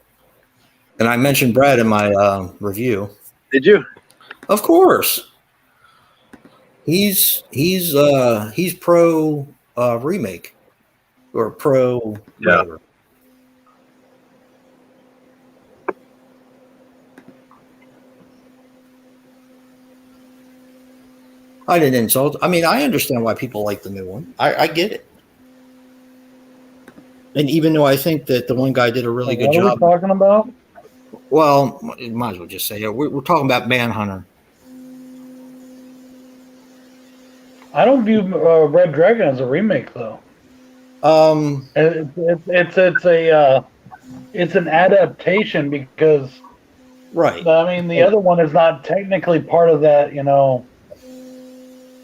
And I mentioned Brad in my review. Did you? Of course. He's pro remake or pro whatever. I didn't insult. I mean, I understand why people like the new one. I get it. And even though I think that the one guy did a really good What are we job. talking about? Well, might as well just say it. We're talking about Manhunter. I don't view Red Dragon as a remake, though. It's an adaptation because Right. I mean the other one is not technically part of that.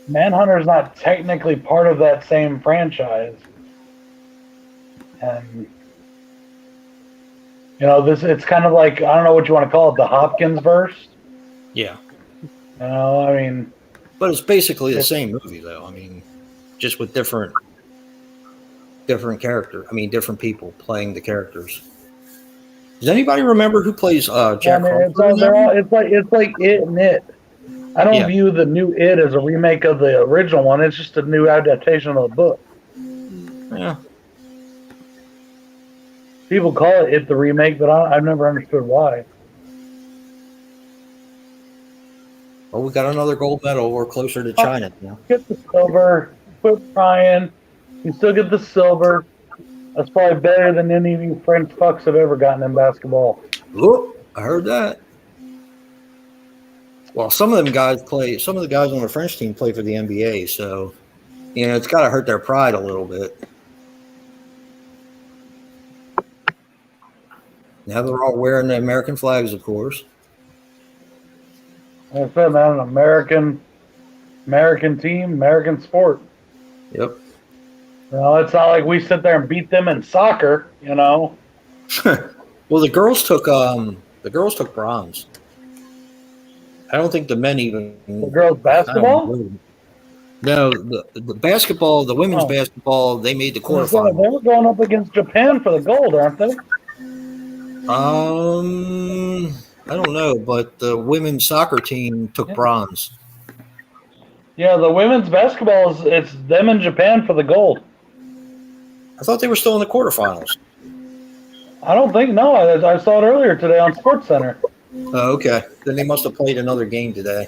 Manhunter is not technically part of that same franchise, and it's kind of like, I don't know what you want to call it, the Hopkins verse. Yeah. I mean, but it's basically the same movie, though. I mean, just with different character. I mean, different people playing the characters. Does anybody remember who plays Jack Crawford? It's like It and It. I don't view the new It as a remake of the original one. It's just a new adaptation of the book. Yeah. People call it the remake, but I've never understood why. Well, we got another gold medal. We're closer to China now. Get the silver. Quit crying. You still get the silver. That's probably better than any of you French fucks have ever gotten in basketball. Look, I heard that. Well, some of the guys on the French team play for the NBA, so it's got to hurt their pride a little bit. Now they're all wearing the American flags, of course. Like I said, man, an American team, American sport. Yep. It's not like we sit there and beat them in soccer, Well, the girls took bronze. I don't think the men even. The girls basketball? No, the basketball, the women's basketball, they made the quarterfinals. They were going up against Japan for the gold, aren't they? I don't know, but the women's soccer team took bronze. Yeah, the women's basketball it's them and Japan for the gold. I thought they were still in the quarterfinals. I don't think no. I saw it earlier today on SportsCenter. Oh, okay. Then they must have played another game today.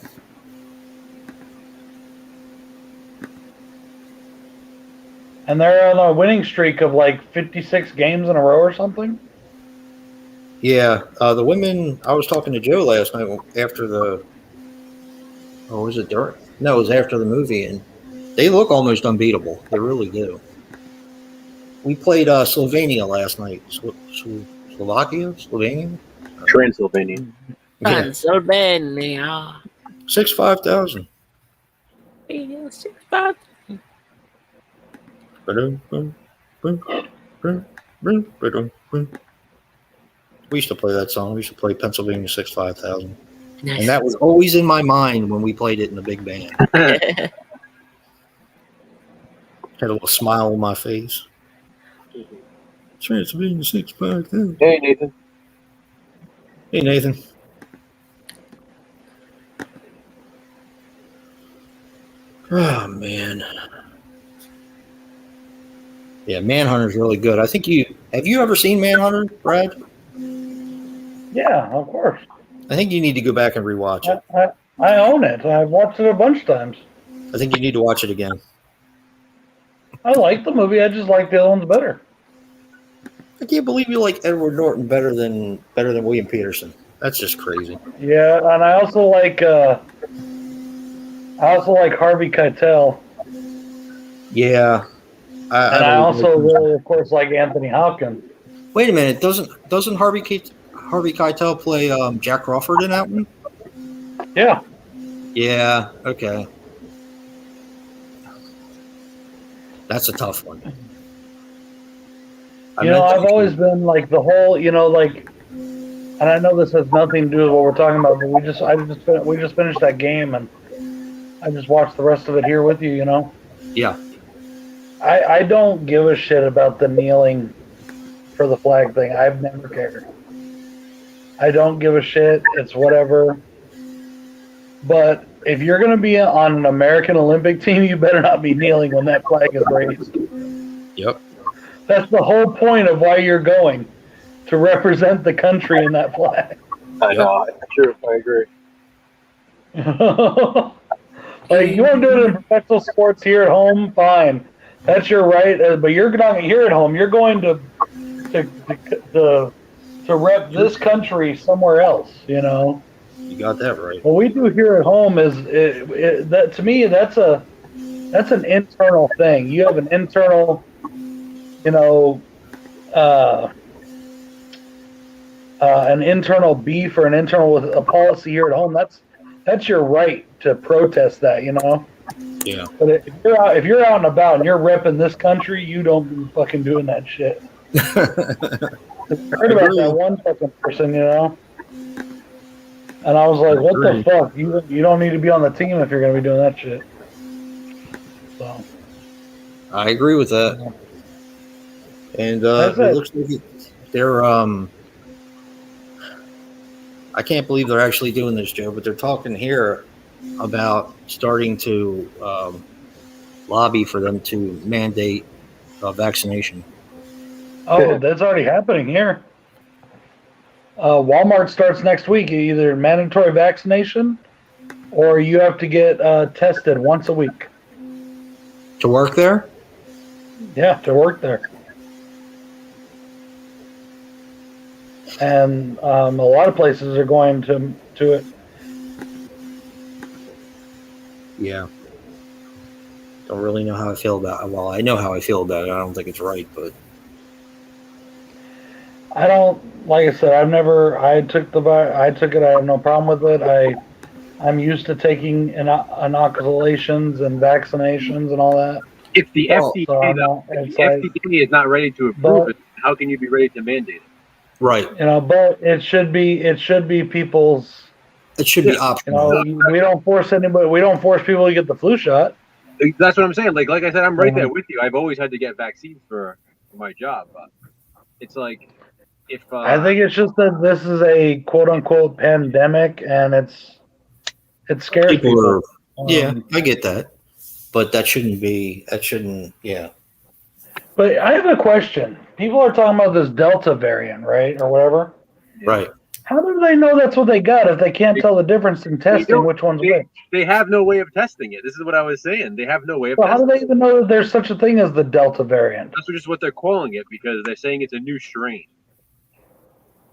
And they're on a winning streak of like 56 games in a row or something. Yeah, the women. I was talking to Joe last night after the. Or was it during? No, it was after the movie, and they look almost unbeatable. They really do. We played Slovenia last night. Slovenia? Transylvania. Yeah. Transylvania. 6,500. 6,500. We used to play that song. We used to play Pennsylvania 6,500. Nice. And that was always in my mind when we played it in the big band. Had a little smile on my face. Transylvania 6,500. Hey, Nathan. Hey, Nathan. Oh, man. Yeah, Manhunter's really good. I think have you ever seen Manhunter, Brad? Yeah, of course. I think you need to go back and rewatch it. I own it. I've watched it a bunch of times. I think you need to watch it again. I like the movie. I just like the other ones better. I can't believe you like Edward Norton better than William Peterson. That's just crazy. Yeah, and I also like Harvey Keitel. Yeah. I also really, of course, like Anthony Hopkins. Wait a minute. Doesn't Harvey Keitel play Jack Crawford in that one? Yeah. Yeah. Okay. That's a tough one. I've always been like the whole, and I know this has nothing to do with what we're talking about, but we just finished that game, and I just watched the rest of it here with you. Yeah. I don't give a shit about the kneeling for the flag thing. I've never cared. I don't give a shit. It's whatever. But if you're going to be on an American Olympic team, you better not be kneeling when that flag is raised. Yep. That's the whole point of why you're going, to represent the country in that flag. I know. True. I agree. Like, you want to do it in professional sports here at home, fine. That's your right. But you're not here at home. You're going to to rep this country somewhere else. You know, You got that right. what we do here at home is that to me that's an internal thing. You have an internal, you know, an internal beef or an internal a policy here at home. That's your right to protest that. You know. Yeah. But if you're out and about and you're repping this country, you don't be fucking doing that shit. I heard about that one fucking person, you know, and I was like, "What the fuck? You don't need to be on the team if you're gonna be doing that shit." So I agree with that. And That's it it. looks like they're I can't believe they're actually doing this, Joe, but they're talking here about starting to lobby for them to mandate vaccination. Oh, that's already happening here. Walmart starts next week. Either mandatory vaccination, or you have to get tested once a week. To work there? Yeah, to work there. And a lot of places are going to it. Yeah. Don't really know how I feel about it. Well, I know how I feel about it. I don't think it's right, but I don't, like I said, I took it. I have no problem with it. I'm used to taking inoculations and vaccinations and all that. If the Well, FDA is not ready to approve it, how can you be ready to mandate it? right. You know, but it should be people's. It should be optional. You know, we don't force anybody. We don't force people to get the flu shot. That's what I'm saying. Like I said, I'm right there with you. I've always had to get vaccines for my job, but it's like if I think it's just that this is a quote unquote pandemic, and it scares people. Yeah, I get that, but that shouldn't be. That shouldn't. Yeah. But I have a question. People are talking about this Delta variant, right, or whatever. Right. How do they know that's what they got if they can't tell the difference in testing which one's which? They have no way of testing it. This is what I was saying. They have no way of Well, testing how do they even know that there's such a thing as the Delta variant? That's just what they're calling it because they're saying it's a new strain.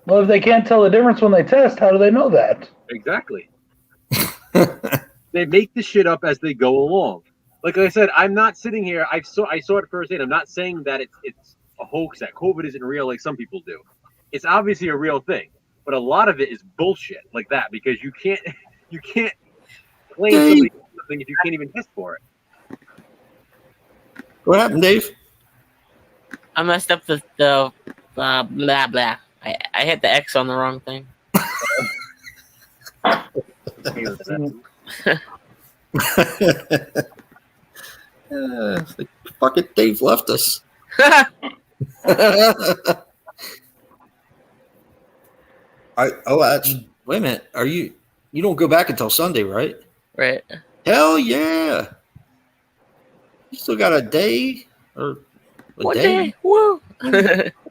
Well, if they can't tell the difference when they test, how do they know that? Exactly. They make the shit up as they go along. Like I said, I'm not sitting here. I saw it firsthand. I'm not saying that it's a hoax, that COVID isn't real like some people do. It's obviously a real thing, but a lot of it is bullshit like that because you can't claim something if you can't even test for it. What happened, Dave? I messed up the blah blah. I hit the X on the wrong thing. Fucking Dave left us. Wait a minute. You don't go back until Sunday, right? Right. Hell yeah. You still got a day or What day? Whoa.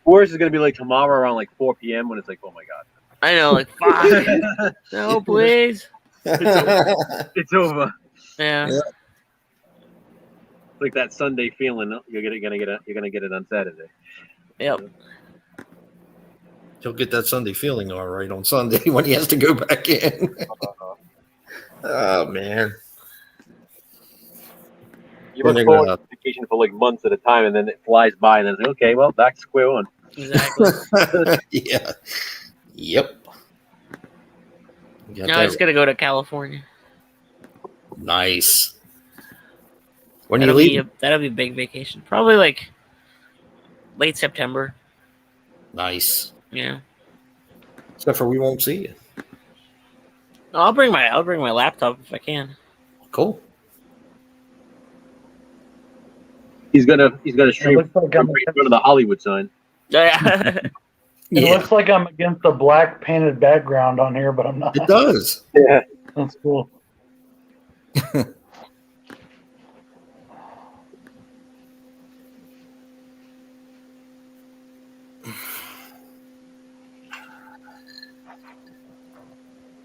Worst is gonna be like tomorrow around like 4 p.m. when it's like, oh my god. I know, like 5. No, please. It's over. Yeah. Yeah. Like that Sunday feeling. You're gonna get it on Saturday. Yep. He'll get that Sunday feeling all right on Sunday when he has to go back in. Oh man. You must go on vacation for like months at a time, and then it flies by, and then it's like, okay, well, back to square one. Exactly. Yeah. Yep. Now I just gotta go to California. Nice. When you leave? That'll be a big vacation. Probably like late September. Nice. Yeah. Except for we won't see you. No, I'll bring my laptop if I can. Cool. He's gonna stream It looks like I'm in front of the Hollywood sign. Yeah. It looks like I'm against a black painted background on here, but I'm not. It does. Yeah. That's cool.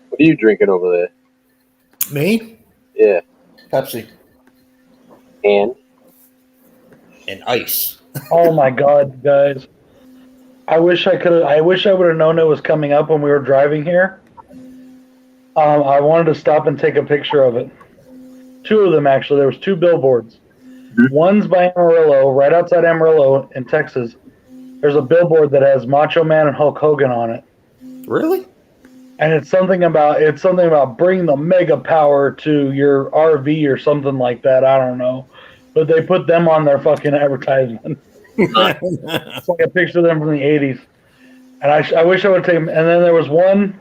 What are you drinking over there? Me? Yeah. Pepsi. And And ice. Oh my god, guys. I wish I could. I wish I would have known it was coming up when we were driving here. I wanted to stop and take a picture of it. Two of them actually. There was two billboards. Mhm. One's by Amarillo, right outside Amarillo in Texas. There's a billboard that has Macho Man and Hulk Hogan on it, Really? and it's something about bring the mega power to your RV or something like that. I don't know, but they put them on their fucking advertisement. It's like a picture of them from the '80s, and I wish I would take them. And then there was one,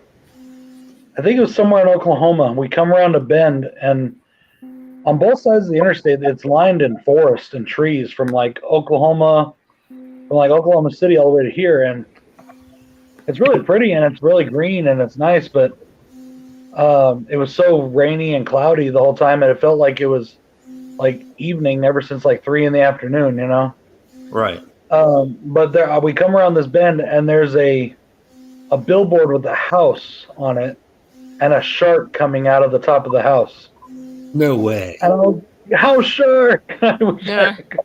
I think it was somewhere in Oklahoma. We come around a bend, and on both sides of the interstate, it's lined in forest and trees from like Oklahoma City all the way to here, and it's really pretty and it's really green and it's nice, but it was so rainy and cloudy the whole time, and it felt like it was like evening ever since like 3 p.m. You know. Right. But there, we come around this bend, and there's a billboard with a house on it, and a shark coming out of the top of the house. No way. And I was, house shark. I was Yeah. like,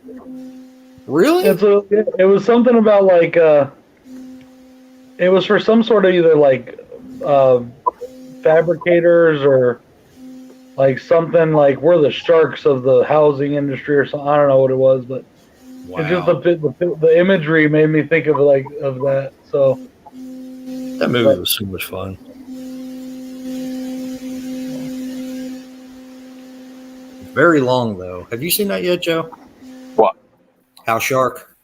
Really? it was something about like it was for some sort of either like fabricators or like something like we're the sharks of the housing industry or something. I don't know what it was, but it's just the imagery made me think of that. So That movie was so much fun. Very long though. Have you seen that yet, Joe? What? House Shark.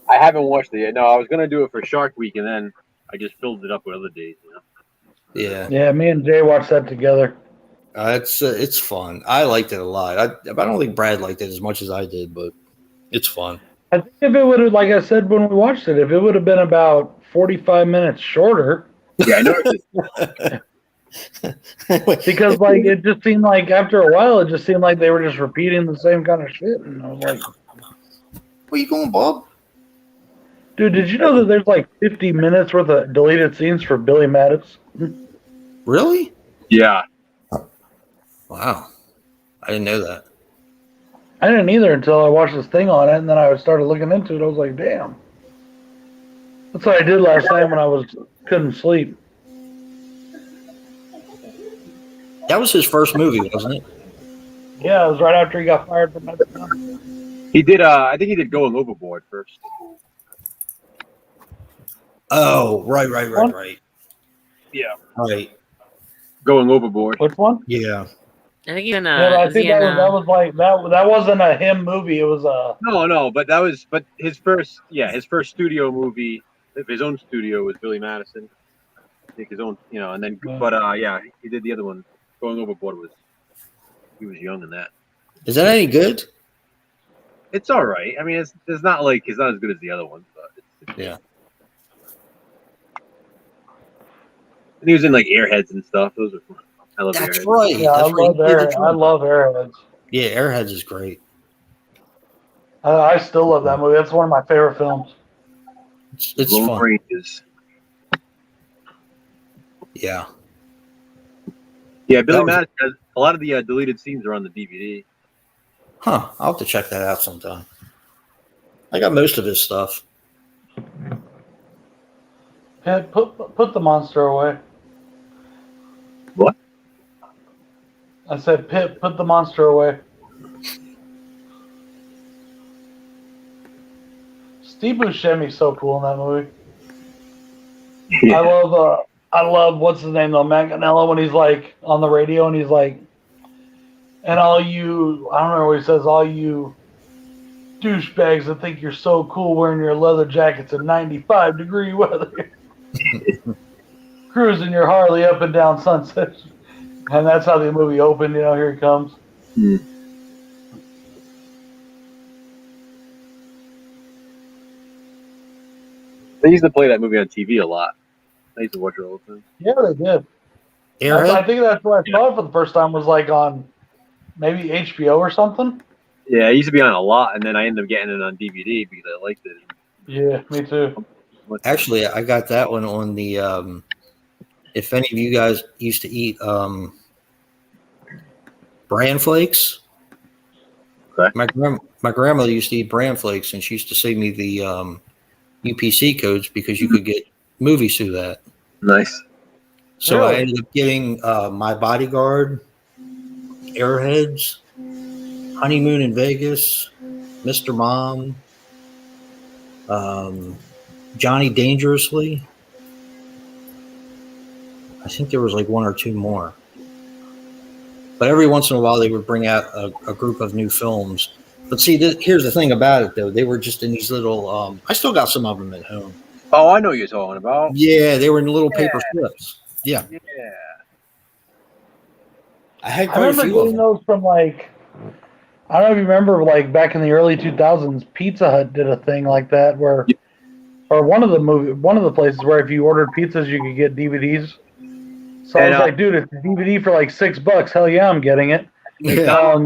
I haven't watched it yet. No, I was gonna do it for Shark Week, and then I just filled it up with other days. You know? Yeah. me and Jay watched that together. It's fun. I liked it a lot. I don't think Brad liked it as much as I did, but it's fun. I think if it would have, like I said when we watched it, if it would have been about 45 minutes shorter, Yeah, I know. because like it just seemed like after a while, it just seemed like they were just repeating the same kind of shit, and I was like, Where you going, Bob? dude, did you know that there's like 50 minutes worth of deleted scenes for Billy Maddox? Really? Yeah. Wow. I didn't know that. I didn't either until I watched this thing on it, and then I started looking into it. I was like, damn. That's what I did last night when I couldn't sleep. That was his first movie, wasn't it? Yeah, it was right after he got fired from that. He did. I think he did Going Overboard first. Oh, right. Yeah. Right. Going Overboard. Which one? Yeah. I think even Yeah, but I think that was like that wasn't a him movie. It was a No, but his first studio movie, his own studio was Billy Madison. I think his own, and then he did the other one. Going Overboard he was young in that. Is that any good? It's all right. I mean, it's not as good as the other ones, but it's Yeah. And he was in like Airheads and stuff. Those are fun. I love That's Airheads. right. yeah. That's right. I love Airheads. Yeah, Airheads is great. I still love that movie. That's one of my favorite films. It's Lone fun. Rangers. Yeah. Yeah, Billy Madison has a lot of the deleted scenes are on the DVD. Huh. I'll have to check that out sometime. I got most of his stuff. Yeah, put the monster away. What? I said, put the monster away. Steve Buscemi's so cool in that movie. Yeah. I love what's his name though, Manganello, when he's like on the radio and he's like, and all you, I don't remember what he says, all you douchebags that think you're so cool wearing your leather jackets in 95-degree weather, cruising your Harley up and down Sunset, and that's how the movie opened. Here he comes. They used to play that movie on TV a lot. I used to watch it all the time. Yeah, they did. I think that's where I saw it for the first time was like on maybe HBO or something. Yeah, it used to be on a lot, and then I ended up getting it on DVD because I liked it. Yeah, me too. Actually, I got that one on the. If any of you guys used to eat bran flakes, okay. My grandmother used to eat bran flakes, and she used to save me the UPC codes because you could get movies through that. Nice. So I Really? ended up getting My Bodyguard, Airheads, Honeymoon in Vegas, Mr. Mom, Johnny Dangerously. I think there was like one or two more. But every once in a while, they would bring out a group of new films. But see, here's the thing about it, though. They were just in these little. I still got some of them at home. Oh, I know what you're talking about. Yeah, they were in little paper slips. Yeah, Yeah. I had I quite a remember few of getting them. those from like, I don't know if you remember, like back in the early 2000s, Pizza Hut did a thing like that where, or one of the places where if you ordered pizzas, you could get DVDs. So I And, was like, dude, it's a DVD for like $6. Hell yeah, I'm getting it. Yeah.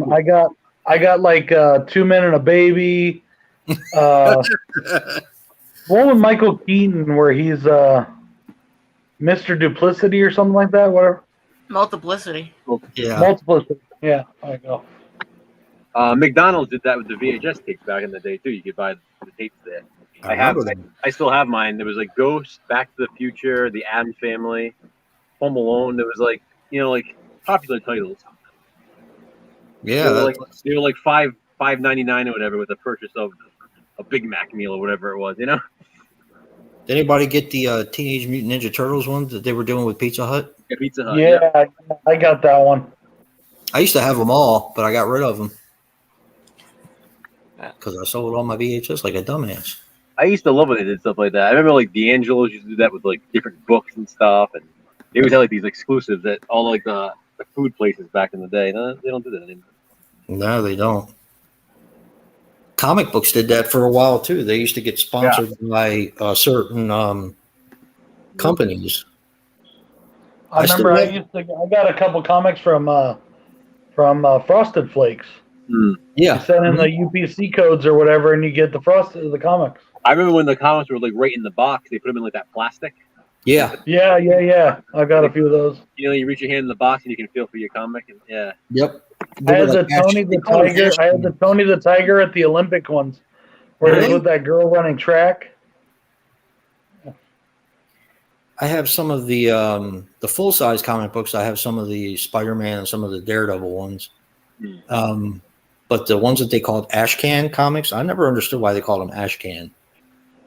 I got like 2 Men and a Baby. One with Michael Keaton where he's Mr. Duplicity or something like that. Whatever. Multiplicity. Yeah. Multiplicity. Yeah, there you go. McDonald's did that with the VHS tapes back in the day too. You could buy the tapes there. I still have mine. There was like Ghost, Back to the Future, The Addams Family, Home Alone. There was like popular titles. Yeah. They were like $5.99 or whatever with the purchase of a Big Mac meal or whatever it was. Did anybody get the Teenage Mutant Ninja Turtles one that they were doing with Pizza Hut? Yeah, Pizza Hut. Yeah, I got that one. I used to have them all, but I got rid of them because I sold all my VHS like a dumbass. I used to love when they did stuff like that. I remember like D'Angelo's used to do that with like different books and stuff, and they always had like these exclusives at all like the food places back in the day. No, they don't do that anymore. No, they don't. Comic books did that for a while too. They used to get sponsored by certain companies. I remember I got a couple comics from Frosted Flakes. Yeah, You send in the UPC codes or whatever, and you get the comics. I remember when the comics were like right in the box. They put them in like that plastic. yeah. Yeah. I got a few of those. You reach your hand in the box and you can feel for your comic. And yeah. Yep. I had the Tony the Tiger. I had the Tony the Tiger at the Olympic ones, where it was with that girl running track. I have some of the full size comic books. I have some of the Spider-Man and some of the Daredevil ones. But the ones that they called Ashcan comics, I never understood why they called them Ashcan.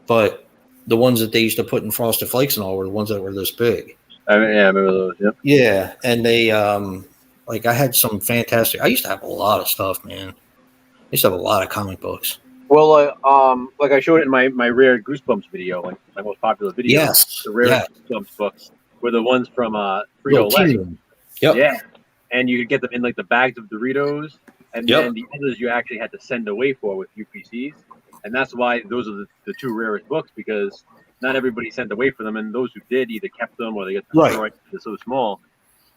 But the ones that they used to put in Frosted Flakes and all were the ones that were this big. I remember those. Yep. Yeah, and they like I had some fantastic. I used to have a lot of stuff, man. I used to have a lot of comic books. Well, like I showed it in my rare Goosebumps video, like my most popular video. Yes, the rare Goosebumps books were the ones from Frito-Lay. Yep. Yeah, and you could get them in like the bags of Doritos, and then the others you actually had to send away for with UPCs, and that's why those are the two rarest books, because not everybody sent away for them, and those who did either kept them or they got destroyed. They're so small.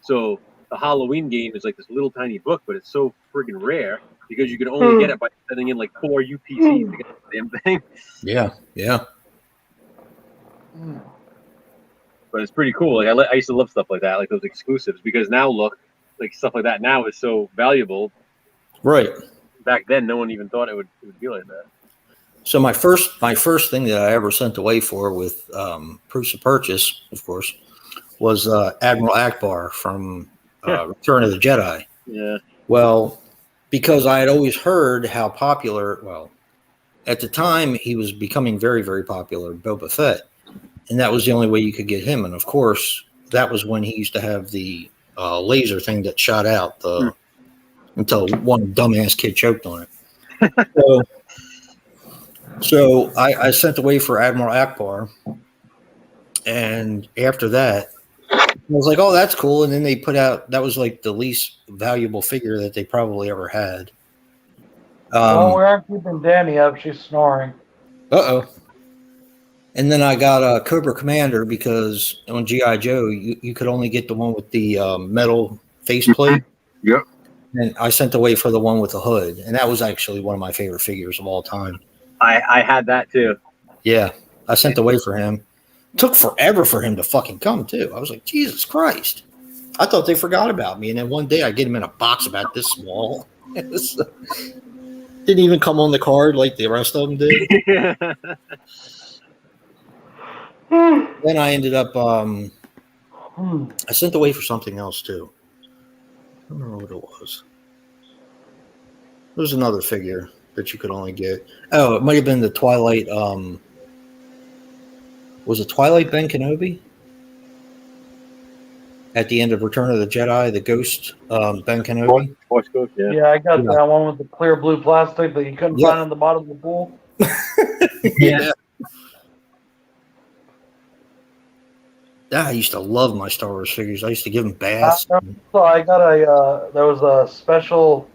So the Halloween game is like this little tiny book, but it's so friggin' rare because you can only get it by sending in like 4 UPCs to get the damn thing. Yeah. But it's pretty cool. Like I used to love stuff like that, like those exclusives, because now look, like stuff like that now is so valuable. Right. Back then, no one even thought it would be like that. So my first thing that I ever sent away for with proofs of purchase, of course, was Admiral Akbar from Return of the Jedi. Yeah. Well, because I had always heard how popular, at the time he was becoming very, very popular, Boba Fett. And that was the only way you could get him. And of course, that was when he used to have the laser thing that shot out until one dumbass kid choked on it. So I sent away for Admiral Akbar. And after that, I was like, oh, that's cool. And then they put out, that was like the least valuable figure that they probably ever had. We aren't keeping Danny up. She's snoring. Uh-oh. And then I got a Cobra Commander because on G.I. Joe, you could only get the one with the metal faceplate. Yep. And I sent away for the one with the hood. And that was actually one of my favorite figures of all time. I had that too. Yeah. I sent away for him. Took forever for him to fucking come, too. I was like, Jesus Christ. I thought they forgot about me. And then one day I get him in a box about this small. Didn't even come on the card like the rest of them did. Then I ended up I sent away for something else too. I don't remember what it was. There was another figure that you could only get. Oh, it might have been the Twilight. Was it Twilight Ben Kenobi? At the end of Return of the Jedi, the ghost Ben Kenobi. Force Ghost, yeah. Yeah, I got Yeah. that one with the clear blue plastic that you couldn't Yeah. find in the bottom of the pool. Yeah. I used to love my Star Wars figures. I used to give them baths. So I got there was a special,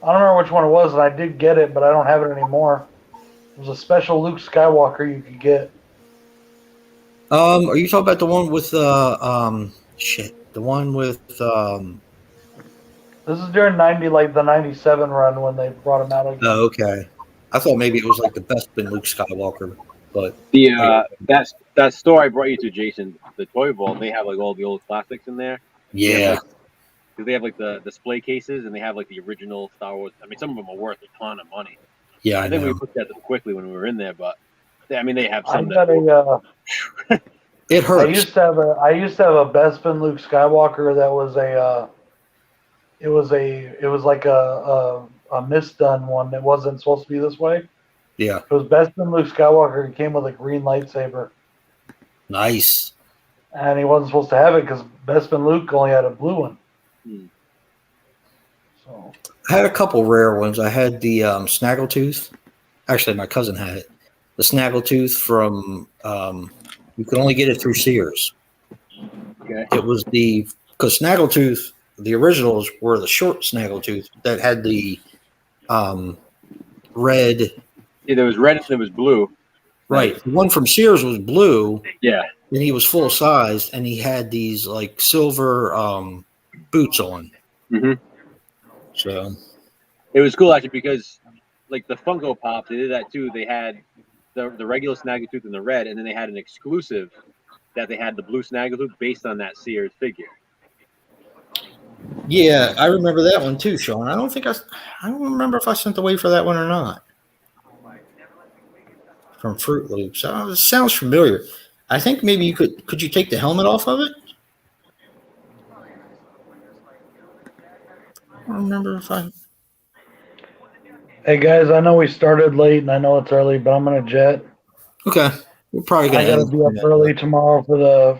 I don't remember which one it was, and I did get it, but I don't have it anymore. It was a special Luke Skywalker you could get. Are you talking about the one with the one with This is during the 97 run when they brought him out again. Oh, okay. I thought maybe it was like the best in Luke Skywalker, but The that store I brought you to, Jason, the Toy Vault, they have like all the old classics in there. yeah. Because they have like the display cases and they have like the original Star Wars. I mean, some of them are worth a ton of money. Yeah, I I think we know. looked at them quickly when we were in there, but I mean, they have I some got that. It I hurts. used to have a Bespin Luke Skywalker that was it was like a misdone one that wasn't supposed to be this way. Yeah. It was Bespin Luke Skywalker. He came with a green lightsaber, Nice. and he wasn't supposed to have it because Bespin Luke only had a blue one. Hmm. So I had a couple rare ones. I had the Snaggletooth. Actually, my cousin had it. The Snaggletooth from you could only get it through Sears. Okay. It was because Snaggletooth, the originals were the short Snaggletooth that had the red. Yeah, there was red and there was blue. Right. The one from Sears was blue, Yeah. and he was full size, and he had these like silver boots on. Mm-hmm. So It was cool actually because like the Funko Pops, they did that too. They had the regular Snaggletooth in the red, and then they had an exclusive that they had the blue Snaggletooth based on that Sears figure. yeah, I remember that one too, Sean. I don't remember if I sent away for that one or not. From Fruit Loops. Oh, it sounds familiar. I think maybe you could you take the helmet off of it? I don't remember if I. hey guys, I know we started late and I know it's early, but I'm gonna jet. Okay, we're probably gonna. I gotta end be up that. early tomorrow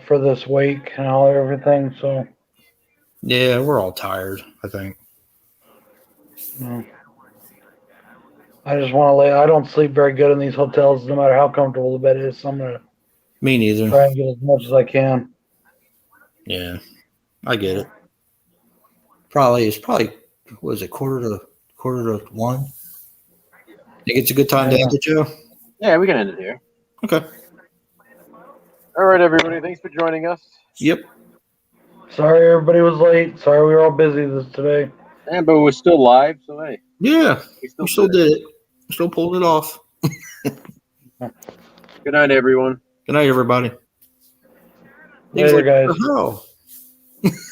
for this wake and all everything. So Yeah, we're all tired. I think. I just want to lay. I don't sleep very good in these hotels, no matter how comfortable the bed is. So I'm gonna Me neither. try and get as much as I can. Yeah, I get it. It's probably what is it, quarter to one? Think it's a good time to end it, Joe? Yeah, we can end it here. Okay. All right, everybody. Thanks for joining us. Yep. Sorry everybody was late. Sorry we were all busy but But we're still live, so hey, Yeah, we we still did it. Still pulled it off. Good night, everyone. Good night, everybody. Later, guys. Oh.